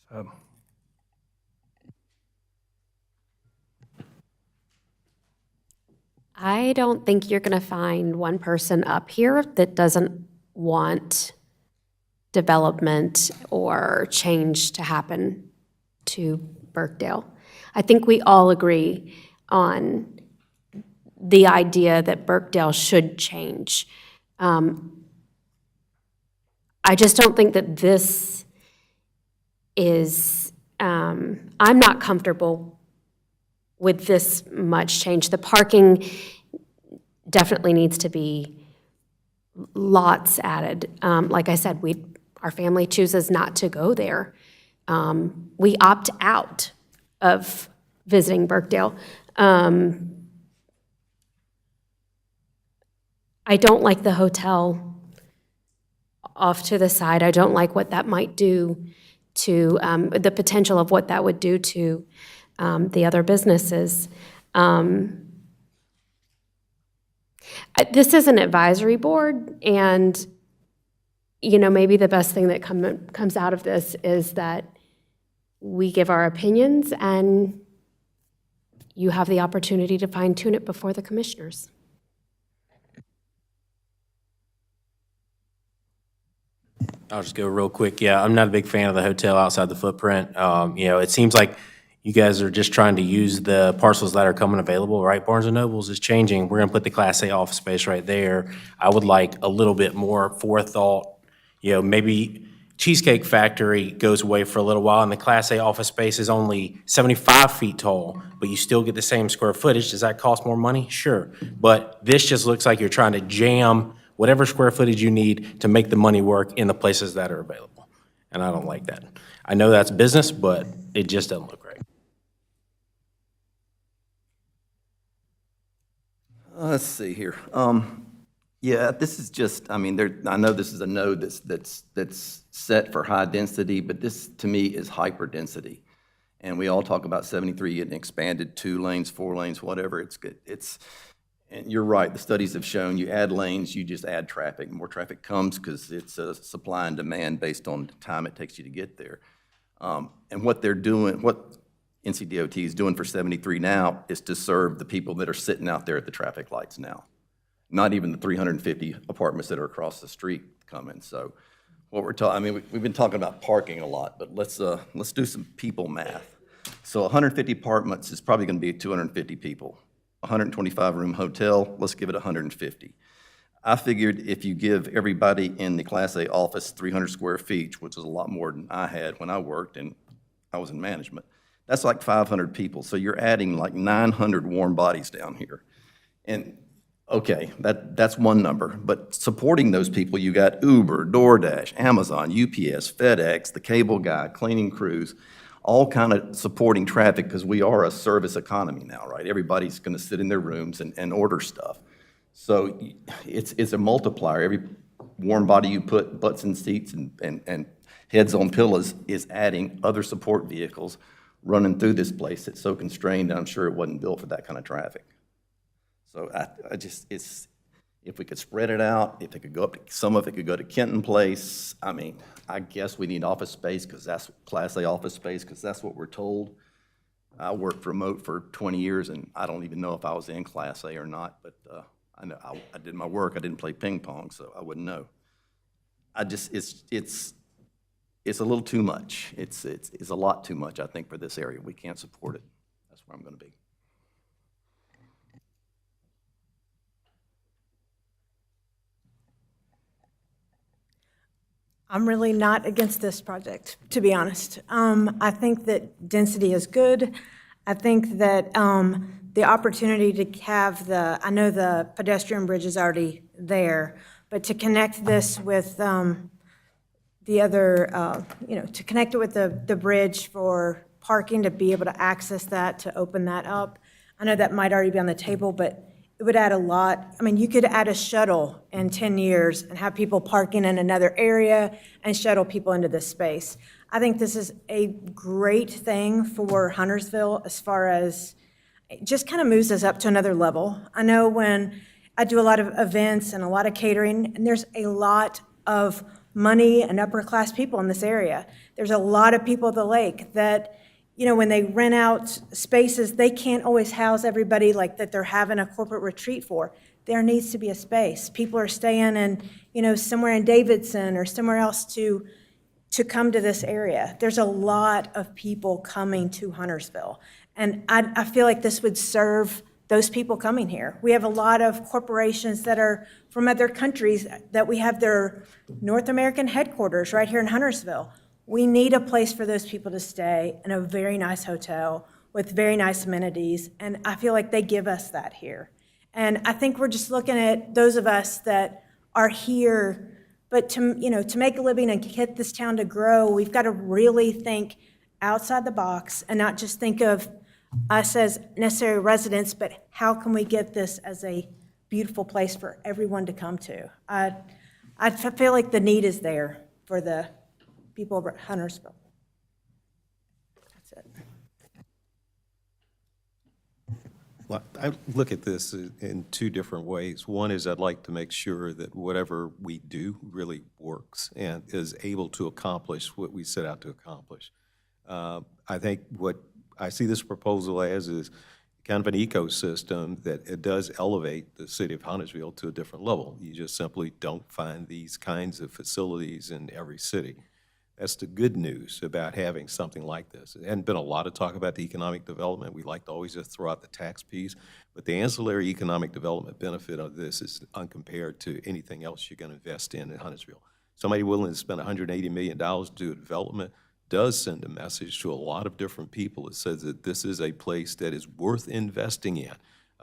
So. I don't think you're going to find one person up here that doesn't want development or change to happen to Burkdale. I think we all agree on the idea that Burkdale should change. I just don't think that this is, I'm not comfortable with this much change. The parking definitely needs to be lots added. Like I said, our family chooses not to go there. We opt out of visiting Burkdale. I don't like the hotel off to the side. I don't like what that might do to the potential of what that would do to the other businesses. This is an advisory board, and maybe the best thing that comes out of this is that we give our opinions, and you have the opportunity to fine-tune it before the commissioners. I'll just go real quick. Yeah, I'm not a big fan of the hotel outside the footprint. It seems like you guys are just trying to use the parcels that are coming available, right? Barnes & Nobles is changing. We're gonna put the Class A office space right there. I would like a little bit more forethought. Maybe Cheesecake Factory goes away for a little while and the Class A office space is only 75 feet tall, but you still get the same square footage. Does that cost more money? Sure. But this just looks like you're trying to jam whatever square footage you need to make the money work in the places that are available. And I don't like that. I know that's business, but it just doesn't look right. Let's see here. Yeah, this is just, I know this is a node that's set for high density, but this, to me, is hyper density. And we all talk about 73 getting expanded, 2 lanes, 4 lanes, whatever. It's good. And you're right, the studies have shown you add lanes, you just add traffic. More traffic comes because it's a supply and demand based on the time it takes you to get there. And what they're doing, what NCDOT is doing for 73 now is to serve the people that are sitting out there at the traffic lights now. Not even the 350 apartments that are across the street coming. So what we're talking, we've been talking about parking a lot, but let's do some people math. So 150 apartments is probably gonna be 250 people. 125-room hotel, let's give it 150. I figured if you give everybody in the Class A office 300 square feet, which is a lot more than I had when I worked and I was in management, that's like 500 people. So you're adding like 900 warm bodies down here. And okay, that's one number. But supporting those people, you got Uber, DoorDash, Amazon, UPS, FedEx, the cable guy, cleaning crews, all kind of supporting traffic because we are a service economy now, right? Everybody's going to sit in their rooms and order stuff. So it's a multiplier. Every warm body you put, butts in seats and heads on pillows, is adding other support vehicles running through this place that's so constrained. I'm sure it wasn't built for that kind of traffic. So if we could spread it out, if it could go up, some of it could go to Kenton Place. I guess we need office space because that's Class A office space because that's what we're told. I worked remote for 20 years and I don't even know if I was in Class A or not, but I know I did my work. I didn't play ping pong, so I wouldn't know. It's a little too much. It's a lot too much, I think, for this area. We can't support it. That's where I'm going to be. I'm really not against this project, to be honest. I think that density is good. I think that the opportunity to have I know the pedestrian bridge is already there, but to connect this with the other, to connect it with the bridge for parking, to be able to access that, to open that up. I know that might already be on the table, but it would add a lot. You could add a shuttle in 10 years and have people parking in another area and shuttle people into this space. I think this is a great thing for Huntersville as far as it just kind of moves us up to another level. I know when I do a lot of events and a lot of catering, and there's a lot of money and upper class people in this area. There's a lot of people at the lake that you know, when they rent out spaces, they can't always house everybody like that they're having a corporate retreat for. There needs to be a space. People are staying in, you know, somewhere in Davidson or somewhere else to come to this area. There's a lot of people coming to Huntersville. And I feel like this would serve those people coming here. We have a lot of corporations that are from other countries that we have their North American headquarters right here in Huntersville. We need a place for those people to stay in a very nice hotel with very nice amenities, and I feel like they give us that here. And I think we're just looking at those of us that are here, but to make a living and get this town to grow, we've got to really think outside the box and not just think of us as necessary residents, but how can we get this as a beautiful place for everyone to come to? I feel like the need is there for the people of Huntersville. That's it. Well, I look at this in two different ways. One is I'd like to make sure that whatever we do really works and is able to accomplish what we set out to accomplish. I think what I see this proposal as is kind of an ecosystem that it does elevate the city of Huntersville to a different level. You just simply don't find these kinds of facilities in every city. That's the good news about having something like this. There hadn't been a lot of talk about the economic development. We like to always just throw out the tax piece, but the ancillary economic development benefit of this is uncompared to anything else you're going to invest in Huntersville. Somebody willing to spend $180 million to do development does send a message to a lot of different people. It says that this is a place that is worth investing in.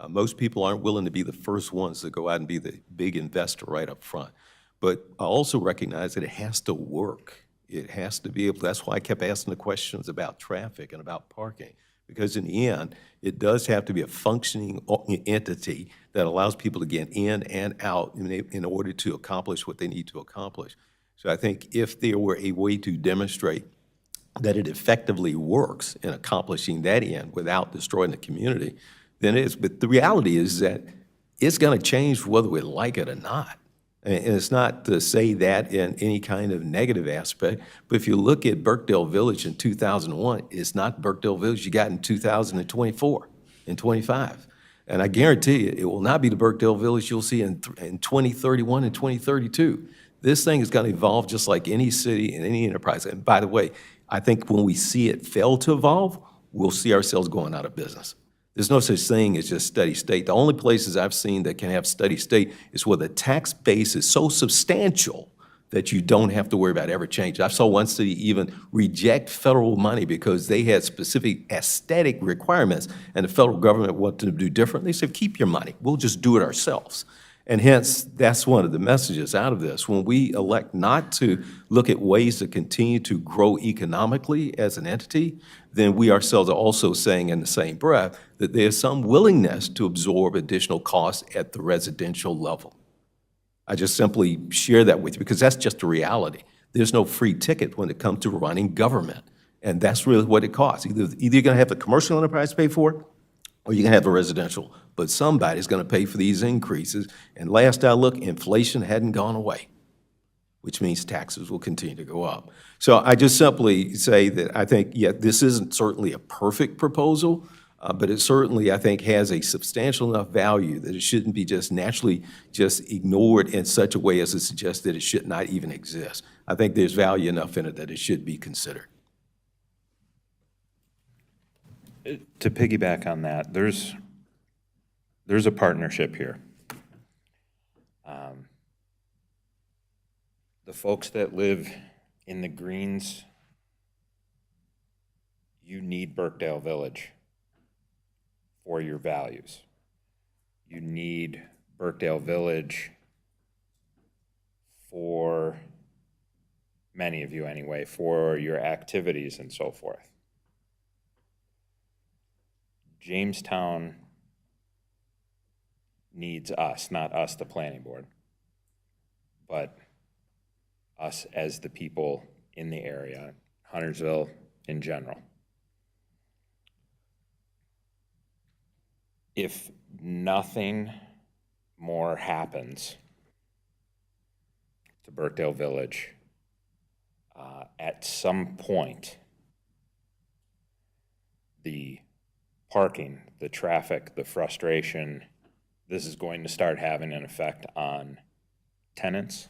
Most people aren't willing to be the first ones to go out and be the big investor right up front. But I also recognize that it has to work. It has to be able, that's why I kept asking the questions about traffic and about parking. Because in the end, it does have to be a functioning entity that allows people to get in and out in order to accomplish what they need to accomplish. So I think if there were a way to demonstrate that it effectively works in accomplishing that end without destroying the community, then it is. But the reality is that it's going to change whether we like it or not. And it's not to say that in any kind of negative aspect, but if you look at Birkdale Village in 2001, it's not Birkdale Village you got in 2024 and 25. And I guarantee you, it will not be the Birkdale Village you'll see in 2031 and 2032. This thing is going to evolve just like any city and any enterprise. And by the way, I think when we see it fail to evolve, we'll see ourselves going out of business. There's no such thing as just steady state. The only places I've seen that can have steady state is where the tax base is so substantial that you don't have to worry about ever change. I saw one city even reject federal money because they had specific aesthetic requirements, and the federal government wanted to do different. They said, keep your money. We'll just do it ourselves. And hence, that's one of the messages out of this. When we elect not to look at ways to continue to grow economically as an entity, then we ourselves are also saying in the same breath that there's some willingness to absorb additional costs at the residential level. I just simply share that with you because that's just a reality. There's no free ticket when it comes to running government. And that's really what it costs. Either you're going to have the commercial enterprise pay for it, or you can have the residential. But somebody's going to pay for these increases. And last I looked, inflation hadn't gone away, which means taxes will continue to go up. So I just simply say that I think, yeah, this isn't certainly a perfect proposal, but it certainly, I think, has a substantial enough value that it shouldn't be just naturally just ignored in such a way as to suggest that it should not even exist. I think there's value enough in it that it should be considered. To piggyback on that, there's a partnership here. The folks that live in the Greens, you need Birkdale Village for your values. You need Birkdale Village for, many of you anyway, for your activities and so forth. Jamestown needs us, not us, the planning board, but us as the people in the area, Huntersville in general. If nothing more happens to Birkdale Village, at some point, the parking, the traffic, the frustration, this is going to start having an effect on tenants.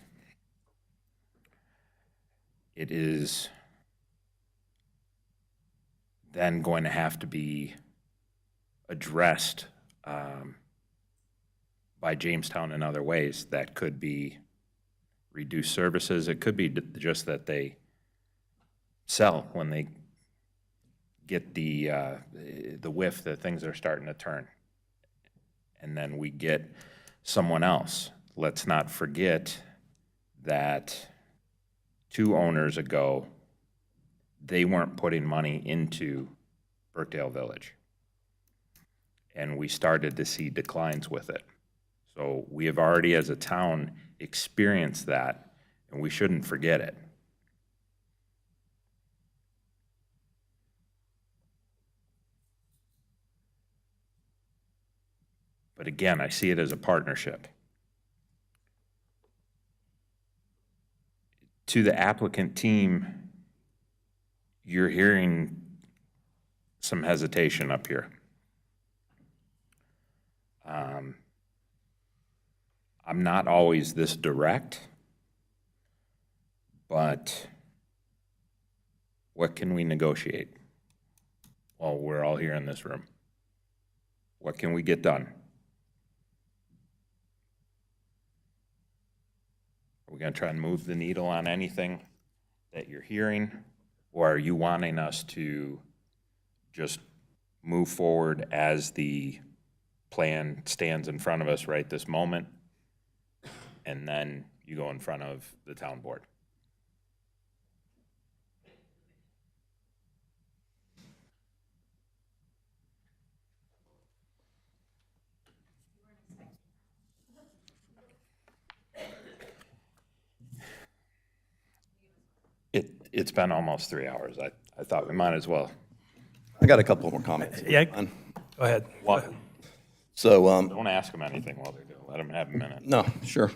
It is then going to have to be addressed by Jamestown in other ways. That could be reduced services. It could be just that they sell when they get the whiff that things are starting to turn. And then we get someone else. Let's not forget that 2 owners ago, they weren't putting money into Birkdale Village. And we started to see declines with it. So we have already, as a town, experienced that, and we shouldn't forget it. But again, I see it as a partnership. To the applicant team, you're hearing some hesitation up here. I'm not always this direct, but what can we negotiate? Well, we're all here in this room. What can we get done? Are we going to try and move the needle on anything that you're hearing? Or are you wanting us to just move forward as the plan stands in front of us right this moment, and then you go in front of the town board? It's been almost 3 hours. I thought we might as well. I got a couple more comments. Yeah, go ahead. What? So, Don't ask them anything while they're doing. Let them have a minute. no, sure.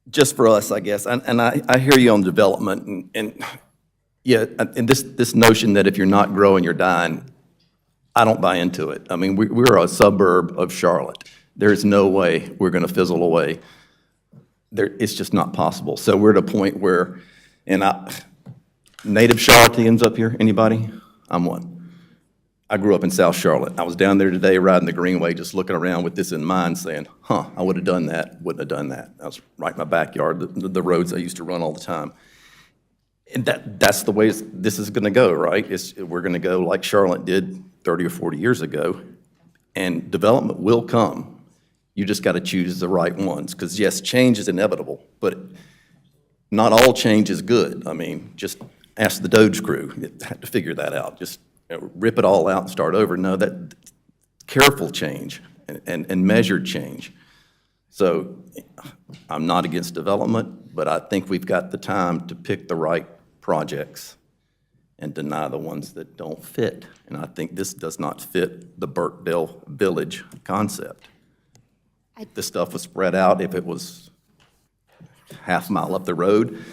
Just for us, I guess, and I hear you on development, and yeah, and this notion that if you're not growing, you're dying, I don't buy into it. I mean, we're a suburb of Charlotte. There's no way we're gonna fizzle away. It's just not possible. So we're at a point where, native Charlotteans up here, anybody? I'm one. I grew up in South Charlotte. I was down there today riding the Greenway, just looking around with this in mind, saying, I would have done that, wouldn't have done that. That was right in my backyard, the roads I used to run all the time. And that's the way this is gonna go, right? We're gonna go like Charlotte did 30 or 40 years ago, and development will come. You just gotta choose the right ones, because yes, change is inevitable, but not all change is good. I mean, just ask the Doge crew, had to figure that out. Just rip it all out and start over. No, that careful change and measured change. So I'm not against development, but I think we've got the time to pick the right projects and deny the ones that don't fit. And I think this does not fit the Birkdale Village concept. If this stuff was spread out, if it was half a mile up the road,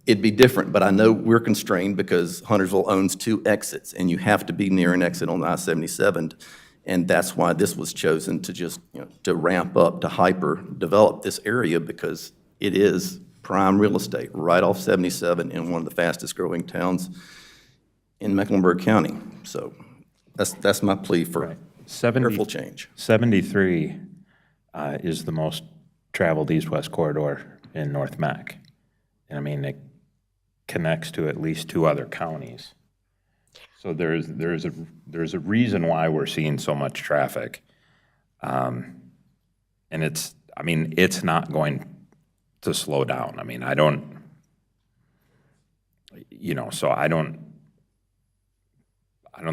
it'd be different, but I know we're constrained because Huntersville owns 2 exits, and you have to be near an exit on I-77, and that's why this was chosen to just, to ramp up, to hyper-develop this area, because it is prime real estate, right off 77 in one of the fastest-growing towns in Mecklenburg County. So that's my plea for careful change. 73 is the most traveled east-west corridor in North Mac. And I mean, it connects to at least 2 other counties. So there's a reason why we're seeing so much traffic. And it's not going to slow down. I mean, so I don't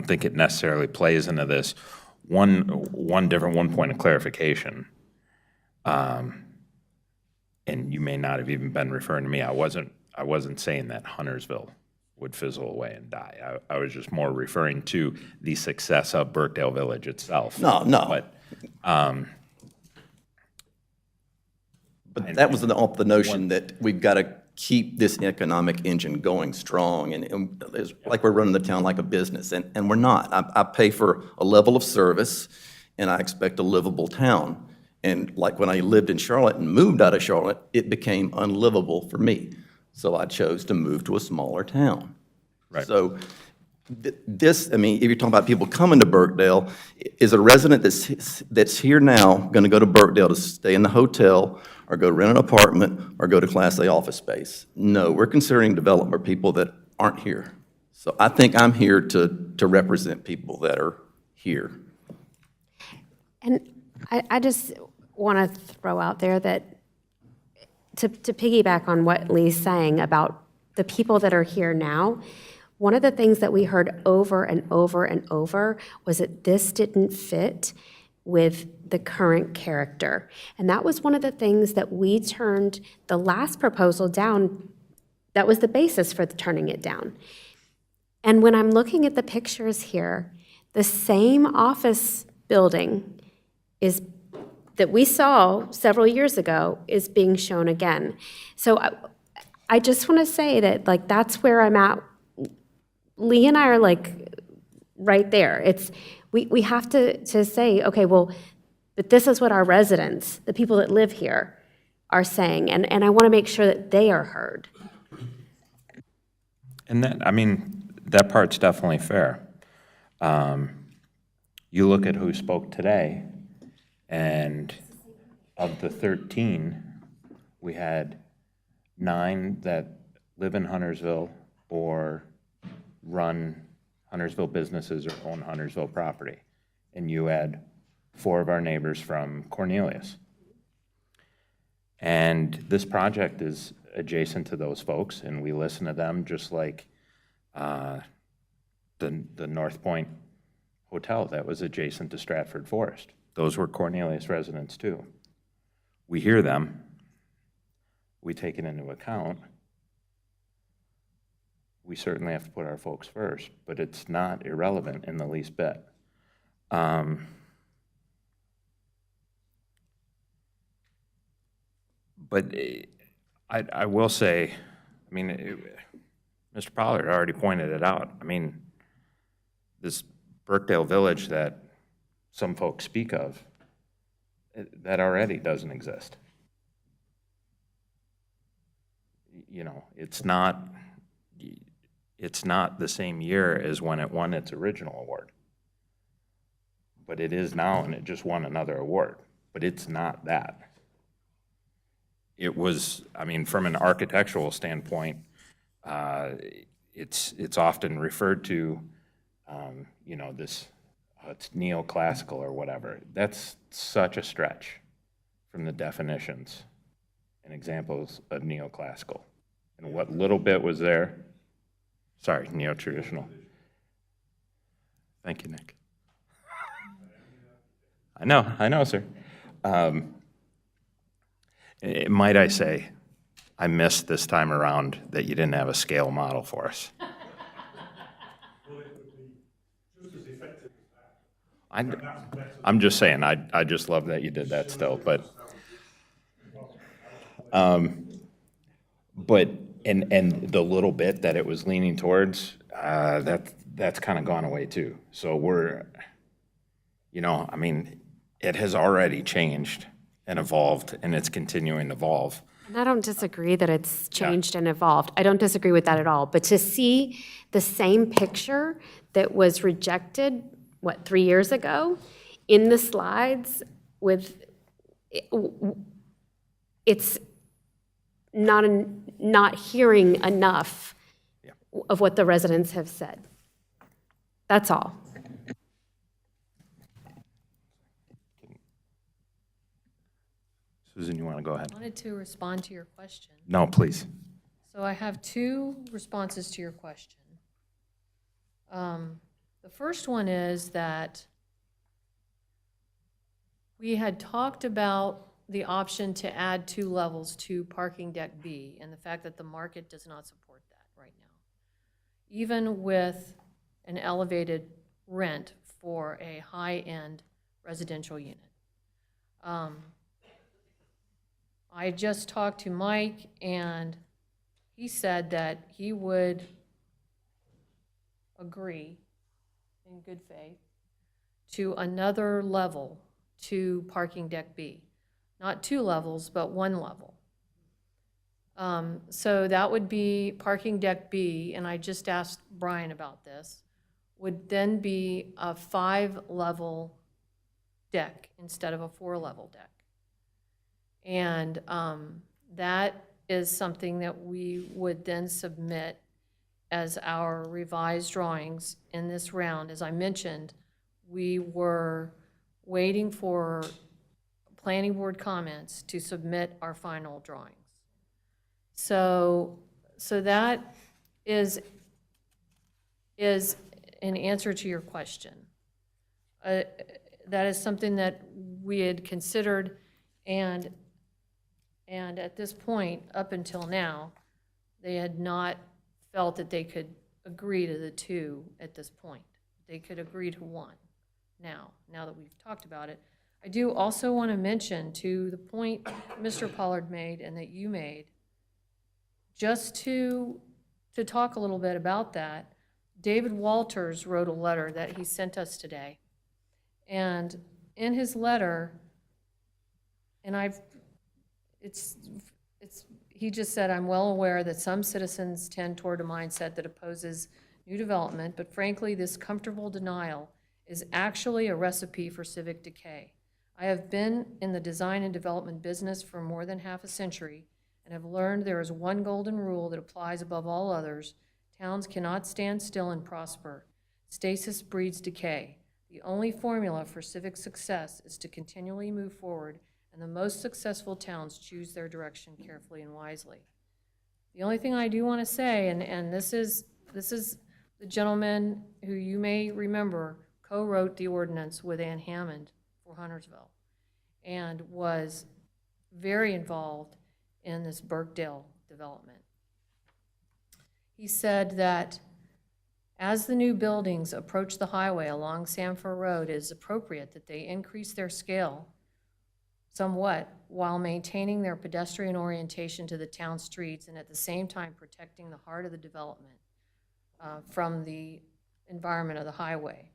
think it necessarily plays into this. One point of clarification, and you may not have even been referring to me. I wasn't saying that Huntersville would fizzle away and die. I was just more referring to the success of Birkdale Village itself. No. But that was the notion that we've got to keep this economic engine going strong, and it's like we're running the town like a business, and we're not. I pay for a level of service, and I expect a livable town. And like when I lived in Charlotte and moved out of Charlotte, it became unlivable for me. So I chose to move to a smaller town. Right. So this, I mean, if you're talking about people coming to Burkdale, is a resident that's here now going to go to Burkdale to stay in the hotel or go rent an apartment or go to Class A office space? No, we're considering development people that aren't here. So I think I'm here to represent people that are here. And I just want to throw out there that to piggyback on what Lee's saying about the people that are here now, one of the things that we heard over and over and over was that this didn't fit with the current character. And that was one of the things that we turned the last proposal down. That was the basis for turning it down. And when I'm looking at the pictures here, the same office building that we saw several years ago is being shown again. So I just want to say that, like, that's where I'm at. Lee and I are, like, right there. We have to say, okay, well, but this is what our residents, the people that live here, are saying, and I want to make sure that they are heard. And that, I mean, that part's definitely fair. You look at who spoke today, and of the 13, we had 9 that live in Huntersville or run Huntersville businesses or own Huntersville property. And you had 4 of our neighbors from Cornelius. And this project is adjacent to those folks, and we listen to them just like the North Point Hotel that was adjacent to Stratford Forest. Those were Cornelius residents too. We hear them, we take it into account. We certainly have to put our folks first, but it's not irrelevant in the least bit. But I will say, I mean, Mr. Pollard already pointed it out. I mean, this Burkdale Village that some folks speak of, that already doesn't exist. You know, it's not the same year as when it won its original award. But it is now, and it just won another award. But it's not that. It was, I mean, from an architectural standpoint, it's often referred to, you know, this, it's neoclassical or whatever. That's such a stretch from the definitions and examples of neoclassical. And what little bit was there, sorry, neo-traditional. Thank you, Nick. I know, sir. Might I say, I missed this time around that you didn't have a scale model for us. I'm just saying, I just love that you did that still, but and the little bit that it was leaning towards, that's kind of gone away too. So we're, you know, I mean, it has already changed and evolved, and it's continuing to evolve. And I don't disagree that it's changed and evolved. I don't disagree with that at all. But to see the same picture that was rejected, 3 years ago, in the slides with, it's not hearing enough of what the residents have said. That's all. Susan, you want to go ahead? I wanted to respond to your question. No, please. So I have 2 responses to your question. The first one is that we had talked about the option to add 2 levels to parking deck B and the fact that the market does not support that right now. Even with an elevated rent for a high-end residential unit. I just talked to Mike, and he said that he would agree in good faith to another level to parking deck B. Not 2 levels, but 1 level. So that would be parking deck B, and I just asked Brian about this, would then be a 5-level deck instead of a 4-level deck. And that is something that we would then submit as our revised drawings in this round. As I mentioned, we were waiting for planning board comments to submit our final drawings. So that is an answer to your question. That is something that we had considered, and at this point, up until now, they had not felt that they could agree to the 2 at this point. They could agree to 1 now that we've talked about it. I do also want to mention, to the point Mr. Pollard made and that you made, just to talk a little bit about that, David Walters wrote a letter that he sent us today. And in his letter, and he just said, I'm well aware that some citizens tend toward a mindset that opposes new development, but frankly, this comfortable denial is actually a recipe for civic decay. I have been in the design and development business for more than half a century and have learned there is one golden rule that applies above all others. Towns cannot stand still and prosper. Stasis breeds decay. The only formula for civic success is to continually move forward, and the most successful towns choose their direction carefully and wisely. The only thing I do want to say, and this is the gentleman who you may remember co-wrote the ordinance with Ann Hammond for Huntersville and was very involved in this Burkdale development. He said that as the new buildings approach the highway along Sanford Road, it is appropriate that they increase their scale somewhat while maintaining their pedestrian orientation to the town streets and at the same time protecting the heart of the development from the environment of the highway.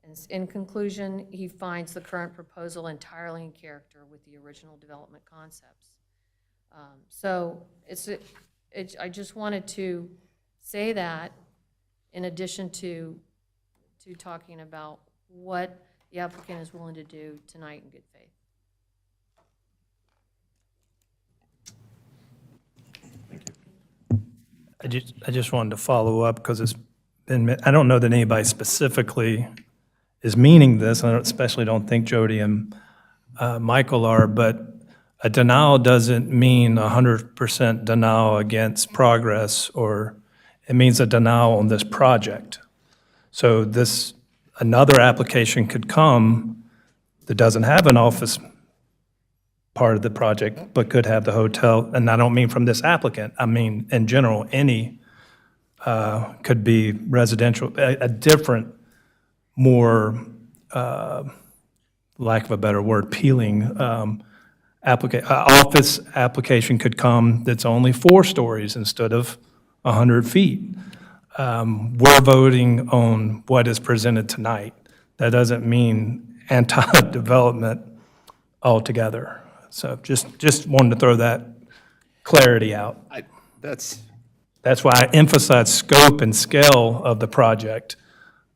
And in conclusion, he finds the current proposal entirely in character with the original development concepts. So I just wanted to say that in addition to talking about what the applicant is willing to do tonight in good faith. I just wanted to follow up because it's been, I don't know that anybody specifically is meaning this, and I especially don't think Jody and Michael are, but a denial doesn't mean 100% denial against progress, or it means a denial on this project. So another application could come that doesn't have an office part of the project, but could have the hotel, and I don't mean from this applicant, I mean in general, any could be residential, a different, more, lack of a better word, appealing office application could come that's only 4 stories instead of 100 feet. We're voting on what is presented tonight. That doesn't mean anti-development altogether. So just wanted to throw that clarity out. That's why I emphasize scope and scale of the project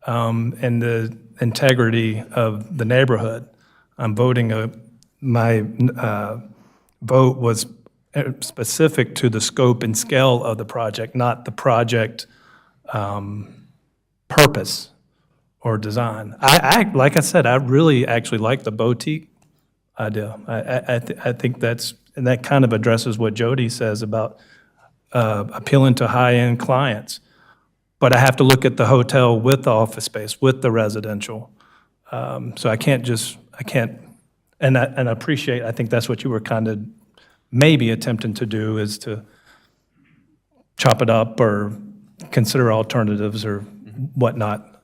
and the integrity of the neighborhood. I'm voting, my vote was specific to the scope and scale of the project, not the project purpose or design. Like I said, I really actually like the boutique idea. I think and that kind of addresses what Jody says about appealing to high-end clients. But I have to look at the hotel with the office space, with the residential. So I can't, and I appreciate, I think that's what you were kind of maybe attempting to do, is to chop it up or consider alternatives or whatnot.